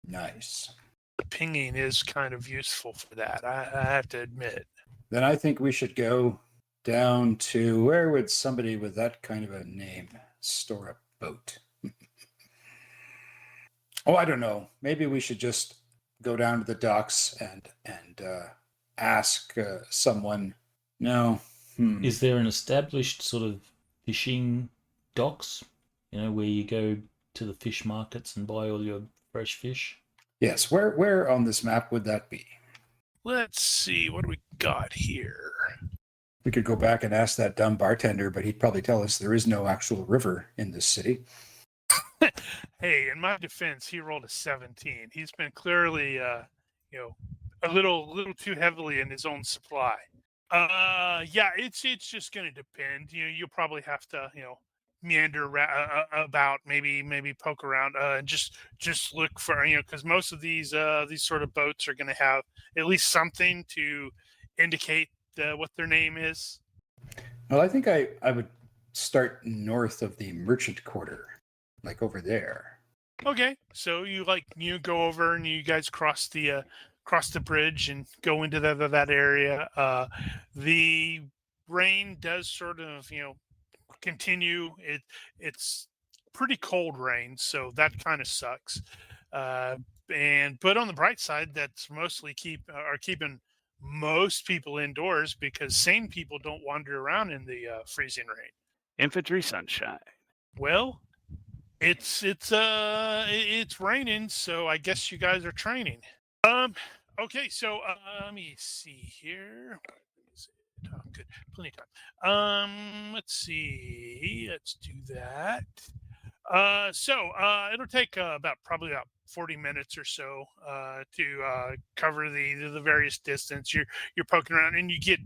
Nice. The pinging is kind of useful for that. I have to admit. Then I think we should go down to where would somebody with that kind of a name store a boat. Oh, I don't know. Maybe we should just go down to the docks and ask someone. No. Is there an established sort of fishing docks? You know, where you go to the fish markets and buy all your fresh fish? Yes. Where on this map would that be? Let's see, what do we got here? We could go back and ask that dumb bartender, but he'd probably tell us there is no actual river in this city. Hey, in my defense, he rolled a 17. He's been clearly, a little too heavily in his own supply. Yeah, it's just going to depend. You'll probably have to, meander about, maybe poke around, and just look for, because most of these sort of boats are going to have at least something to indicate what their name is. Well, I think I would start north of the merchant quarter, like over there. Okay, so you go over and you guys cross the bridge and go into that area. The rain does sort of continue. It's pretty cold rain, so that kind of sucks. But on the bright side, that's mostly keeping most people indoors, because sane people don't wander around in the freezing rain. Infantry sunshine. Well, it's raining, so I guess you guys are training. Okay, so let me see here. Oh, good, plenty of time. Let's see. Let's do that. So it'll take probably about 40 minutes or so to cover the various distance. You're poking around, and you get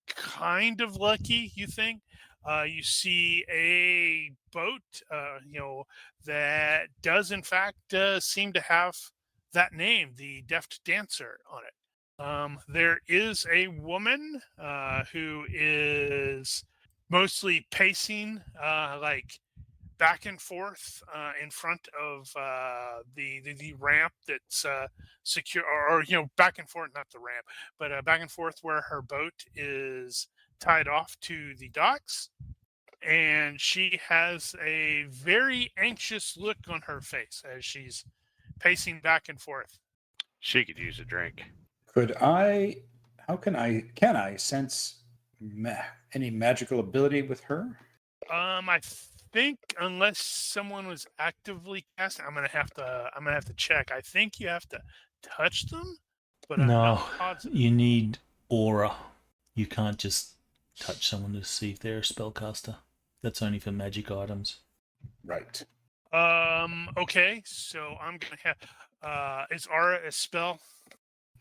kind of lucky, you think. You see a boat, that does in fact seem to have that name, the Deft Dancer, on it. There is a woman who is mostly pacing, like back and forth in front of the ramp that's secure, or back and forth, not the ramp, but back and forth where her boat is tied off to the docks, and she has a very anxious look on her face as she's pacing back and forth. She could use a drink. Can I sense any magical ability with her? I think unless someone was actively casting, I'm gonna have to check. I think you have to touch them, but I'm No, not positive. you need aura. You can't just touch someone to see if they're a spellcaster. That's only for magic items. Right. Okay, so I'm gonna have. Is aura a spell?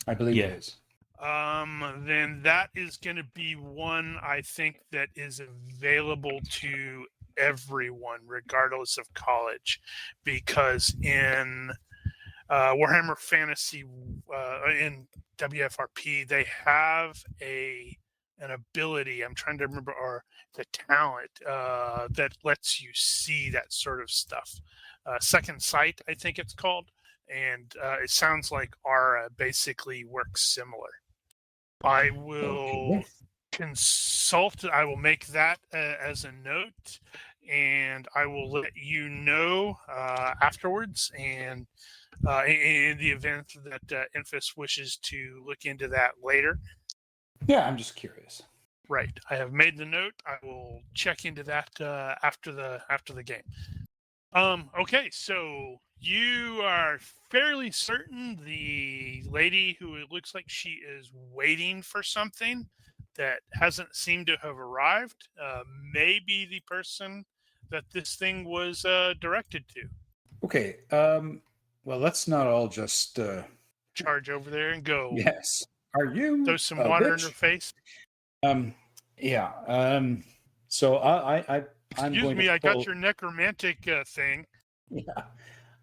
I believe Yeah. it is. Then that is going to be one I think that is available to everyone, regardless of college, because in Warhammer Fantasy, in WFRP, they have an ability. I'm trying to remember, or the talent that lets you see that sort of stuff. Second Sight, I think it's called. And it sounds like aura basically works similar. I will consult. I will make that as a note, and I will let you know afterwards. And in the event that Infus wishes to look into that later. Yeah, I'm just curious. Right. I have made the note. I will check into that after the game. Okay, so you are fairly certain the lady who it looks like she is waiting for something that hasn't seemed to have arrived may be the person that this thing was directed to. Okay. Well, let's not all just charge over there and go. Yes. Are you? Throw some water in her face. Yeah. So I'm Excuse going me, to I pull, got your necromantic thing. Yeah,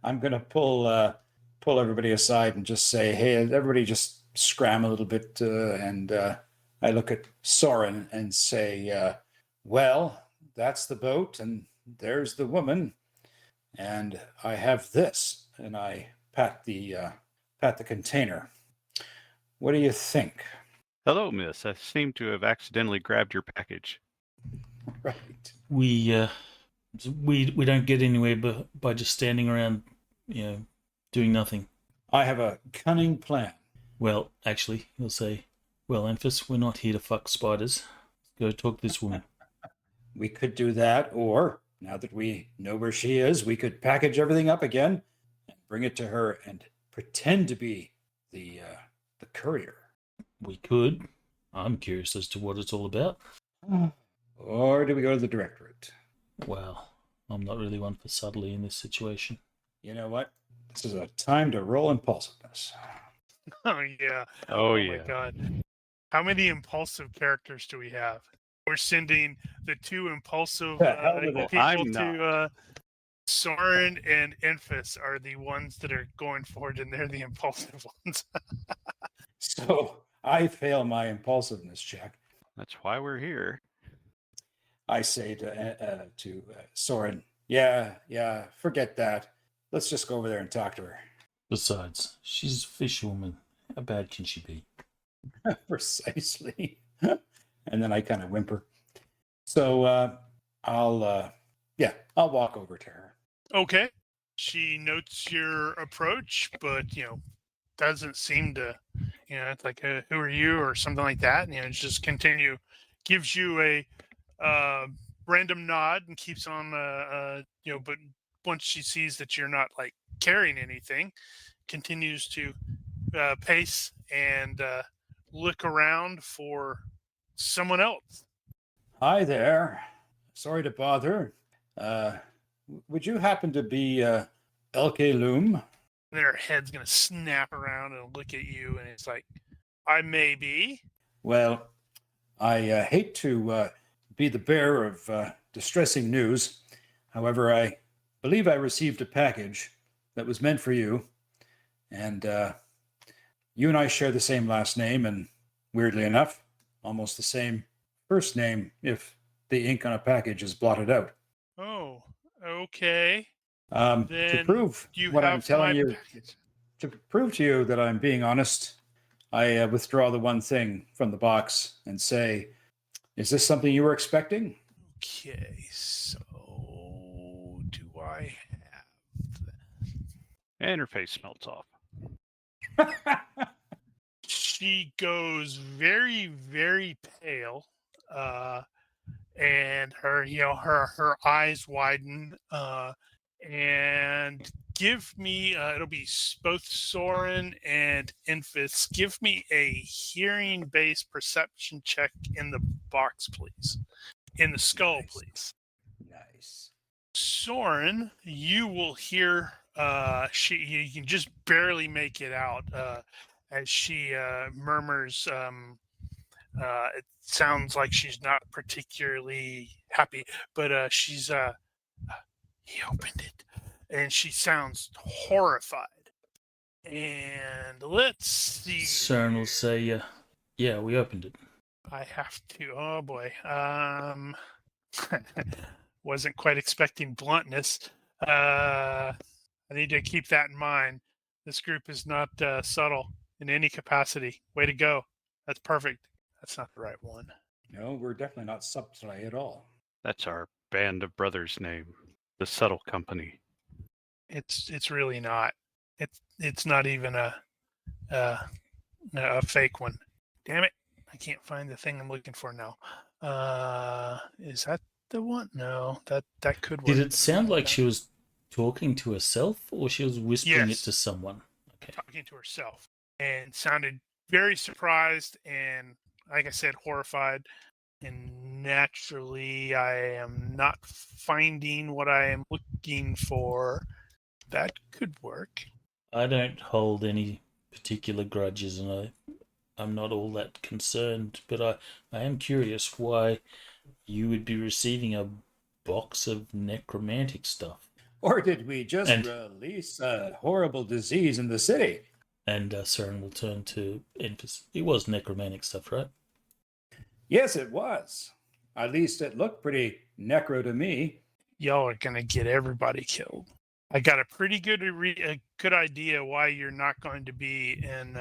I'm going to pull everybody aside and just say, hey, everybody just scram a little bit. And I look at Soren and say, well, that's the boat and there's the woman. And I have this. And I pat the container. What do you think? Hello, miss. I seem to have accidentally grabbed your package. Right. We We don't get anywhere by just standing around, doing nothing. I have a cunning plan. Well, actually, he'll say, well, Emphas, we're not here to fuck spiders. Go talk to this woman. We could do that, or now that we know where she is, we could package everything up again and bring it to her and pretend to be the courier. We could. I'm curious as to what it's all about. Or do we go to the directorate? Well, I'm not really one for subtly in this situation. You know what? This is a time to roll impulsiveness. Oh yeah. Oh, My yeah. god. How many impulsive characters do we have? We're sending the two impulsive The hell with it. people I'm to Soren and Enfys are the ones that are going forward, and they're the impulsive ones. So I fail my impulsiveness check. That's why we're here. I say to Soren, yeah, forget that. Let's just go over there and talk to her. Besides, she's a fisherwoman. How bad can she be? Precisely. And then I kind of whimper. So I'll walk over to her. Okay. She notes your approach, but doesn't seem to, it's like, who are you, or something like that. Just continue. Gives you a random nod and keeps on, but once she sees that you're not like carrying anything, continues to pace and look around for someone else. Hi there. Sorry to bother. Would you happen to be Elke Loom? And her head's gonna snap around and look at you, and it's like, I may be. Well, I hate to be the bearer of distressing news. However, I believe I received a package that was meant for you. And you and I share the same last name, and weirdly enough, almost the same first name if the ink on a package is blotted out. Oh, okay. To Then prove you what I'm have telling my you, package. to prove to you that I'm being honest, I withdraw the one thing from the box and say, is this something you were expecting? Okay, so do I have And her face melts off. She goes very, very pale, and her, her eyes widen, and give me, it'll be both Soren and Enfys. Give me a hearing-based perception check in the box, please. In the skull, Nice. please. Nice. Soren, you will hear, you can just barely make it out as she murmurs. It sounds like she's not particularly happy, but she's he opened it, and she sounds horrified. And let's see. Cern will say, yeah, we opened it. I have to. Oh boy. Wasn't quite expecting bluntness. I need to keep that in mind. This group is not subtle in any capacity. Way to go. That's perfect. That's not the right one. No, we're definitely not subtle at all. That's our band of brothers name, the Subtle Company. It's really not. It's not even a fake one. Damn it! I can't find the thing I'm looking for now. Is that the one? No, that could work. Did it sound like she was talking to herself, or she was whispering Yes. it to someone? Okay. Talking to herself, and sounded very surprised and, like I said, horrified. And naturally, I am not finding what I am looking for. That could work. I don't hold any particular grudges, and I'm not all that concerned, but I am curious why you would be receiving a box of necromantic stuff. Or did we just And- release a horrible disease in the city? And Cern will turn to Enfys. It was necromantic stuff, right? Yes, it was. At least it looked pretty necro to me. Y'all are gonna get everybody killed. I got a pretty good good idea why you're not going to be in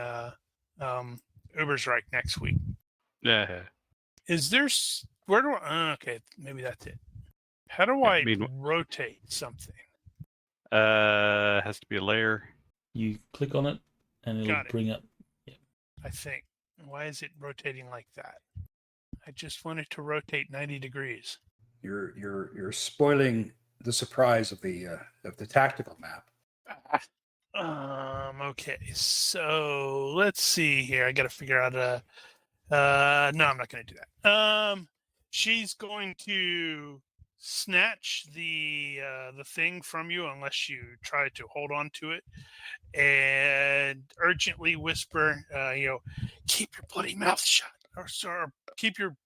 Ubersreik next week. Yeah. Is there where do I, okay, maybe that's it. How do I I mean- rotate something? Has to be a layer. You click on it, and it'll Got it. bring up. I think. Why is it rotating like that? I just want it to rotate 90 degrees. You're spoiling the surprise of the tactical map. Okay, so let's see here. I got to figure out no, I'm not going to do that. She's going to snatch the thing from you unless you try to hold on to it, and urgently whisper, keep your bloody mouth shut, or keep your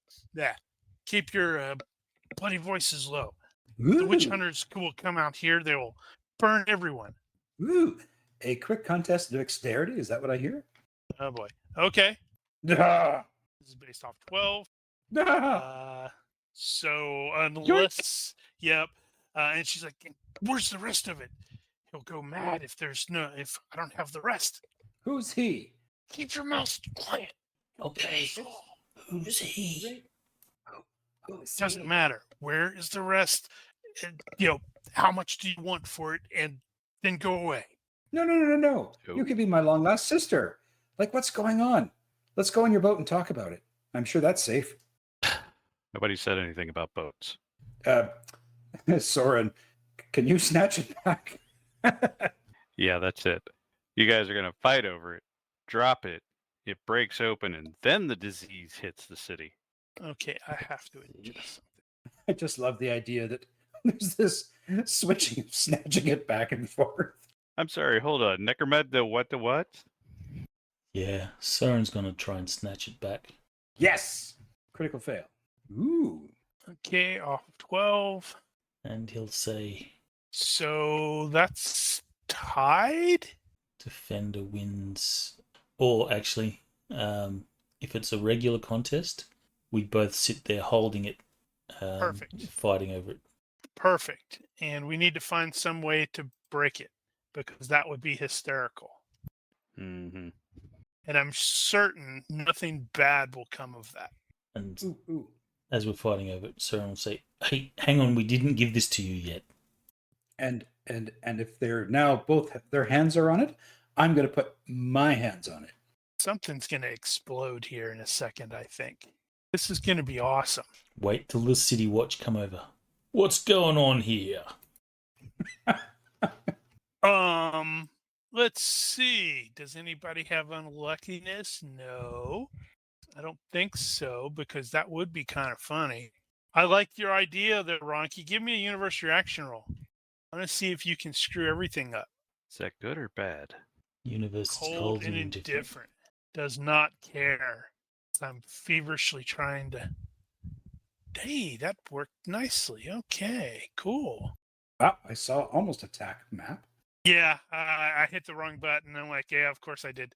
bloody voices low. The witch hunters will come out here. They will burn everyone. Ooh, a quick contest of dexterity. Is that what I hear? Oh boy. Okay. Ah, This is based off 12. ah. So unless, yep. And she's like, "Where's the rest of it?" He'll go mad if I don't have the rest. Who's he? Keep your mouth quiet. Okay. Who's he? Doesn't matter. Where is the rest? And, how much do you want for it? And then go away. No. Oh. You could be my long lost sister. Like, what's going on? Let's go on your boat and talk about it. I'm sure that's safe. Nobody said anything about boats. Soren, can you snatch it back? Yeah, that's it. You guys are going to fight over it, drop it, it breaks open, and then the disease hits the city. Okay, I have to adjust something. I just love the idea that there's this switching of snatching it back and forth. I'm sorry, hold on. Necromed, the what? Yeah, Soren's gonna try and snatch it back. Yes! Critical fail. Ooh. Okay, off of 12. And he'll say, So that's tied? defender wins. Or actually, if it's a regular contest, we both sit there holding it, Perfect. fighting over it. Perfect. And we need to find some way to break it because that would be hysterical. Mm-hmm. And I'm certain nothing bad will come of that. And Ooh. as we're fighting over it, Soren will say, "Hey, hang on, we didn't give this to you yet." And if they're now both their hands are on it, I'm going to put my hands on it. Something's going to explode here in a second, I think. This is going to be awesome. Wait till the city watch come over. What's going on here? Let's see. Does anybody have unluckiness? No. I don't think so, because that would be kind of funny. I like your idea there, Ronky. Give me a universe reaction roll. I want to see if you can screw everything up. Is that good or bad? Universe is Cold and indifferent. Does not care. I'm feverishly trying to... Hey, that worked nicely. Okay, cool. Ah, I saw almost attack map. Yeah, I hit the wrong button. I'm like, yeah, of course I did.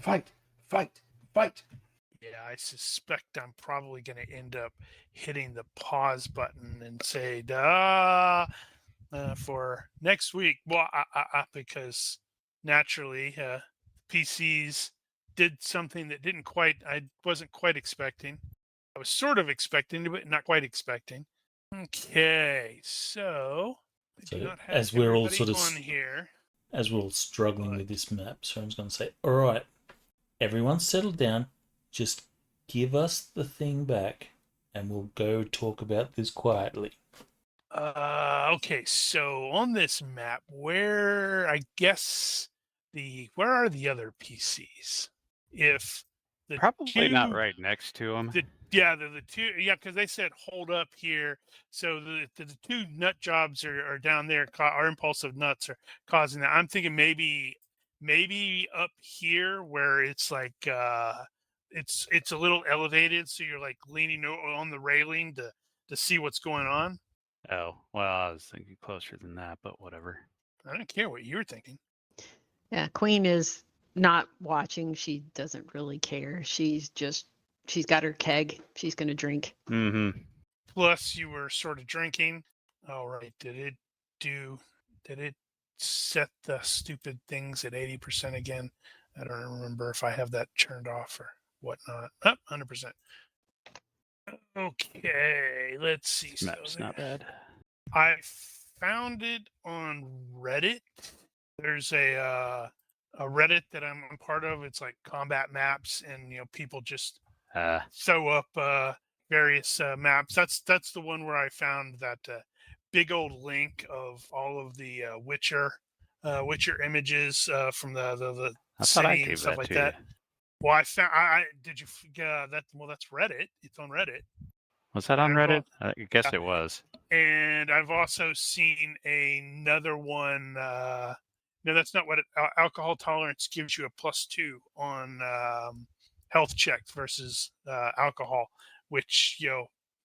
Fight. Yeah, I suspect I'm probably going to end up hitting the pause button and say, for next week. Well, because naturally, PCs did something that I wasn't quite expecting. I was sort of expecting, but not quite expecting. Okay, so I do So not have as we're all everybody sort of on here. As we're all struggling with this map, Soren's going to say, "All right, everyone settle down. Just give us the thing back, and we'll go talk about this quietly." Okay, so on this map, where are the other PCs? If the Probably not two- right next to him. the two, because they said hold up here. So the two nut jobs are down there. Our impulsive nuts are causing that. I'm thinking maybe up here where it's like it's a little elevated, so you're like leaning on the railing to see what's going on. Oh, well, I was thinking closer than that, but whatever. I don't care what you were thinking. Yeah, Queen is not watching. She doesn't really care. She's got her keg. She's going to drink. Mm-hmm. Plus, you were sort of drinking. All right. Did it set the stupid things at 80% again? I don't remember if I have that turned off or whatnot. 100%. Okay, let's see. Map's not bad. I found it on Reddit. There's a Reddit that I'm a part of. It's like combat maps, and people just throw up various maps. That's the one where I found that big old link of all of the Witcher images from the I thought I city and gave stuff that like to that. you. Well, I found. I did you that? Well, that's Reddit. It's on Reddit. Was that on And I've Reddit? al- I guess it was. And I've also seen another one. No, that's not what alcohol tolerance gives you a +2 on health checks versus alcohol, which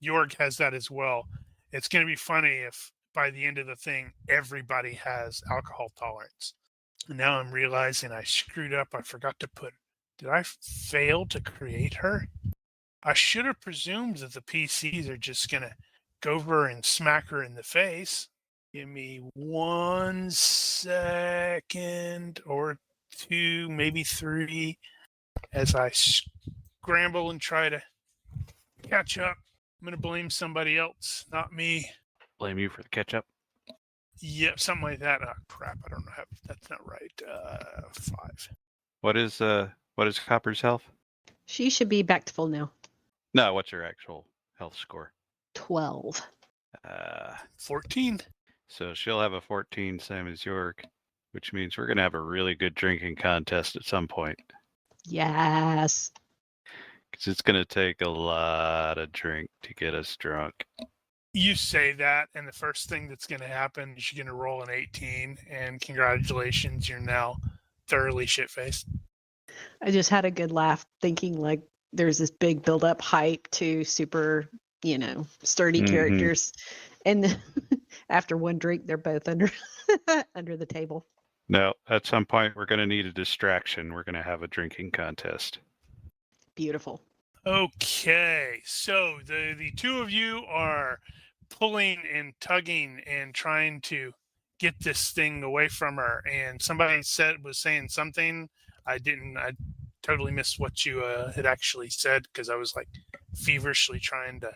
Jorg has that as well. It's going to be funny if by the end of the thing everybody has alcohol tolerance. And now I'm realizing I screwed up. I forgot to put. Did I fail to create her? I should have presumed that the PCs are just going to go over and smack her in the face. Give me 1 second or 2, maybe 3, as I scramble and try to catch up. I'm going to blame somebody else, not me. Blame you for the ketchup. Yep, something like that. Oh, crap. I don't know how. That's not right. 5. What is Copper's health? She should be back to full now. No, what's her actual health score? 12. 14. So she'll have a 14, same as York, which means we're gonna have a really good drinking contest at some point. Yes. Because it's gonna take a lot of drink to get us drunk. You say that, and the first thing that's going to happen is you're going to roll an 18, and congratulations, you're now thoroughly shit-faced. I just had a good laugh thinking like there's this big build up hype to super, sturdy characters. And after one drink, they're both under under the table. No, at some point we're gonna need a distraction. We're gonna have a drinking contest. Beautiful. Okay, so the two of you are pulling and tugging and trying to get this thing away from her, and somebody was saying something. I totally missed what you had actually said because I was like feverishly trying to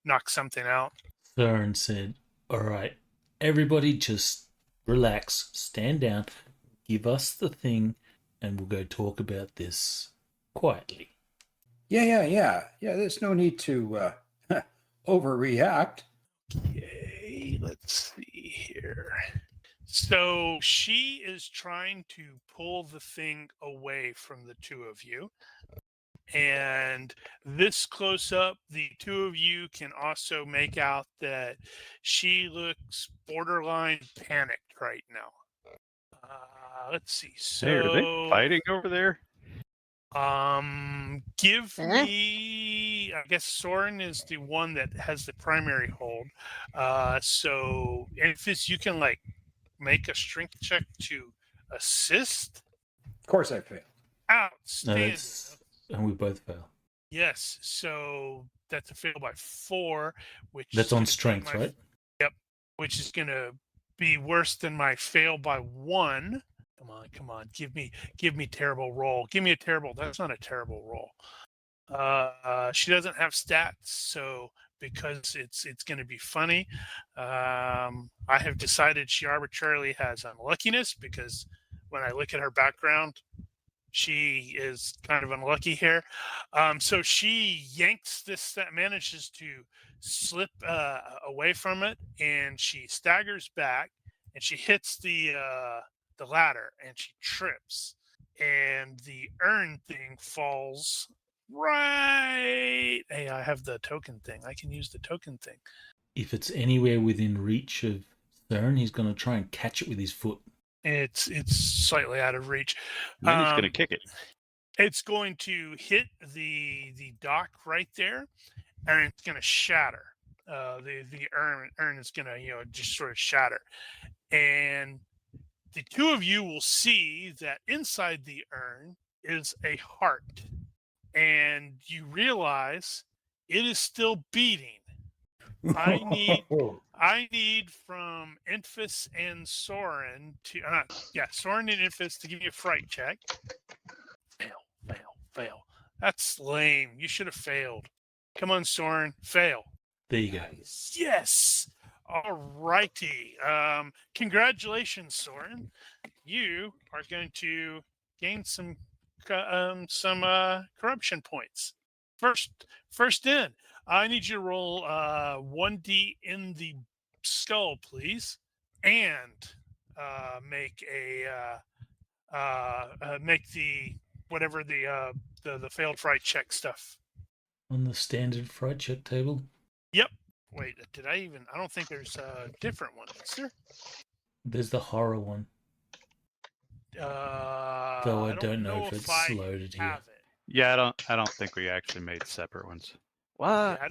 knock something out. Theron said, "All right, everybody just relax, stand down, give us the thing, and we'll go talk about this quietly." Yeah. There's no need to overreact. Okay, let's see here. So she is trying to pull the thing away from the two of you. And this close up, the two of you can also make out that she looks borderline panicked right now. Let's see. So, Hey, are they fighting over there? Give me. I guess Soren is the one that has the primary hold. So, Enfys, you can make a strength check to assist. Of course I failed. No, Outstanding. and we both fail. Yes, so that's a fail by 4, which That's is on gonna be strength, my- right? Yep, which is going to be worse than my fail by 1. Come on, give me terrible roll. Give me a terrible. That's not a terrible roll. She doesn't have stats, so because it's going to be funny, I have decided she arbitrarily has unluckiness because when I look at her background, she is kind of unlucky here. So she yanks this, manages to slip away from it, and she staggers back, and she hits the ladder, and she trips, and the urn thing falls right. Hey, I have the token thing. I can use the token thing. If it's anywhere within reach of Theron, he's going to try and catch it with his foot. It's slightly out of reach. And then he's gonna kick it. It's going to hit the dock right there, and it's going to shatter. The urn is going to just sort of shatter, and the two of you will see that inside the urn is a heart, and you realize it is still beating. I need from Enfys and Soren to Soren and Enfys to give me a fright check. Fail. That's lame. You should have failed. Come on, Soren. Fail. There you go. Yes. All righty. Congratulations, Soren. You are going to gain some corruption points. First in. I need you to roll 1d in the skull, please, and make the whatever the failed fright check stuff. On the standard fright check table. Yep. Wait, did I even? I don't think there's a different one, is there? There's the horror one. Though I don't know if it's I loaded here. have it. Yeah, I don't think we actually made separate ones. What? Yeah, I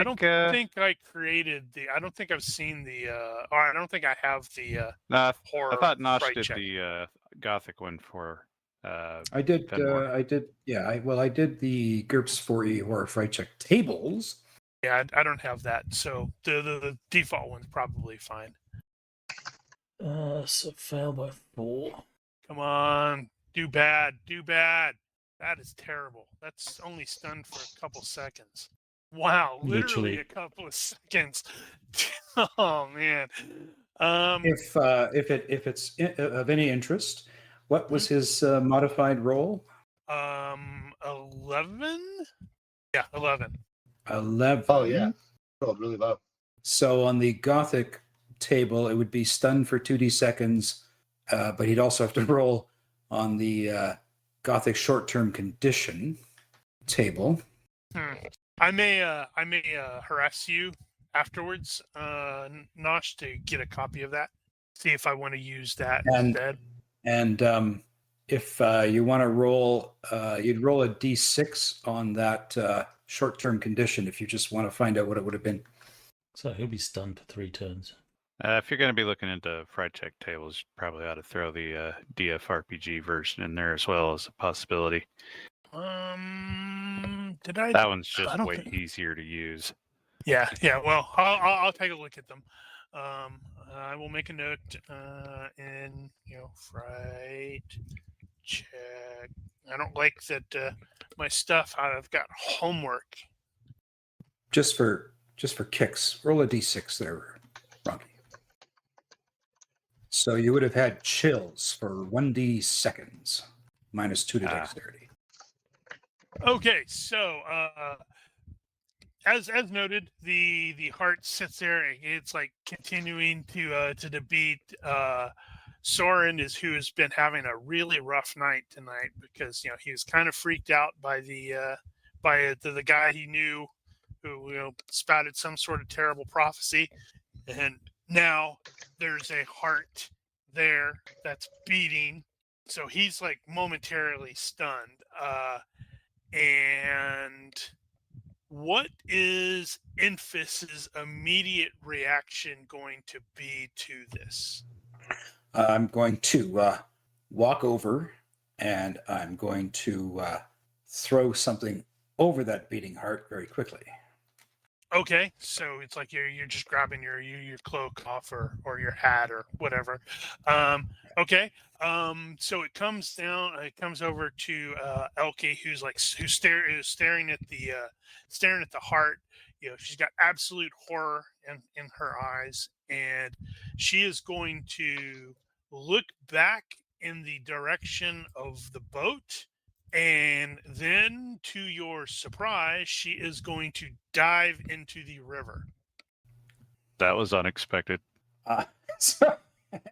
don't think I created the. I don't think I've seen the. Or I don't think I have the No, horror. I thought Nosh fright did check. the Gothic one for. I did. Fenmore. I did. Yeah. I did the GURPS 4E horror fright check tables. Yeah, I don't have that, so the default one's probably fine. So fail by 4. Come on, do bad. That is terrible. That's only stunned for a couple seconds. Wow, literally a couple of seconds. Oh man. If it's of any interest, what was his modified roll? 11. Yeah, 11. 11. Oh yeah, rolled really low. So on the Gothic table, it would be stunned for 2d seconds, but he'd also have to roll on the Gothic short-term condition table. I may harass you afterwards, Nosh, to get a copy of that. See if I want to use that instead. And if you want to roll, you'd roll a d6 on that short-term condition if you just want to find out what it would have been. So he'll be stunned for 3 turns. If you're going to be looking into fright check tables, you probably ought to throw the DFRPG version in there as well as a possibility. Did I? That one's just don't way think- easier to use. Yeah. Well, I'll take a look at them. I will make a note in fright check. I don't like that my stuff. I've got homework. Just for kicks, roll a d6 there, Ronky. So you would have had chills for 1d seconds, minus 2 to dexterity. Okay, so as noted, the heart sits there. It's like continuing to beat. Soren who has been having a really rough night tonight because he was kind of freaked out by the guy he knew who spouted some sort of terrible prophecy, and now there's a heart there that's beating, so he's like momentarily stunned. And what is Infus's immediate reaction going to be to this? I'm going to walk over and I'm going to throw something over that beating heart very quickly. Okay, so it's like you're just grabbing your cloak off or your hat or whatever. Okay. So it comes down. It comes over to Elke, who's staring at the heart. She's got absolute horror in her eyes, and she is going to look back in the direction of the boat. And then, to your surprise, she is going to dive into the river. That was unexpected. So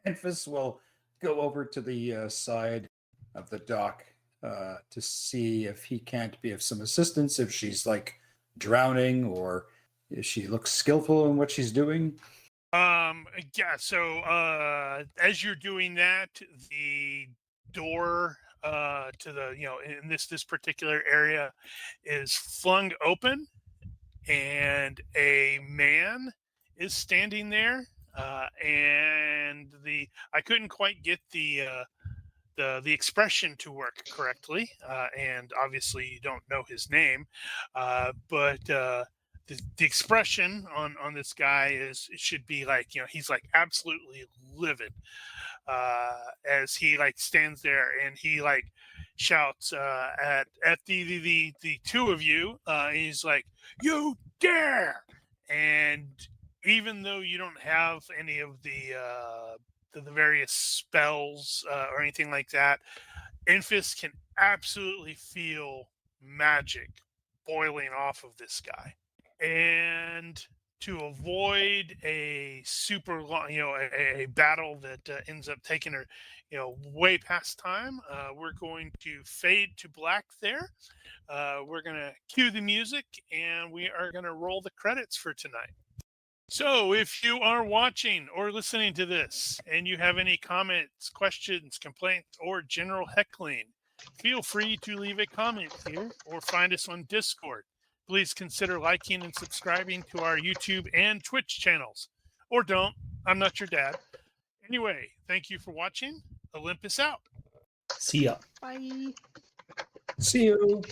Enfys will go over to the side of the dock to see if he can't be of some assistance, if she's like drowning or if she looks skillful in what she's doing. Yeah, so as you're doing that, the door to the in this particular area is flung open, and a man is standing there, and I couldn't quite get the expression to work correctly, and obviously you don't know his name, but the expression on this guy it should be like he's like absolutely livid as he like stands there and he like shouts at the two of you. He's like, "You dare!" And even though you don't have any of the various spells or anything like that, Enfys can absolutely feel magic boiling off of this guy. And to avoid a super long, a battle that ends up taking her, way past time, we're going to fade to black there. We're going to cue the music, and we are going to roll the credits for tonight. So if you are watching or listening to this and you have any comments, questions, complaints, or general heckling, feel free to leave a comment here or find us on Discord. Please consider liking and subscribing to our YouTube and Twitch channels. Or don't. I'm not your dad. Anyway, thank you for watching. Olympus out. See ya. Bye. See you.